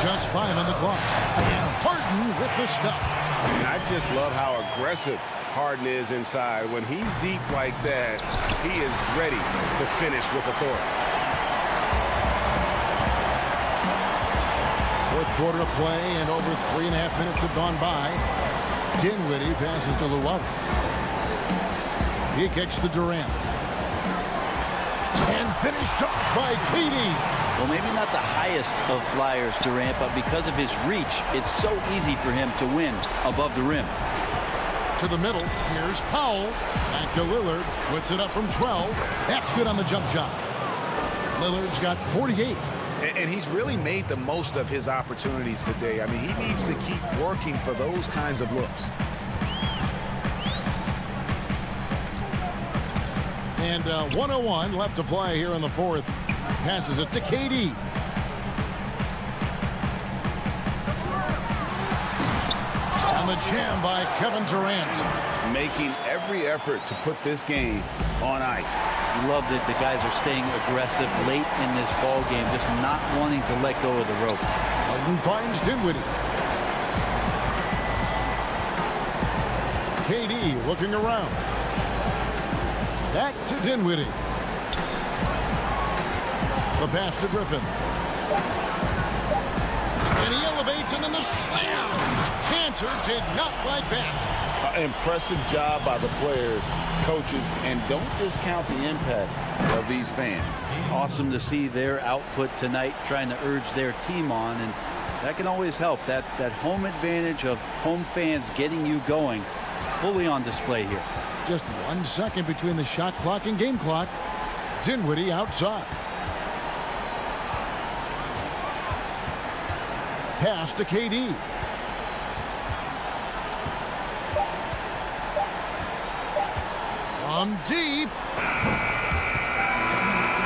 Just 5 on the clock. And Harden with the stuff. And I just love how aggressive Harden is inside. When he's deep like that, he is ready to finish with authority. 4th quarter of play, and over 3.5 minutes have gone by. Dinwiddie passes to Llewellyn. He kicks to Durant. And finished up by KD. Well, maybe not the highest of flyers, Durant, but because of his reach, it's so easy for him to win above the rim. To the middle, here's Powell. Back to Lillard, puts it up from 12. That's good on the jump shot. Lillard's got 48. And he's really made the most of his opportunities today. I mean, he needs to keep working for those kinds of looks. And 1:01 left to play here in the 4th. Passes it to KD. And the jam by Kevin Durant. Making every effort to put this game on ice. Love that the guys are staying aggressive late in this ball game, just not wanting to let go of the rope. Harden finds Dinwiddie. KD looking around. Back to Dinwiddie. The pass to Griffin. And he elevates, and then the slam. Cantor did not like that. Impressive job by the players, coaches, and don't discount the impact of these fans. Awesome to see their output tonight, trying to urge their team on, and that can always help. That home advantage of home fans getting you going, fully on display here. Just 1 second between the shot clock and game clock. Dinwiddie outside. Pass to KD. From deep.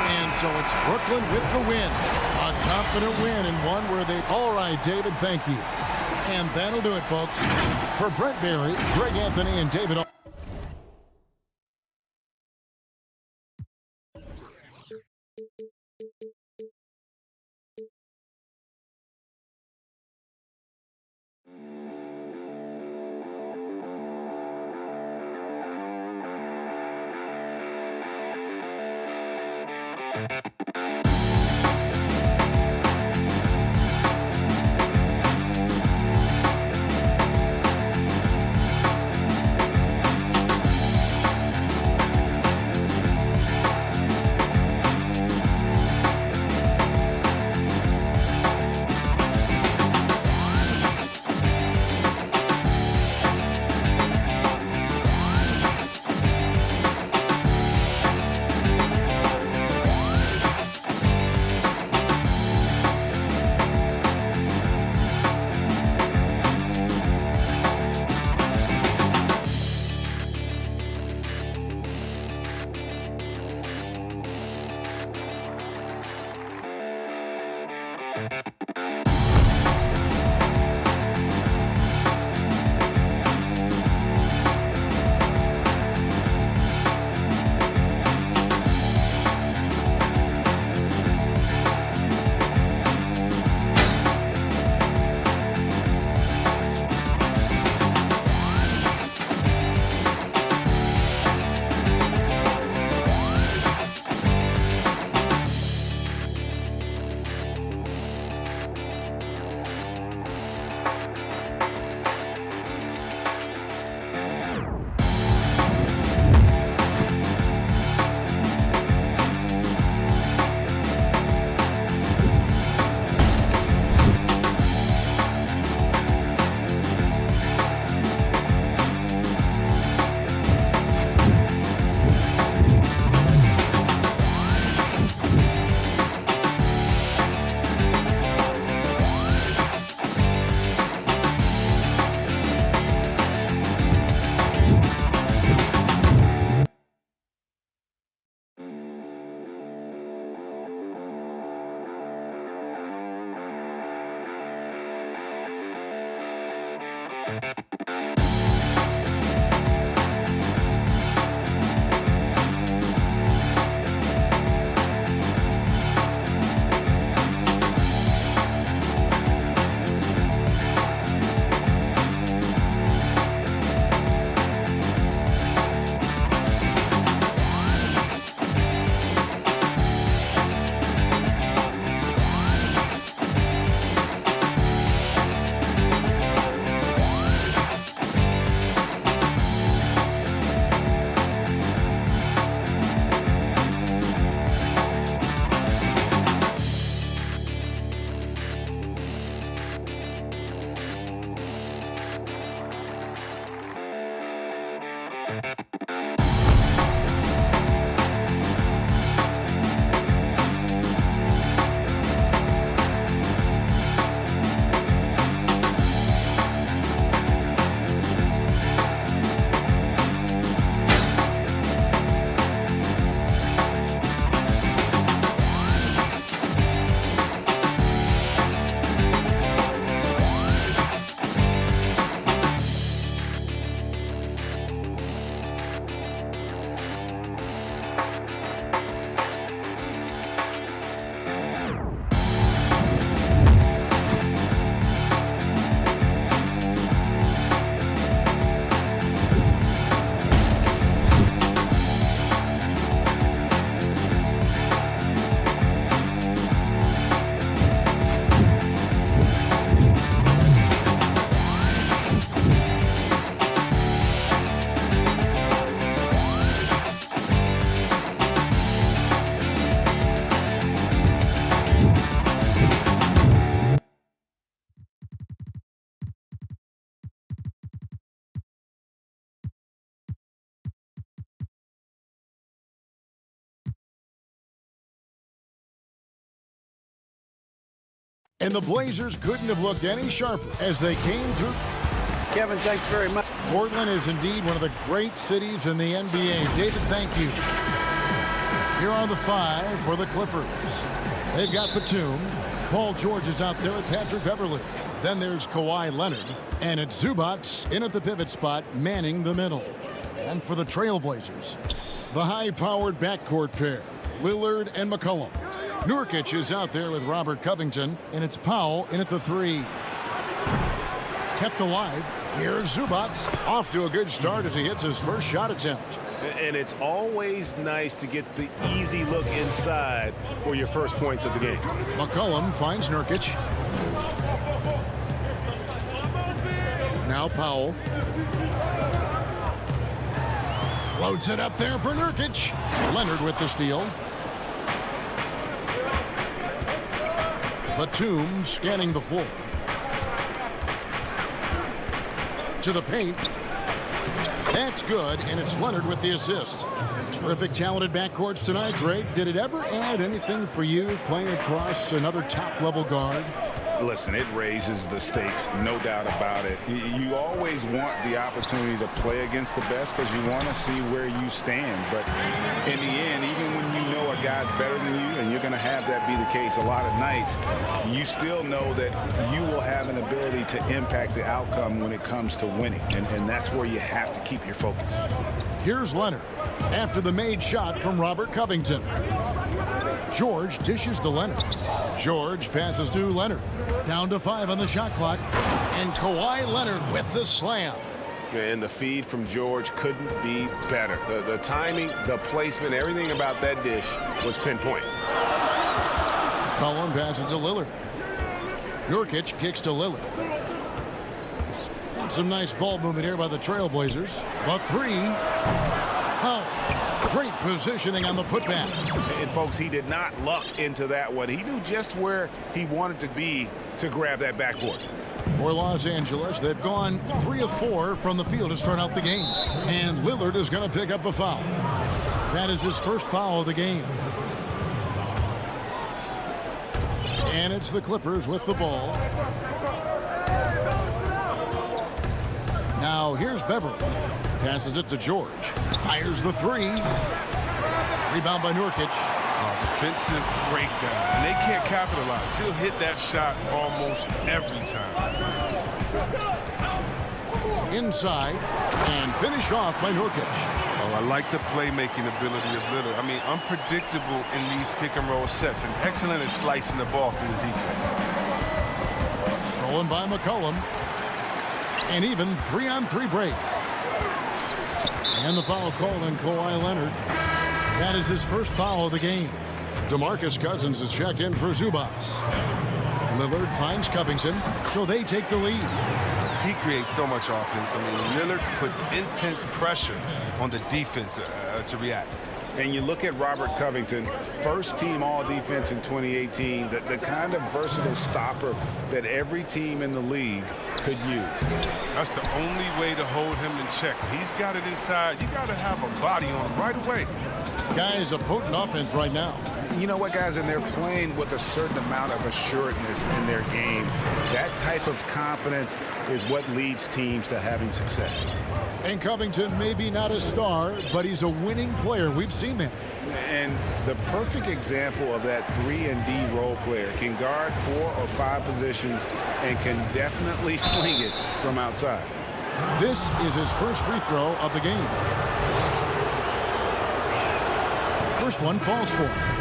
And so it's Brooklyn with the win. A confident win, and one where they... All right, David, thank you. And that'll do it, folks. For Brent Barry, Greg Anthony, and David... And the Blazers couldn't have looked any sharper as they came through. Kevin, thanks very much. Portland is indeed one of the great cities in the NBA. David, thank you. Here are the 5 for the Clippers. They've got Batum. Paul George is out there with Patrick Beverley. Then there's Kawhi Leonard. And it's Zubats in at the pivot spot, manning the middle. And for the Trailblazers, the high-powered backcourt pair, Lillard and McCollum. Nurkic is out there with Robert Covington, and it's Powell in at the 3. Kept alive. Here's Zubats, off to a good start as he hits his first shot attempt. And it's always nice to get the easy look inside for your first points of the game. McCollum finds Nurkic. Now Powell. Floats it up there for Nurkic. Leonard with the steal. Batum scanning the floor. To the paint. That's good, and it's Leonard with the assist. Terrific, talented backcourts tonight, Greg. Did it ever add anything for you playing across another top-level guard? Listen, it raises the stakes, no doubt about it. You always want the opportunity to play against the best because you want to see where you stand. But in the end, even when you know a guy's better than you, and you're going to have that be the case a lot of nights, you still know that you will have an ability to impact the outcome when it comes to winning. And that's where you have to keep your focus. Here's Leonard after the made shot from Robert Covington. George dishes to Leonard. George passes to Leonard. Down to 5 on the shot clock. And Kawhi Leonard with the slam. And the feed from George couldn't be better. The timing, the placement, everything about that dish was pinpoint. Collin passes to Lillard. Nurkic kicks to Lillard. Some nice ball movement here by the Trailblazers. The 3. Oh, great positioning on the putback. And folks, he did not luck into that one. He knew just where he wanted to be to grab that backboard. For Los Angeles, they've gone 3 of 4 from the field to start out the game. And Lillard is going to pick up a foul. That is his first foul of the game. And it's the Clippers with the ball. Now here's Beverly. Passes it to George. Fires the 3. Rebound by Nurkic. Defensive breakdown. And they can't capitalize. He'll hit that shot almost every time. Inside. And finished off by Nurkic. Oh, I like the playmaking ability of Lillard. I mean, unpredictable in these pick-and-roll sets. And excellent at slicing the ball through the defense. Stolen by McCollum. And even 3-on-3 break. And the foul called on Kawhi Leonard. That is his first foul of the game. DeMarcus Cousins is checked in for Zubats. Lillard finds Covington, so they take the lead. He creates so much offense. I mean, Lillard puts intense pressure on the defense to react. And you look at Robert Covington, first team all-defense in 2018, the kind of versatile stopper that every team in the league could use. That's the only way to hold him in check. He's got it inside. You got to have a body on him right away. Guys, a potent offense right now. You know what, guys, and they're playing with a certain amount of assuredness in their game. That type of confidence is what leads teams to having success. And Covington may be not a star, but he's a winning player. We've seen that. And the perfect example of that 3-and-D role player can guard 4 or 5 positions and can definitely sling it from outside. This is his first free throw of the game. First one falls for him.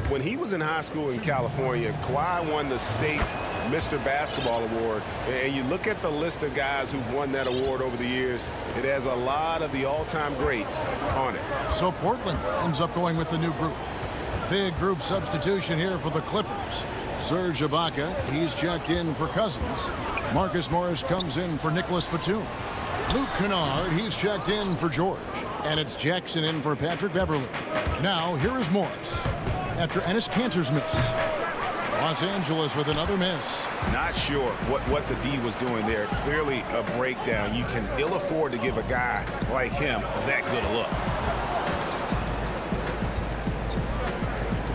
When he was in high school in California, Kawhi won the state's Mr. Basketball Award. And you look at the list of guys who've won that award over the years, it has a lot of the all-time greats on it. So Portland ends up going with the new group. Big group substitution here for the Clippers. Serge Ibaka, he's checked in for Cousins. Marcus Morris comes in for Nicholas Batum. Luke Kennard, he's checked in for George. And it's Jackson in for Patrick Beverly. Now, here is Morris. After Enes Kanter's miss. Los Angeles with another miss. Not sure what the D was doing there. Clearly a breakdown. You can ill afford to give a guy like him that good a look.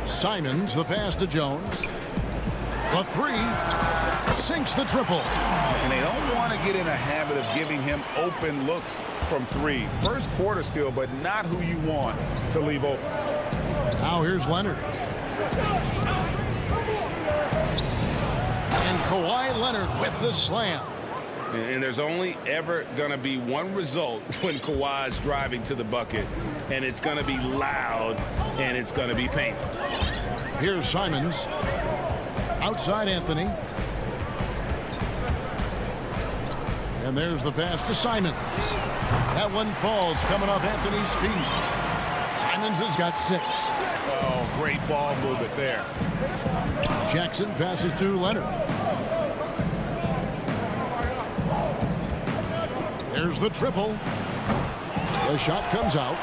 Simons, the pass to Jones. The three. Sinks the triple. And they don't want to get in a habit of giving him open looks from three. First quarter still, but not who you want to leave open. Now here's Leonard. And Kawhi Leonard with the slam. And there's only ever going to be one result when Kawhi's driving to the bucket, and it's going to be loud, and it's going to be painful. Here's Simons. Outside Anthony. And there's the pass to Simons. That one falls coming off Anthony's feet. Simons has got 6. Oh, great ball movement there. Jackson passes to Leonard. There's the triple. The shot comes out.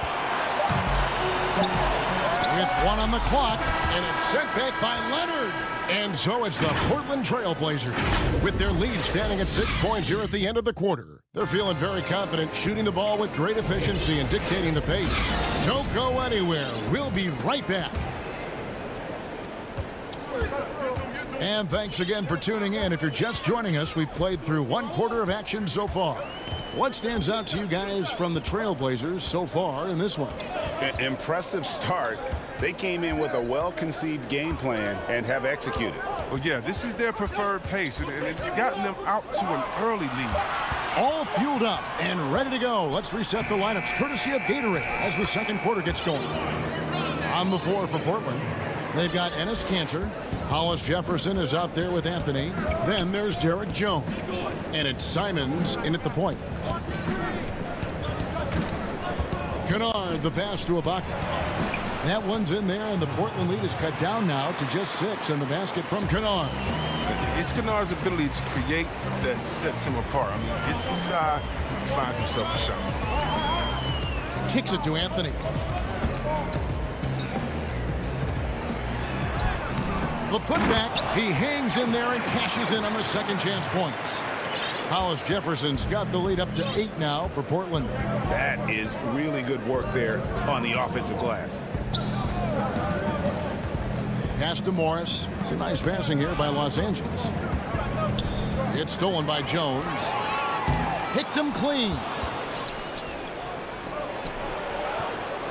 With 1 on the clock, and it's sent back by Leonard. And so it's the Portland Trail Blazers with their lead standing at 6 points here at the end of the quarter. They're feeling very confident, shooting the ball with great efficiency and dictating the pace. Don't go anywhere. We'll be right back. And thanks again for tuning in. If you're just joining us, we've played through 1 quarter of action so far. What stands out to you guys from the Trailblazers so far in this one? Impressive start. They came in with a well-conceived game plan and have executed. Well, yeah, this is their preferred pace, and it's gotten them out to an early lead. All fueled up and ready to go. Let's reset the lineups courtesy of Gatorade as the second quarter gets going. On the floor for Portland, they've got Enes Kanter. Hollis Jefferson is out there with Anthony. Then there's Derek Jones. And it's Simons in at the point. Kennard, the pass to Ibaka. That one's in there, and the Portland lead is cut down now to just 6, and the basket from Kennard. It's Kennard's ability to create that sets him apart. I mean, gets inside, finds himself a shot. Kicks it to Anthony. The putback, he hangs in there and cashes in on the second chance points. Hollis Jefferson's got the lead up to 8 now for Portland. That is really good work there on the offensive glass. Pass to Morris. It's a nice passing here by Los Angeles. It's stolen by Jones. Picked him clean.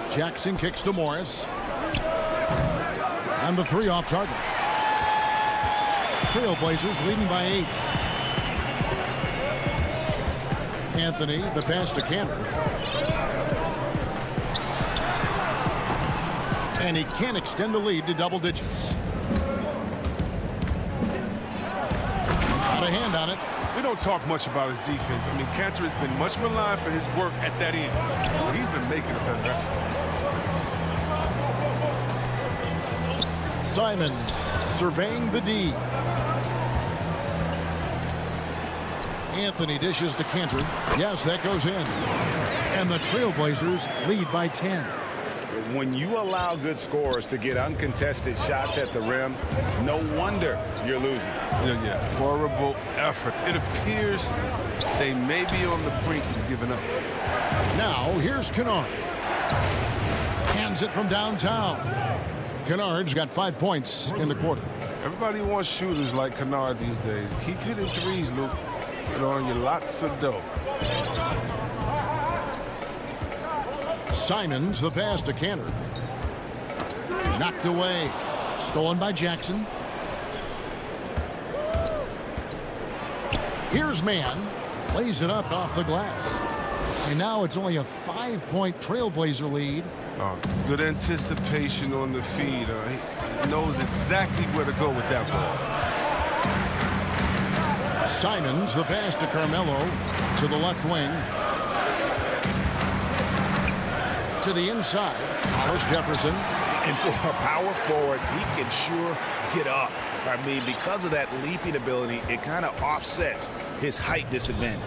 Jackson kicks to Morris. And the 3 off target. Trailblazers leading by 8. Anthony, the pass to Kanter. And he can't extend the lead to double digits. Out of hand on it. We don't talk much about his defense. I mean, Kanter has been much maligned for his work at that end. Well, he's been making a better effort. Simons surveying the D. Anthony dishes to Kanter. Yes, that goes in. And the Trailblazers lead by 10. When you allow good scorers to get uncontested shots at the rim, no wonder you're losing. Yeah, horrible effort. It appears they may be on the brink of giving up. Now, here's Kennard. Hands it from downtown. Kennard's got 5 points in the quarter. Everybody wants shooters like Kennard these days. Keep hitting threes, Luke. It'll earn you lots of dough. Simons, the pass to Kanter. Knocked away. Stolen by Jackson. Here's Mann. Lays it up off the glass. And now it's only a 5-point Trailblazer lead. Good anticipation on the feed. He knows exactly where to go with that ball. Simons, the pass to Carmelo. To the left wing. To the inside. Hollis Jefferson. And for a power forward, he can sure get up. I mean, because of that leaping ability, it kind of offsets his height disadvantage.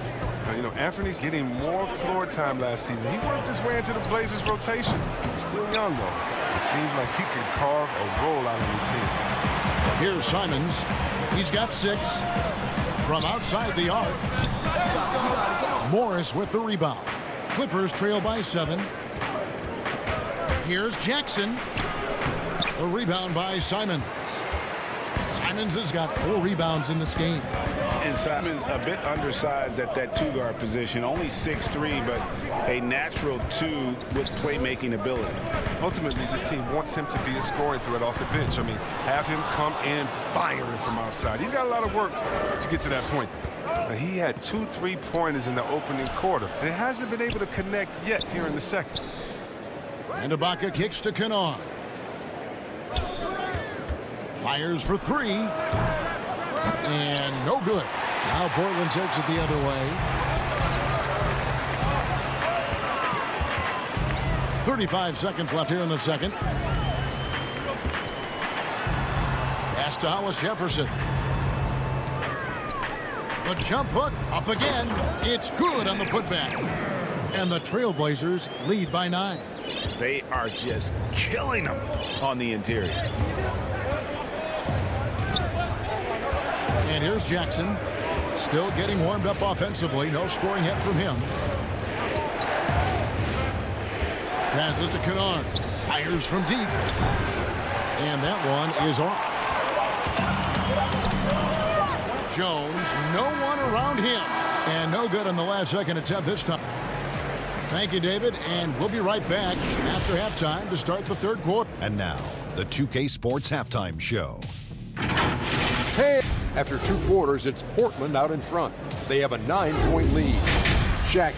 Now, you know, Anthony's getting more floor time last season. He worked his way into the Blazers' rotation. He's still young, though. It seems like he can carve a role out of his team. Here's Simons. He's got 6. From outside the arc. Morris with the rebound. Clippers trail by 7. Here's Jackson. A rebound by Simons. Simons has got 4 rebounds in this game. And Simons a bit undersized at that 2-guard position, only 6'3", but a natural 2 with playmaking ability. Ultimately, this team wants him to be a scoring threat off the bench. I mean, have him come in firing from outside. He's got a lot of work to get to that point. Now, he had 2 3-pointers in the opening quarter, and he hasn't been able to connect yet here in the second. And Ibaka kicks to Kennard. Fires for 3. And no good. Now Portland takes it the other way. 35 seconds left here in the second. Pass to Hollis Jefferson. The jump hook up again. It's good on the putback. And the Trailblazers lead by 9. They are just killing them on the interior. And here's Jackson. Still getting warmed up offensively. No scoring hit from him. Passes to Kennard. Fires from deep. And that one is off. Jones, no one around him. And no good on the last second attempt this time. Thank you, David. And we'll be right back after halftime to start the third quarter. And now, the 2K Sports Halftime Show. Hey! After 2 quarters, it's Portland out in front. They have a 9-point lead. Jack.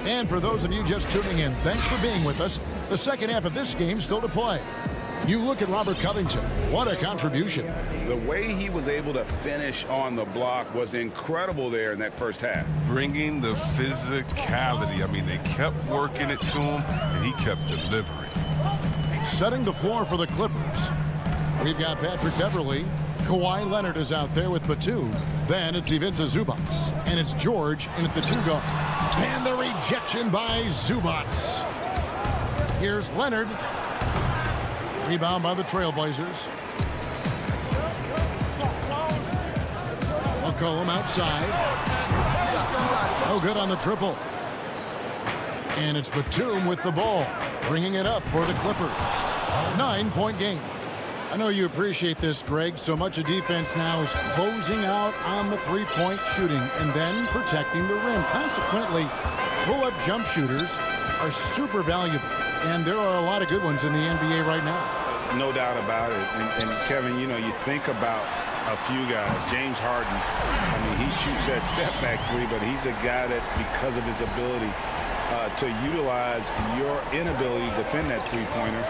And for those of you just tuning in, thanks for being with us. The second half of this game still to play. You look at Robert Covington. What a contribution. The way he was able to finish on the block was incredible there in that first half. Bringing the physicality. I mean, they kept working it to him, and he kept delivering. Setting the floor for the Clippers. We've got Patrick Beverley. Kawhi Leonard is out there with Batum. Then it's Ivica Zubac. And it's George in at the 2-guard. And the rejection by Zubac. Here's Leonard. Rebound by the Trailblazers. McCollum outside. No good on the triple. And it's Batum with the ball, bringing it up for the Clippers. 9-point game. I know you appreciate this, Greg. So much of defense now is closing out on the 3-point shooting and then protecting the rim. Consequently, pull-up jump shooters are super valuable. And there are a lot of good ones in the NBA right now. No doubt about it. And Kevin, you know, you think about a few guys. James Harden, I mean, he shoots that step-back 3, but he's a guy that, because of his ability to utilize your inability to defend that 3-pointer,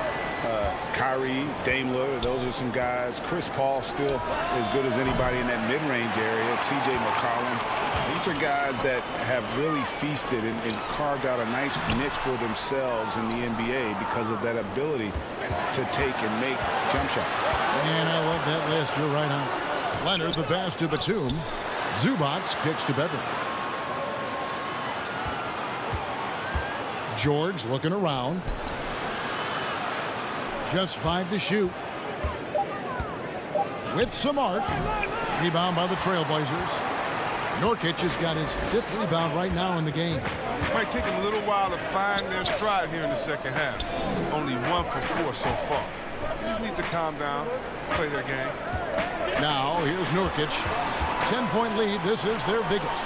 Kyrie, Dame Lillard, those are some guys. Chris Paul still as good as anybody in that mid-range area. C.J. McCollum. These are guys that have really feasted and carved out a nice niche for themselves in the NBA because of that ability to take and make jump shots. And I love that list. You're right on. Leonard, the pass to Batum. Zubac kicks to Beverley. George looking around. Just 5 to shoot. With some arc. Rebound by the Trailblazers. Nurkic has got his 5th rebound right now in the game. It might take them a little while to find their stride here in the second half. Only 1 for 4 so far. They just need to calm down, play their game. Now, here's Nurkic. 10-point lead. This is their biggest.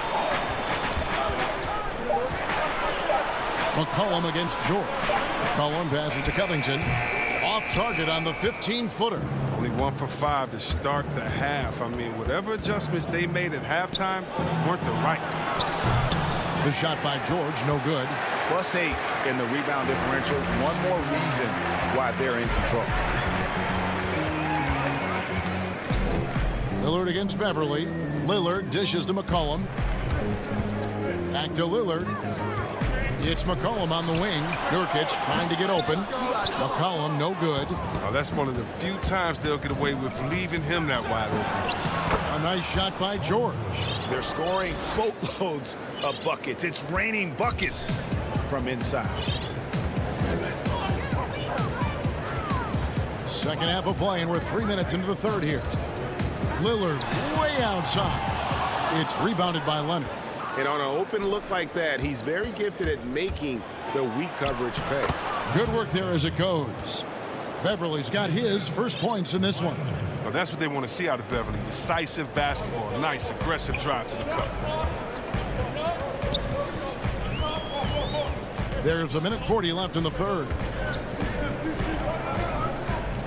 McCollum against George. McCollum passes to Covington. Off target on the 15-footer. Only 1 for 5 to start the half. I mean, whatever adjustments they made at halftime weren't the right ones. The shot by George, no good. +8 in the rebound differential. One more reason why they're in control. Lillard against Beverley. Lillard dishes to McCollum. Back to Lillard. It's McCollum on the wing. Nurkic trying to get open. McCollum, no good. Well, that's one of the few times they'll get away with leaving him that wide open. A nice shot by George. They're scoring boatloads of buckets. It's raining buckets from inside. Second half of play, and we're 3 minutes into the third here. Lillard way outside. It's rebounded by Leonard. And on an open look like that, he's very gifted at making the weak coverage pay. Good work there as it goes. Beverly's got his first points in this one. Well, that's what they want to see out of Beverly. Decisive basketball. Nice, aggressive drive to the cup. There's a minute 40 left in the third.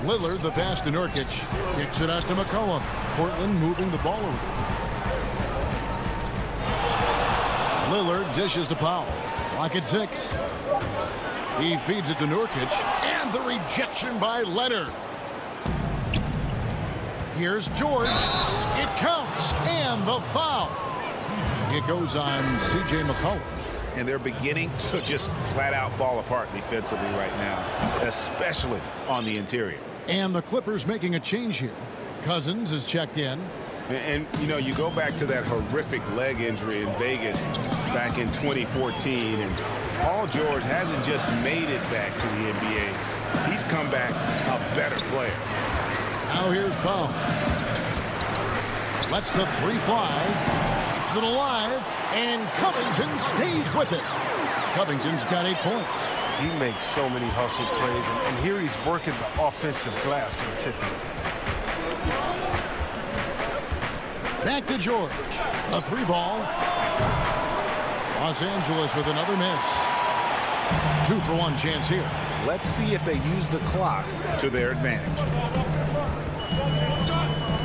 Lillard, the pass to Nurkic. Kicks it out to McCollum. Portland moving the ball over. Lillard dishes to Powell. Clock at 6. He feeds it to Nurkic. And the rejection by Leonard. Here's George. It counts. And the foul. It goes on C.J. McCollum. And they're beginning to just flat out fall apart defensively right now, especially on the interior. And the Clippers making a change here. Cousins is checked in. And, you know, you go back to that horrific leg injury in Vegas back in 2014, and Paul George hasn't just made it back to the NBA. He's come back a better player. Now here's Powell. Lets the three fly. Keeps it alive. And Covington stays with it. Covington's got 8 points. He makes so many hustle plays, and here he's working the offensive glass to the tip. Back to George. A 3-ball. Los Angeles with another miss. 2-for-1 chance here. Let's see if they use the clock to their advantage.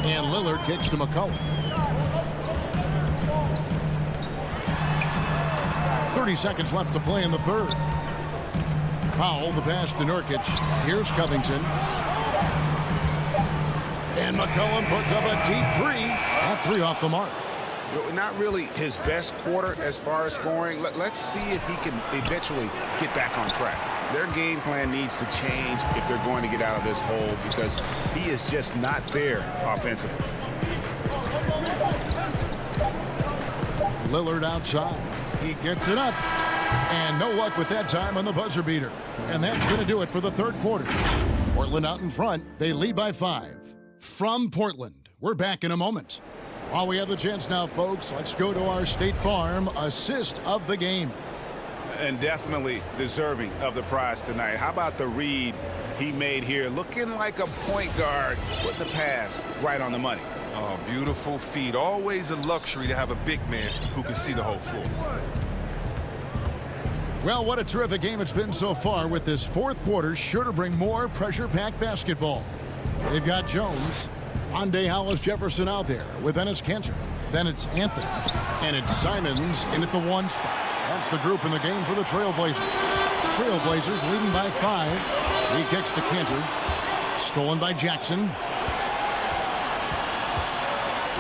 And Lillard kicks to McCollum. 30 seconds left to play in the third. Powell, the pass to Nurkic. Here's Covington. And McCollum puts up a deep 3. That 3 off the mark. Not really his best quarter as far as scoring. Let's see if he can eventually get back on track. Their game plan needs to change if they're going to get out of this hole, because he is just not there offensively. Lillard outside. He gets it up. And no luck with that time on the buzzer beater. And that's going to do it for the third quarter. Portland out in front. They lead by 5. From Portland, we're back in a moment. While we have the chance now, folks, let's go to our State Farm assist of the game. And definitely deserving of the prize tonight. How about the read he made here? Looking like a point guard, putting the pass right on the money. Oh, beautiful feed. Always a luxury to have a big man who can see the whole floor. Well, what a terrific game it's been so far, with this fourth quarter sure to bring more pressure-packed basketball. They've got Jones, Rondé Hollis-Jefferson out there with Enes Kanter. Then it's Anthony, and it's Simons in at the 1 spot. That's the group in the game for the Trailblazers. Trailblazers leading by 5. He kicks to Kanter. Stolen by Jackson.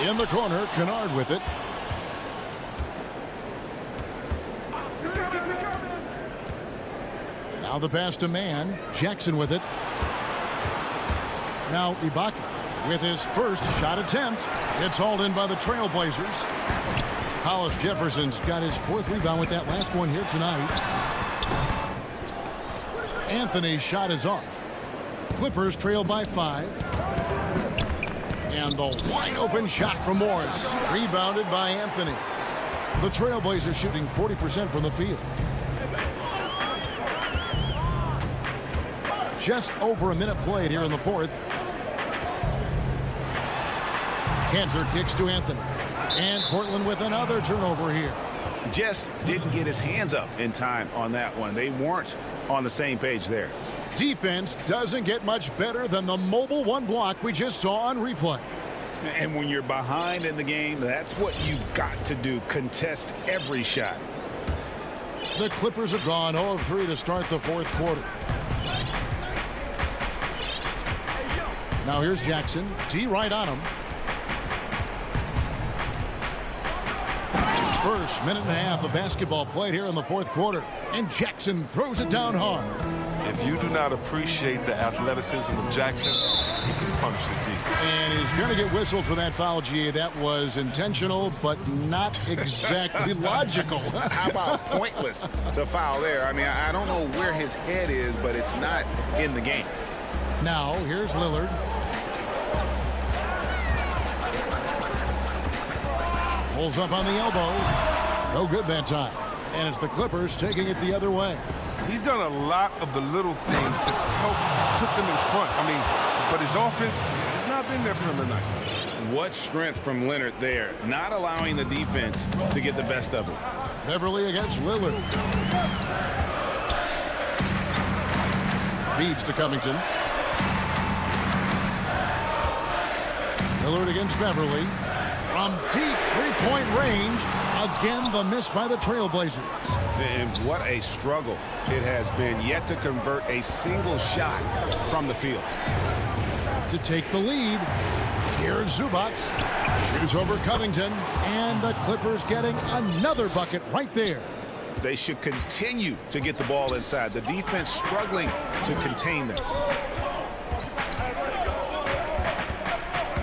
In the corner, Kennard with it. Now the pass to Mann. Jackson with it. Now Ibaka with his first shot attempt. It's hauled in by the Trailblazers. Hollis-Jefferson's got his 4th rebound with that last one here tonight. Anthony's shot is off. Clippers trail by 5. And the wide open shot from Morris. Rebounded by Anthony. The Trailblazers shooting 40% from the field. Just over a minute played here in the fourth. Kanter kicks to Anthony. And Portland with another turnover here. Just didn't get his hands up in time on that one. They weren't on the same page there. Defense doesn't get much better than the mobile 1 block we just saw on replay. And when you're behind in the game, that's what you've got to do. Contest every shot. The Clippers have gone 0 of 3 to start the fourth quarter. Now here's Jackson. D right on him. First minute and a half of basketball played here in the fourth quarter. And Jackson throws it down hard. If you do not appreciate the athleticism of Jackson, he can punish the D. And he's going to get whistled for that foul, G. That was intentional, but not exactly logical. How about pointless to foul there? I mean, I don't know where his head is, but it's not in the game. Now, here's Lillard. Pulls up on the elbow. No good that time. And it's the Clippers taking it the other way. He's done a lot of the little things to help put them in front. I mean, but his offense has not been there for him tonight. What strength from Leonard there, not allowing the defense to get the best of him. Beverly against Lillard. Feeds to Covington. Lillard against Beverly. From deep three-point range. Again, the miss by the Trailblazers. And what a struggle it has been yet to convert a single shot from the field. To take the lead, here's Zubac. Shoots over Covington, and the Clippers getting another bucket right there. They should continue to get the ball inside. The defense struggling to contain them.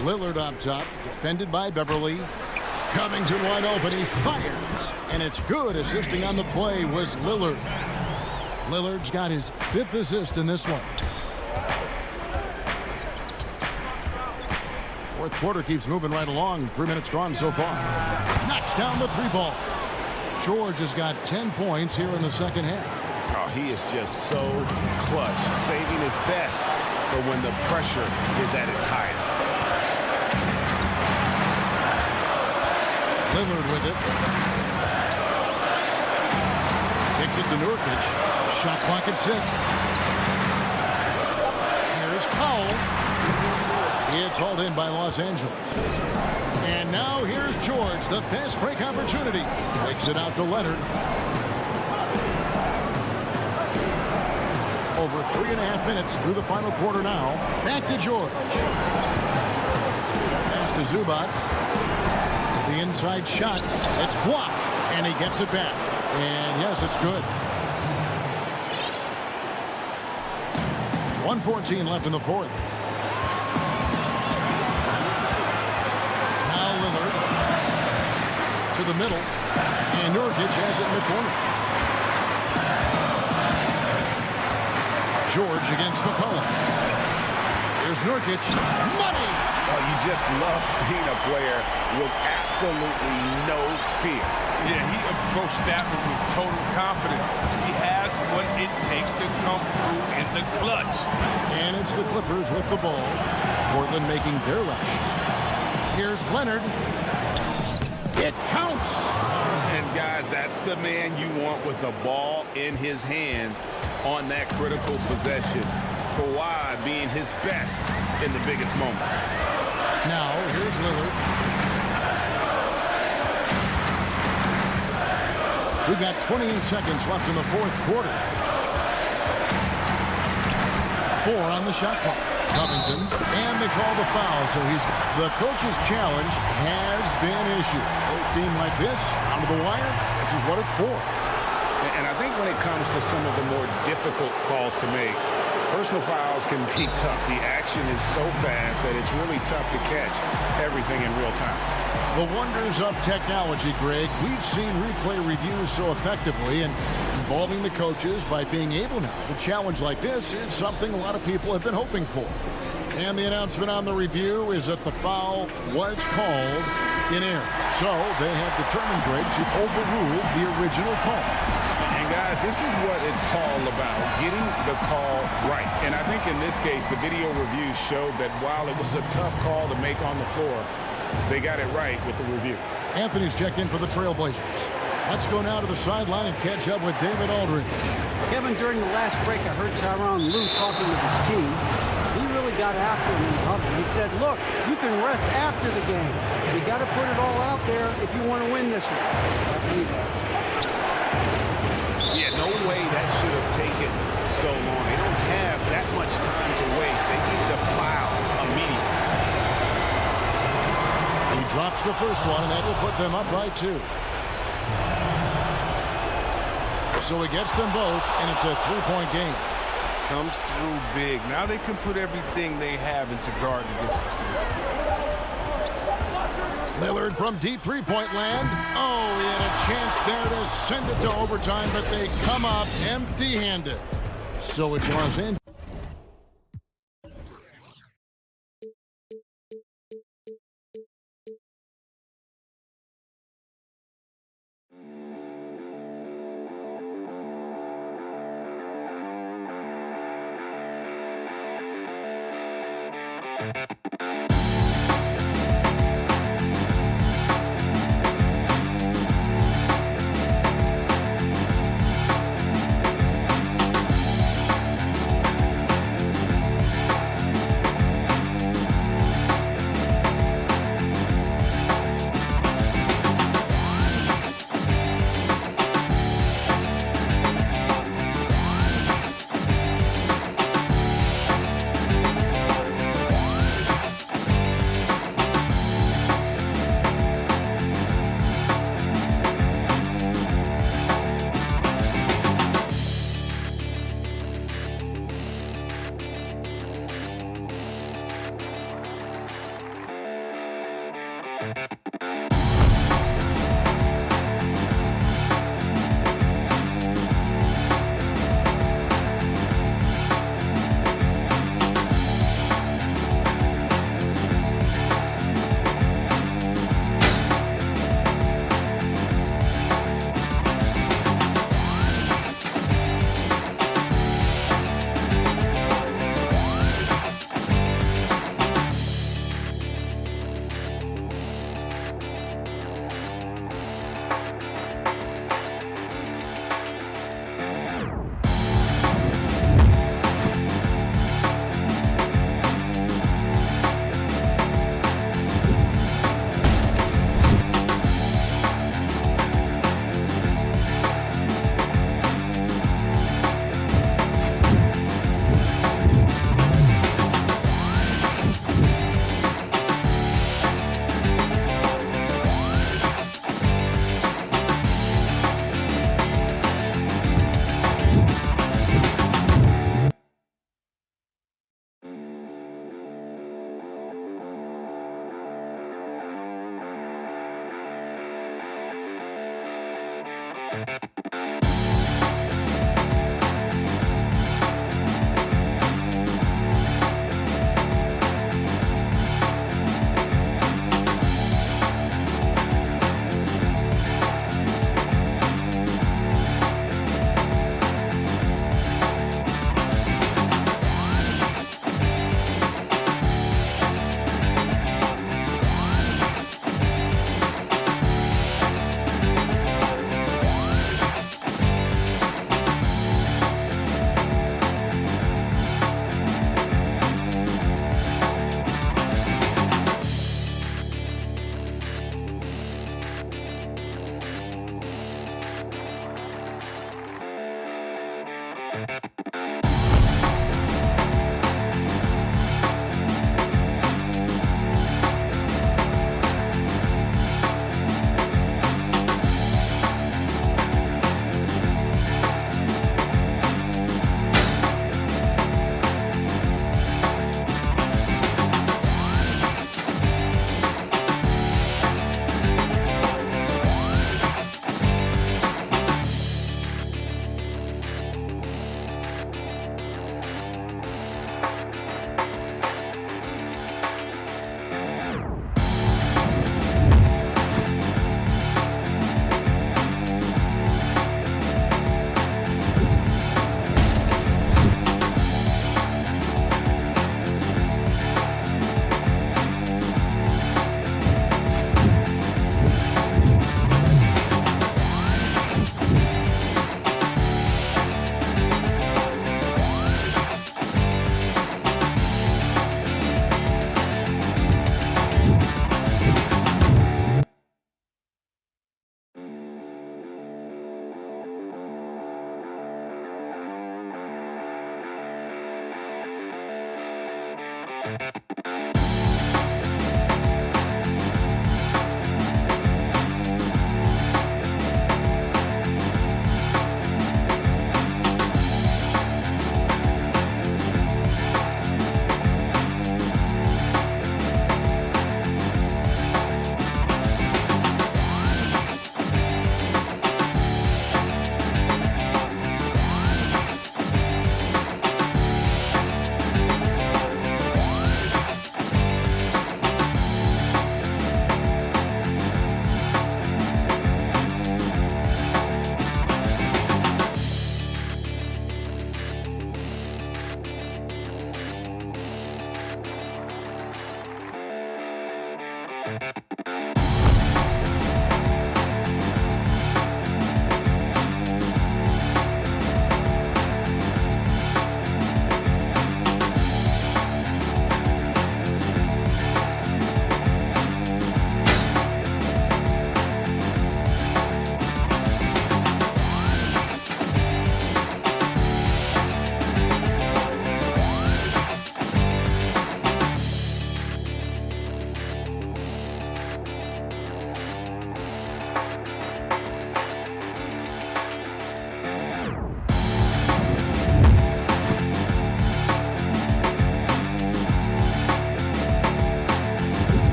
Lillard up top, defended by Beverly. Covington wide open, he fires, and it's good. Assisting on the play was Lillard. Lillard's got his 5th assist in this one. Fourth quarter keeps moving right along. 3 minutes gone so far. Knocks down the 3-ball. George has got 10 points here in the second half. Oh, he is just so clutch, saving his best for when the pressure is at its highest. Lillard with it. Kicks it to Nurkic. Shot clock at 6. Here's Powell. It's hauled in by Los Angeles. And now here's George, the fast break opportunity. Takes it out to Leonard. Over 3.5 minutes through the final quarter now. Back to George. Pass to Zubac. The inside shot. It's blocked, and he gets it back. And yes, it's good. 1:14 left in the fourth. Now Lillard to the middle, and Nurkic has it in the corner. George against McCollum. Here's Nurkic. Money! Oh, you just love seeing a player with absolutely no fear. Yeah, he approached that one with total confidence. He has what it takes to come through in the clutch. And it's the Clippers with the ball. Portland making their last shot. Here's Leonard. It counts. And guys, that's the man you want with the ball in his hands on that critical possession. Kawhi being his best in the biggest moments. Now, here's Lillard. We've got 28 seconds left in the fourth quarter. 4 on the shot clock. Covington, and they call the foul, so the coach's challenge has been issued. A team like this, onto the wire, this is what it's for. And I think when it comes to some of the more difficult calls to make, personal fouls can be tough. The action is so fast that it's really tough to catch everything in real time. The wonders of technology, Greg. We've seen replay reviews so effectively, and involving the coaches by being able now to challenge like this is something a lot of people have been hoping for. And the announcement on the review is that the foul was called in error. So they have determined, Greg, to overrule the original call. And guys, this is what it's all about, getting the call right. And I think in this case, the video review showed that while it was a tough call to make on the floor, they got it right with the review. Anthony's checked in for the Trailblazers. Let's go now to the sideline and catch up with David Aldridge. Kevin, during the last break, I heard Tyronn Lue talking with his team. He really got after him in public. He said, look, you can rest after the game. You got to put it all out there if you want to win this one. Yeah, no way that should have taken so long. They don't have that much time to waste. They need to foul immediately. He drops the first one, and that will put them up by 2. So he gets them both, and it's a 3-point game. Comes through big. Now they can put everything they have into guard against the Lillard from deep three-point land. Oh, he had a chance there to send it to overtime, but they come up empty-handed. So it's Los Angeles.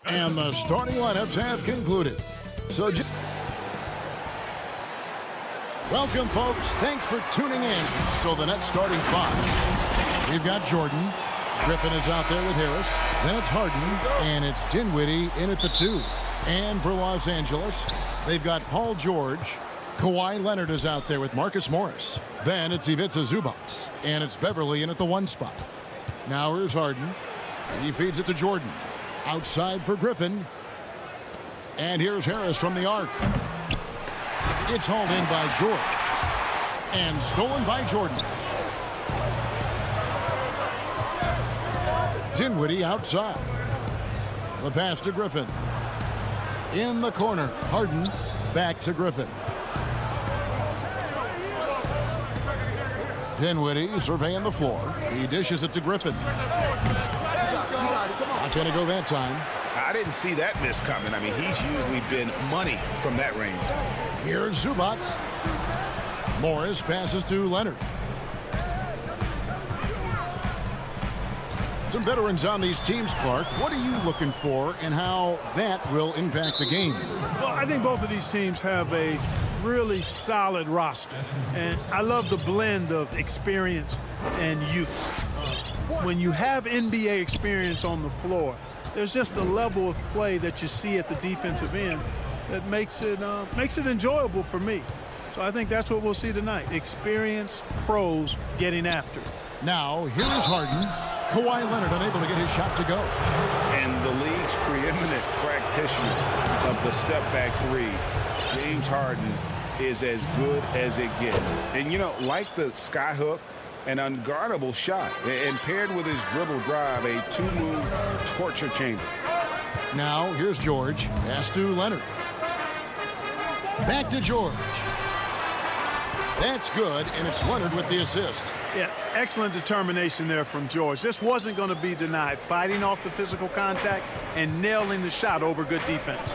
And the starting lineups have concluded. So, welcome, folks. Thanks for tuning in. So the next starting five, we've got Jordan. Griffin is out there with Harris. Then it's Harden, and it's Dinwiddie in at the 2. And for Los Angeles, they've got Paul George. Kawhi Leonard is out there with Marcus Morris. Then it's Ivica Zubac, and it's Beverly in at the 1 spot. Now here's Harden. He feeds it to Jordan. Outside for Griffin. And here's Harris from the arc. It's hauled in by George. And stolen by Jordan. Dinwiddie outside. The pass to Griffin. In the corner, Harden back to Griffin. Dinwiddie surveying the floor. He dishes it to Griffin. Not going to go that time. I didn't see that miss coming. I mean, he's usually been money from that range. Here's Zubac. Morris passes to Leonard. Some veterans on these teams, Clark. What are you looking for and how that will impact the game? Well, I think both of these teams have a really solid roster. And I love the blend of experience and youth. When you have NBA experience on the floor, there's just a level of play that you see at the defensive end that makes it enjoyable for me. So I think that's what we'll see tonight. Experienced pros getting after it. Now, here's Harden. Kawhi Leonard unable to get his shot to go. And the league's preeminent practitioner of the step-back three, James Harden, is as good as it gets. And, you know, like the skyhook, an unguardable shot. And paired with his dribble drive, a two-move torture chamber. Now, here's George. Pass to Leonard. Back to George. That's good, and it's Leonard with the assist. Yeah, excellent determination there from George. This wasn't going to be denied. Fighting off the physical contact and nailing the shot over good defense.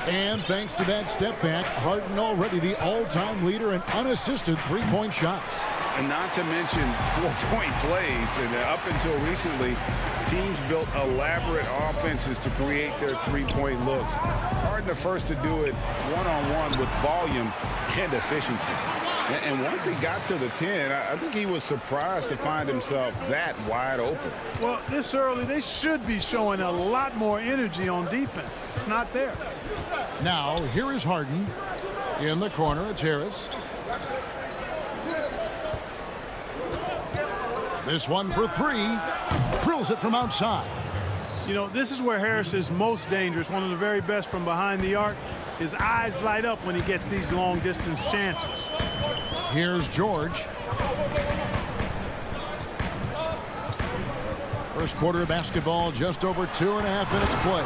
And thanks to that step back, Harden already the all-time leader in unassisted three-point shots. And not to mention four-point plays. And up until recently, teams built elaborate offenses to create their three-point looks. Harden the first to do it one-on-one with volume and efficiency. And once he got to the 10, I think he was surprised to find himself that wide open. Well, this early, they should be showing a lot more energy on defense. It's not there. Now, here is Harden. In the corner, it's Harris. This one for three. Drills it from outside. You know, this is where Harris is most dangerous, one of the very best from behind the arc. His eyes light up when he gets these long-distance chances. Here's George. First quarter of basketball, just over 2.5 minutes play.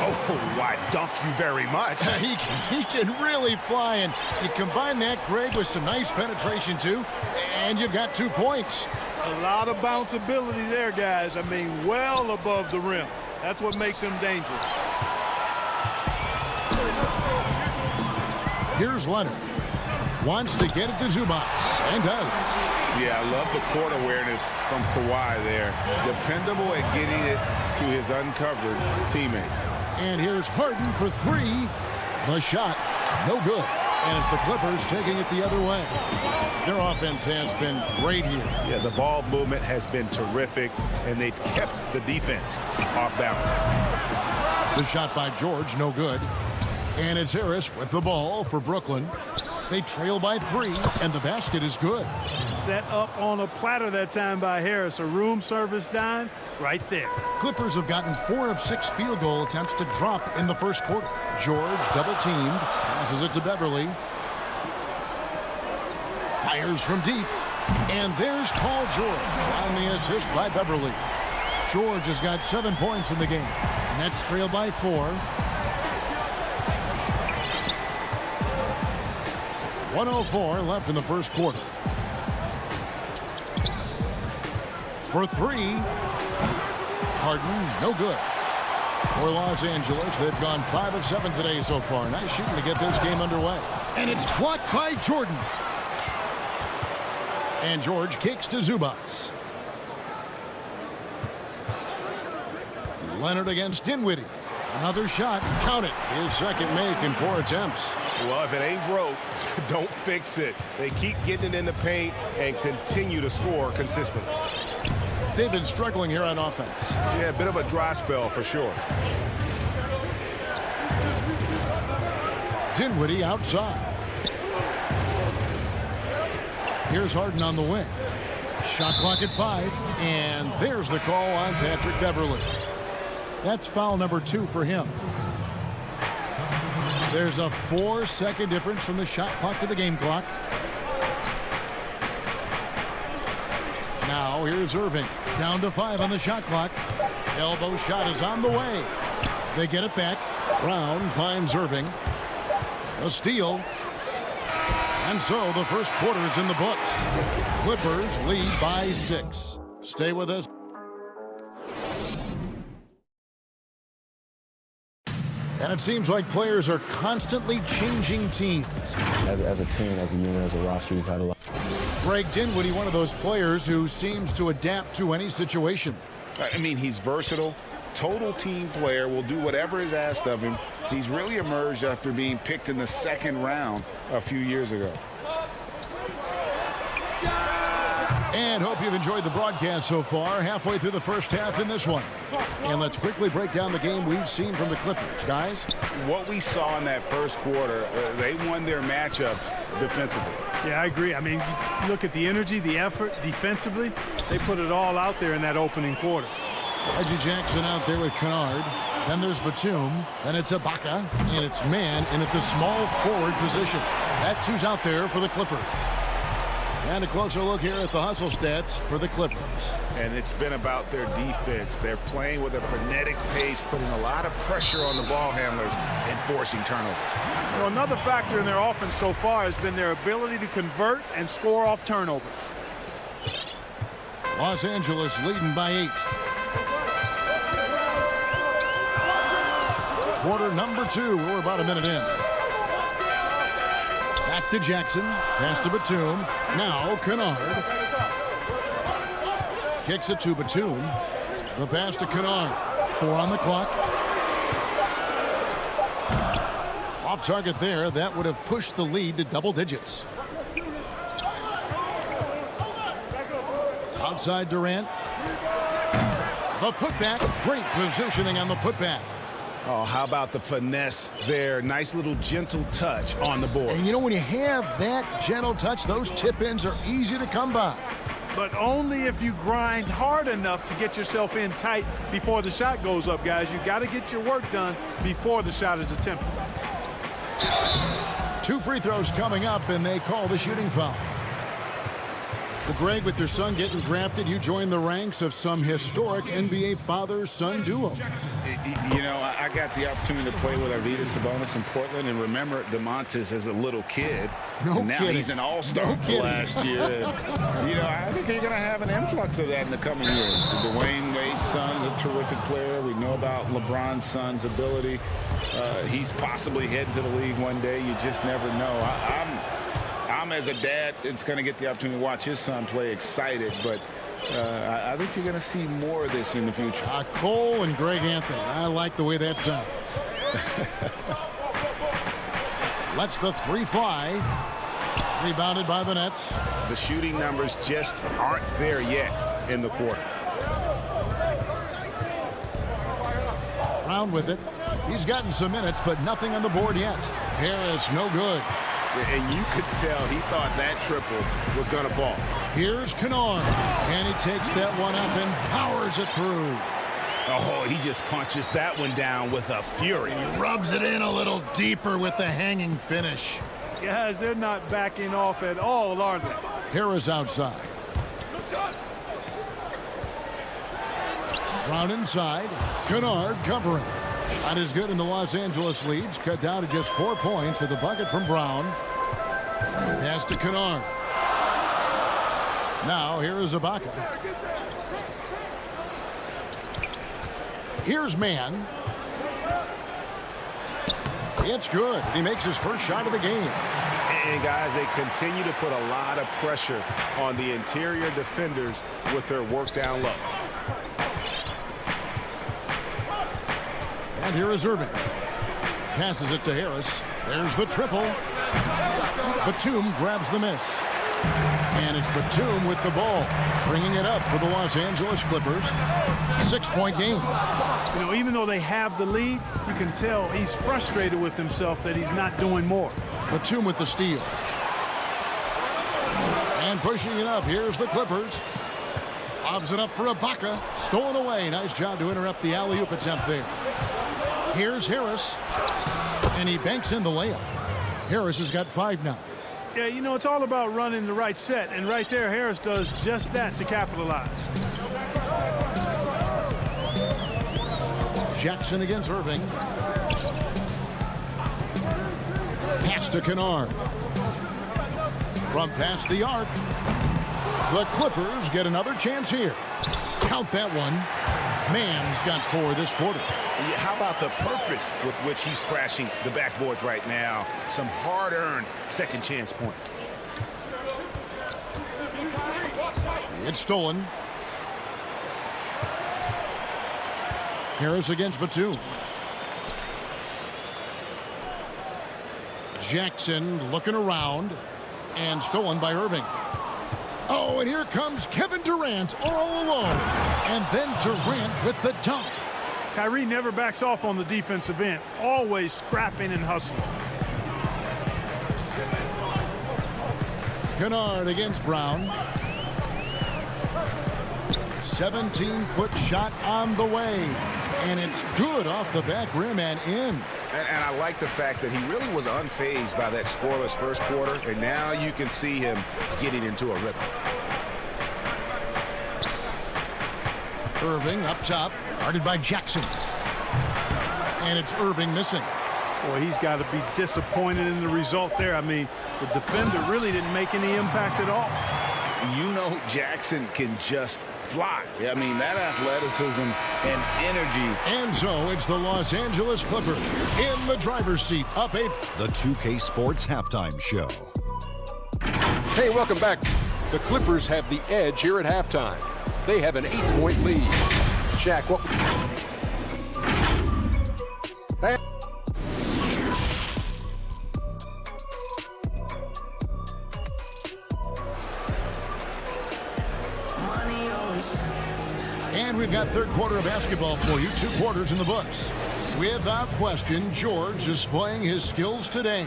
Oh, I dunk you very much. He can really fly, and you combine that, Greg, with some nice penetration, too, and you've got 2 points. A lot of bounceability there, guys. I mean, well above the rim. That's what makes him dangerous. Here's Leonard. Wants to get it to Zubac, and does. Yeah, I love the court awareness from Kawhi there. Dependable at getting it to his uncovered teammates. And here's Harden for three. The shot, no good. And it's the Clippers taking it the other way. Their offense has been great here. Yeah, the ball movement has been terrific, and they've kept the defense off balance. The shot by George, no good. And it's Harris with the ball for Brooklyn. They trail by 3, and the basket is good. Set up on a platter that time by Harris. A room service dime right there. Clippers have gotten 4 of 6 field goal attempts to drop in the first quarter. George double-teamed, passes it to Beverly. Fires from deep. And there's Paul George on the assist by Beverly. George has got 7 points in the game. Nets trail by 4. 1:04 left in the first quarter. For 3. Harden, no good. For Los Angeles, they've gone 5 of 7 today so far. Nice shooting to get this game underway. And it's blocked by Jordan. And George kicks to Zubac. Leonard against Dinwiddie. Another shot. Count it. His second make in 4 attempts. Well, if it ain't broke, don't fix it. They keep getting it in the paint and continue to score consistently. They've been struggling here on offense. Yeah, a bit of a dry spell for sure. Dinwiddie outside. Here's Harden on the wing. Shot clock at 5. And there's the call on Patrick Beverly. That's foul number 2 for him. There's a 4-second difference from the shot clock to the game clock. Now here's Irving. Down to 5 on the shot clock. Elbow shot is on the way. They get it back. Brown finds Irving. A steal. And so the first quarter is in the books. Clippers lead by 6. Stay with us. And it seems like players are constantly changing teams. As a team, as a unit, as a roster, we've had a lot. Greg Dinwiddie, one of those players who seems to adapt to any situation. I mean, he's versatile, total team player, will do whatever is asked of him. He's really emerged after being picked in the second round a few years ago. And hope you've enjoyed the broadcast so far. Halfway through the first half in this one. And let's quickly break down the game we've seen from the Clippers. Guys? What we saw in that first quarter, they won their matchups defensively. Yeah, I agree. I mean, you look at the energy, the effort defensively. They put it all out there in that opening quarter. Reggie Jackson out there with Kennard. Then there's Batum. Then it's Ibaka. And it's Man in at the small forward position. That's who's out there for the Clippers. And a closer look here at the hustle stats for the Clippers. And it's been about their defense. They're playing with a frenetic pace, putting a lot of pressure on the ball handlers and forcing turnovers. You know, another factor in their offense so far has been their ability to convert and score off turnovers. Los Angeles leading by 8. Quarter number 2. We're about a minute in. Back to Jackson. Pass to Batum. Now Kennard. Kicks it to Batum. The pass to Kennard. 4 on the clock. Off target there. That would have pushed the lead to double digits. Outside Durant. The putback. Great positioning on the putback. Oh, how about the finesse there? Nice little gentle touch on the board. And you know, when you have that gentle touch, those tip-ins are easy to come by. But only if you grind hard enough to get yourself in tight before the shot goes up, guys. You got to get your work done before the shot is attempted. 2 free throws coming up, and they call the shooting foul. Well, Greg, with your son getting drafted, you joined the ranks of some historic NBA father-son duo. You know, I got the opportunity to play with Arvydas Sabonis in Portland, and remember DeMontis as a little kid. No and now kidding. he's an all-star last year. And, you know, I think you're going to have an influx of that in the coming years. Dwayne Wade's son's a terrific player. We know about LeBron's son's ability. He's possibly heading to the league one day. You just never know. I'm as a dad, it's going to get the opportunity to watch his son play, excited, but I think you're going to see more of this in the future. Cole and Greg Anthony. I like the way that sounds. Lets the 3 fly. Rebounded by the Nets. The shooting numbers just aren't there yet in the quarter. Brown with it. He's gotten some minutes, but nothing on the board yet. Harris, no good. And you could tell he thought that triple was going to fall. Here's Kennard. And he takes that one up and powers it through. Oh, he just punches that one down with a fury. He rubs it in a little deeper with the hanging finish. Guys, they're not backing off at all, are they? Harris outside. Brown inside. Kennard covering. Shot is good, and the Los Angeles leads cut down to just 4 points with the bucket from Brown. Pass to Kennard. Now here is Ibaka. Here's Man. It's good. He makes his first shot of the game. And guys, they continue to put a lot of pressure on the interior defenders with their work down low. And here is Irving. Passes it to Harris. There's the triple. Batum grabs the miss. And it's Batum with the ball, bringing it up for the Los Angeles Clippers. 6-point game. You know, even though they have the lead, you can tell he's frustrated with himself that he's not doing more. Batum with the steal. And pushing it up. Here's the Clippers. Lobs it up for Ibaka. Stolen away. Nice job to interrupt the alley-oop attempt there. Here's Harris. And he banks in the layup. Harris has got 5 now. Yeah, you know, it's all about running the right set, and right there, Harris does just that to capitalize. Jackson against Irving. Pass to Kennard. From past the arc. The Clippers get another chance here. Count that one. Mann's got 4 this quarter. Yeah, how about the purpose with which he's crashing the backboards right now? Some hard-earned second chance points. It's stolen. Harris against Batum. Jackson looking around and stolen by Irving. Oh, and here comes Kevin Durant all alone. And then Durant with the dunk. Kyrie never backs off on the defensive end. Always scrapping and hustling. Kennard against Brown. 17-foot shot on the way. And it's good off the back rim and in. And I like the fact that he really was unfazed by that scoreless first quarter. And now you can see him getting into a rhythm. Irving up top, guarded by Jackson. And it's Irving missing. Boy, he's got to be disappointed in the result there. I mean, the defender really didn't make any impact at all. You know, Jackson can just fly. I mean, that athleticism and energy. And so it's the Los Angeles Clippers in the driver's seat, up 8. The 2K Sports Halftime Show. Hey, welcome back. The Clippers have the edge here at halftime. They have an 8-point lead. Shaq, what? And we've got third quarter of basketball for you. 2 quarters in the books. Without question, George displaying his skills today.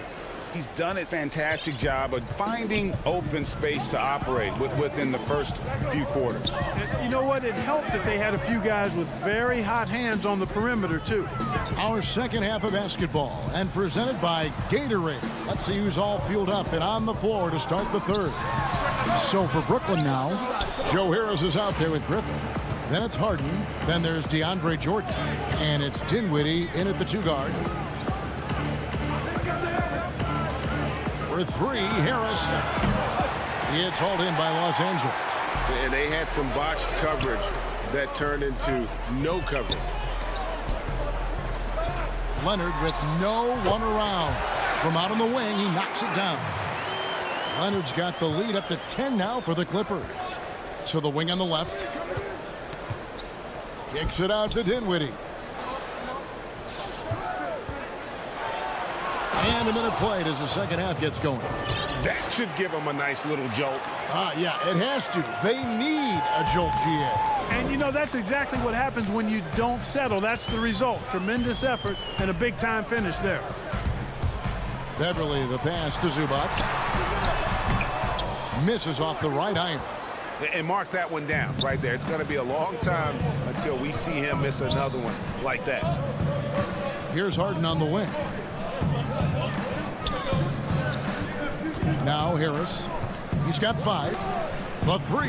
He's done a fantastic job of finding open space to operate within the first few quarters. And you know what? It helped that they had a few guys with very hot hands on the perimeter, too. Our second half of basketball, and presented by Gatorade. Let's see who's all fueled up and on the floor to start the third. So for Brooklyn now, Joe Harris is out there with Griffin. Then it's Harden. Then there's DeAndre Jordan. And it's Dinwiddie in at the 2 guard. For 3, Harris. It's hauled in by Los Angeles. And they had some botched coverage that turned into no coverage. Leonard with no one around. From out on the wing, he knocks it down. Leonard's got the lead up to 10 now for the Clippers. So the wing on the left. Kicks it out to Dinwiddie. And a minute played as the second half gets going. That should give them a nice little jolt. Yeah, it has to. They need a jolt, GA. And, you know, that's exactly what happens when you don't settle. That's the result. Tremendous effort and a big-time finish there. Beverly, the pass to Zubac. Misses off the right iron. And mark that one down right there. It's going to be a long time until we see him miss another one like that. Here's Harden on the wing. Now Harris. He's got 5. The 3.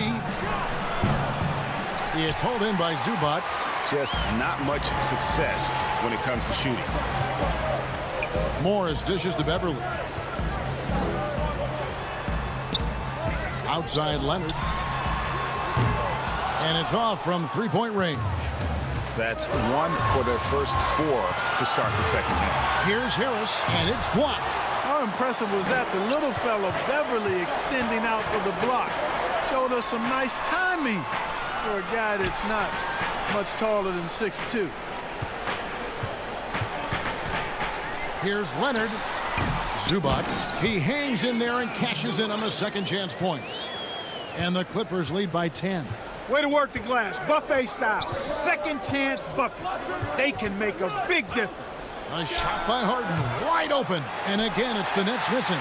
It's hauled in by Zubac. Just not much success when it comes to shooting. Morris dishes to Beverly. Outside Leonard. And it's off from 3-point range. That's 1 for their first 4 to start the second half. Here's Harris, and it's blocked. How impressive was that? The little fella, Beverly, extending out for the block. Showed us some nice timing for a guy that's not much taller than 6'2". Here's Leonard. Zubac. He hangs in there and cashes in on the second chance points. And the Clippers lead by 10. Way to work the glass, buffet style. Second chance bucket. They can make a big difference. A shot by Harden, wide open. And again, it's the Nets missing.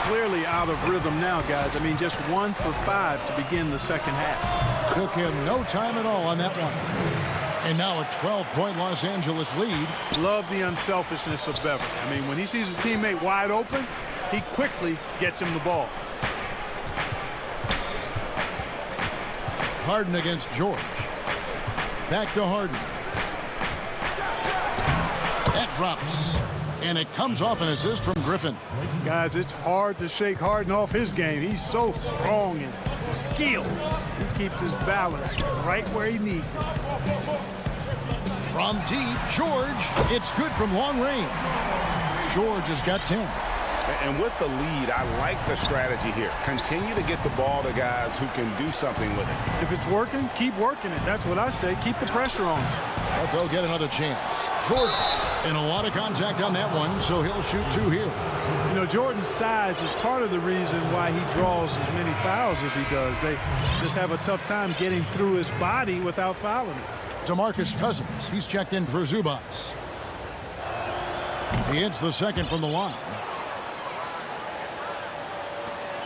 Clearly out of rhythm now, guys. I mean, just 1 for 5 to begin the second half. Took him no time at all on that one. And now a 12-point Los Angeles lead. Love the unselfishness of Beverly. I mean, when he sees his teammate wide open, he quickly gets him the ball. Harden against George. Back to Harden. That drops. And it comes off an assist from Griffin. Guys, it's hard to shake Harden off his game. He's so strong and skilled. He keeps his balance right where he needs it. From deep, George. It's good from long range. George has got 10. And with the lead, I like the strategy here. Continue to get the ball to guys who can do something with it. If it's working, keep working it. That's what I say. Keep the pressure on. But they'll get another chance. Jordan. And a lot of contact on that one, so he'll shoot 2 here. You know, Jordan's size is part of the reason why he draws as many fouls as he does. They just have a tough time getting through his body without fouling him. DeMarcus Cousins. He's checked in for Zubas. He hits the second from the line.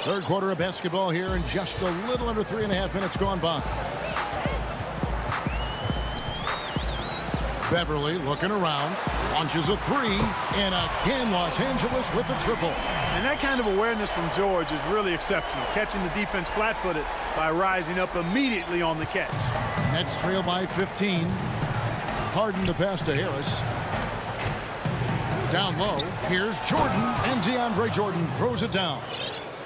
Third quarter of basketball here, and just a little under 3.5 minutes gone by. Beverly looking around, launches a 3, and again Los Angeles with the triple. And that kind of awareness from George is really exceptional, catching the defense flat-footed by rising up immediately on the catch. Nets trail by 15. Harden the pass to Harris. Down low, here's Jordan, and DeAndre Jordan throws it down.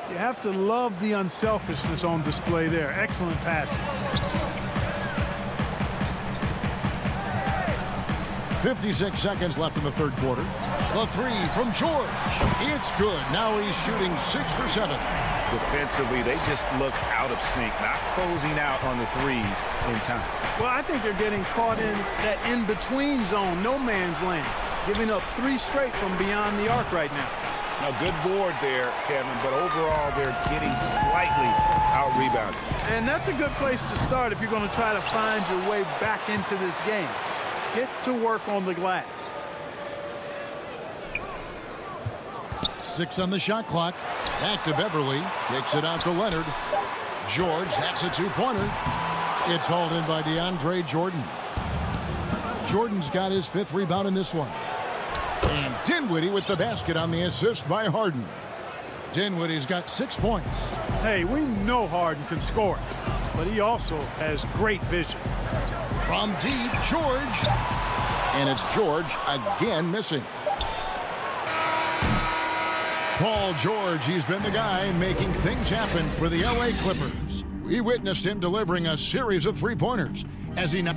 You have to love the unselfishness on display there. Excellent passing. 56 seconds left in the third quarter. The 3 from George. It's good. Now he's shooting 6 for 7. Defensively, they just look out of sync, not closing out on the threes in time. Well, I think they're getting caught in that in-between zone, no man's land, giving up 3 straight from beyond the arc right now. Now, good board there, Kevin, but overall they're getting slightly out-rebounded. And that's a good place to start if you're going to try to find your way back into this game. Get to work on the glass. 6 on the shot clock. Back to Beverly. Kicks it out to Leonard. George, that's a 2-pointer. It's hauled in by DeAndre Jordan. Jordan's got his 5th rebound in this one. And Dinwiddie with the basket on the assist by Harden. Dinwiddie's got 6 points. Hey, we know Harden can score, but he also has great vision. From deep, George. And it's George again missing. Paul George, he's been the guy making things happen for the LA Clippers. We witnessed him delivering a series of 3-pointers as he now.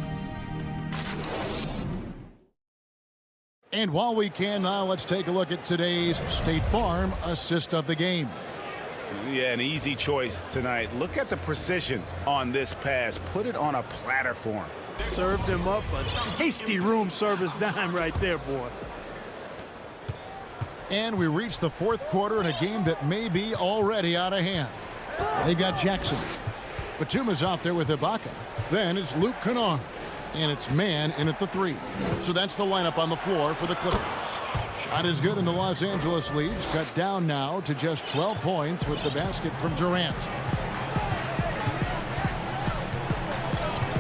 And while we can now, let's take a look at today's State Farm assist of the game. Yeah, an easy choice tonight. Look at the precision on this pass. Put it on a platter for him. Served him up a tasty room service dime right there, boy. And we reach the fourth quarter in a game that may be already out of hand. They've got Jackson. Batuma's out there with Ibaka. Then it's Luke Kennard. And it's man in at the 3. So that's the lineup on the floor for the Clippers. Shot is good, and the Los Angeles leads cut down now to just 12 points with the basket from Durant.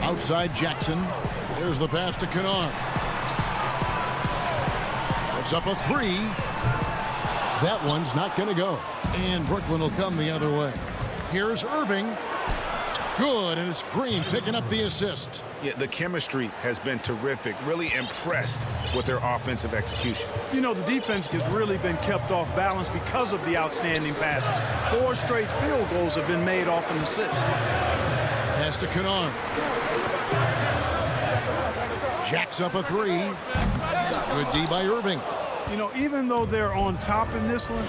Outside Jackson. There's the pass to Kennard. It's up a 3. That one's not going to go. And Brooklyn will come the other way. Here's Irving. Good, and it's Green picking up the assist. Yeah, the chemistry has been terrific. Really impressed with their offensive execution. You know, the defense has really been kept off balance because of the outstanding passes. 4 straight field goals have been made off an assist. Pass to Kennard. Jacks up a 3. Good D by Irving. You know, even though they're on top in this one,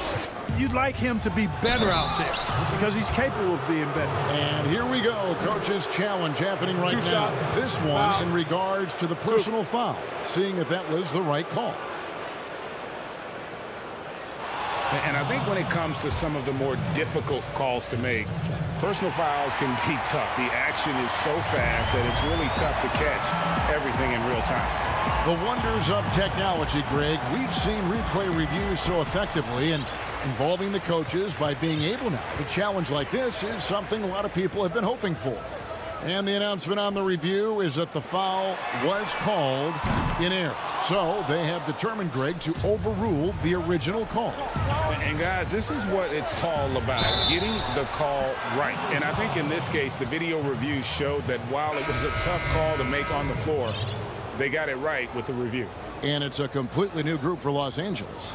you'd like him to be better out there because he's capable of being better. And here we go. Coach's challenge happening right now. This one in regards to the personal foul, seeing if that was the right call. And I think when it comes to some of the more difficult calls to make, personal fouls can be tough. The action is so fast that it's really tough to catch everything in real time. The wonders of technology, Greg. We've seen replay reviews so effectively, and involving the coaches by being able now to challenge like this is something a lot of people have been hoping for. And the announcement on the review is that the foul was called in error. So they have determined, Greg, to overrule the original call. And guys, this is what it's all about, getting the call right. And I think in this case, the video review showed that while it was a tough call to make on the floor, they got it right with the review. And it's a completely new group for Los Angeles.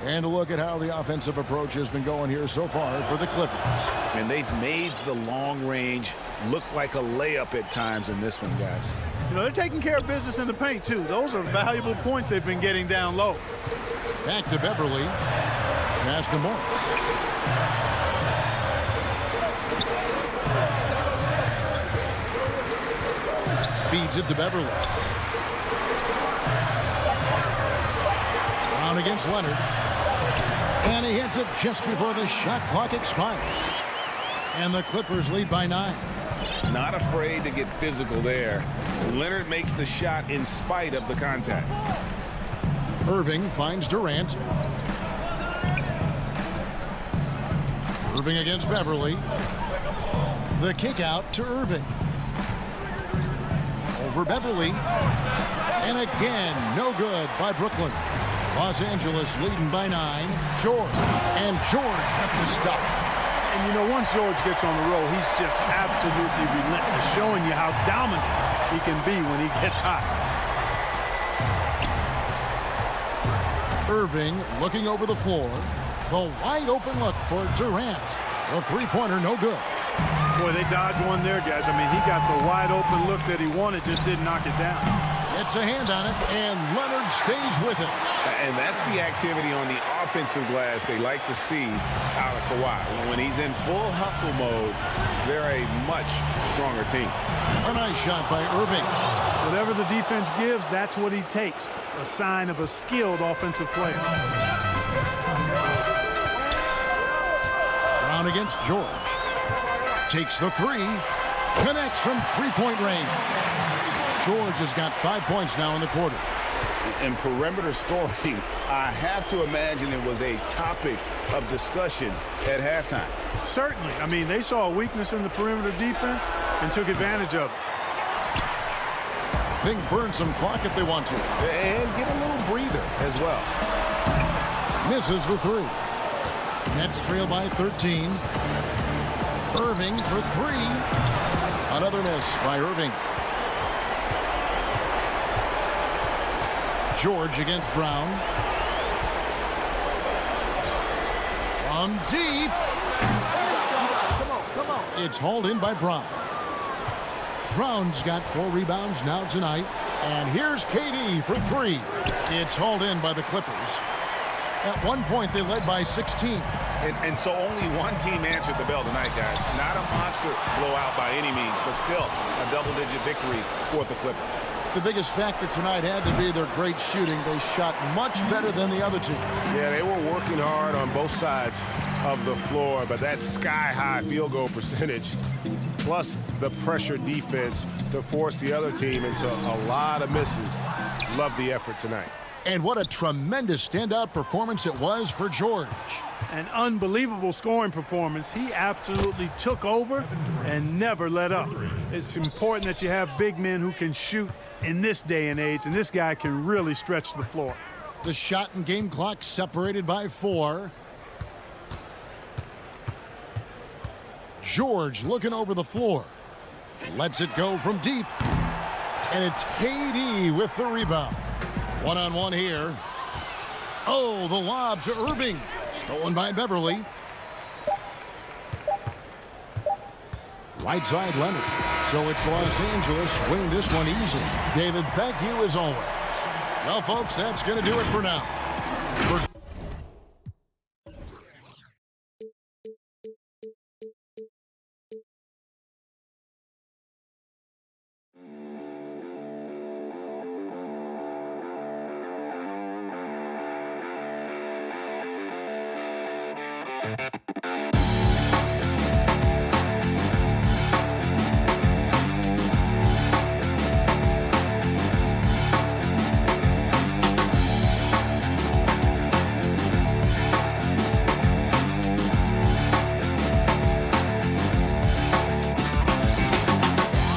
And a look at how the offensive approach has been going here so far for the Clippers. And they've made the long range look like a layup at times in this one, guys. You know, they're taking care of business in the paint, too. Those are valuable points they've been getting down low. Back to Beverly. Pass to Morris. Feeds it to Beverly. Brown against Leonard. And he hits it just before the shot clock expires. And the Clippers lead by 9. Not afraid to get physical there. Leonard makes the shot in spite of the contact. Irving finds Durant. Irving against Beverly. The kick out to Irving. Over Beverly. And again, no good by Brooklyn. Los Angeles leading by 9. George. And George with the stuff. And, you know, once George gets on the roll, he's just absolutely relentless, showing you how dominant he can be when he gets hot. Irving looking over the floor. The wide open look for Durant. The three-pointer no good. Boy, they dodged one there, guys. I mean, he got the wide open look that he wanted, just didn't knock it down. Gets a hand on it, and Leonard stays with it. And that's the activity on the offensive glass they like to see out of Kawhi. When he's in full hustle mode, they're a much stronger team. A nice shot by Irving. Whatever the defense gives, that's what he takes. A sign of a skilled offensive player. Brown against George. Takes the three. Connects from three-point range. George has got 5 points now in the quarter. And perimeter scoring, I have to imagine it was a topic of discussion at halftime. Certainly. I mean, they saw a weakness in the perimeter defense and took advantage of it. They can burn some clock if they want to. And get a little breather as well. Misses the three. Nets trail by 13. Irving for three. Another miss by Irving. George against Brown. From deep. Come on. It's hauled in by Brown. Brown's got 4 rebounds now tonight. And here's KD for three. It's hauled in by the Clippers. At one point, they led by 16. And so only one team answered the bell tonight, guys. Not a monster blowout by any means, but still a double-digit victory for the Clippers. The biggest factor tonight had to be their great shooting. They shot much better than the other team. Yeah, they were working hard on both sides of the floor, but that sky-high field goal percentage, plus the pressure defense to force the other team into a lot of misses. Love the effort tonight. And what a tremendous standout performance it was for George. An unbelievable scoring performance. He absolutely took over and never let up. It's important that you have big men who can shoot in this day and age, and this guy can really stretch the floor. The shot and game clock separated by 4. George looking over the floor. Lets it go from deep. And it's KD with the rebound. One-on-one here. Oh, the lob to Irving. Stolen by Beverly. Right side Leonard. So it's Los Angeles winning this one easily. David, thank you as always. Well, folks, that's going to do it for now. For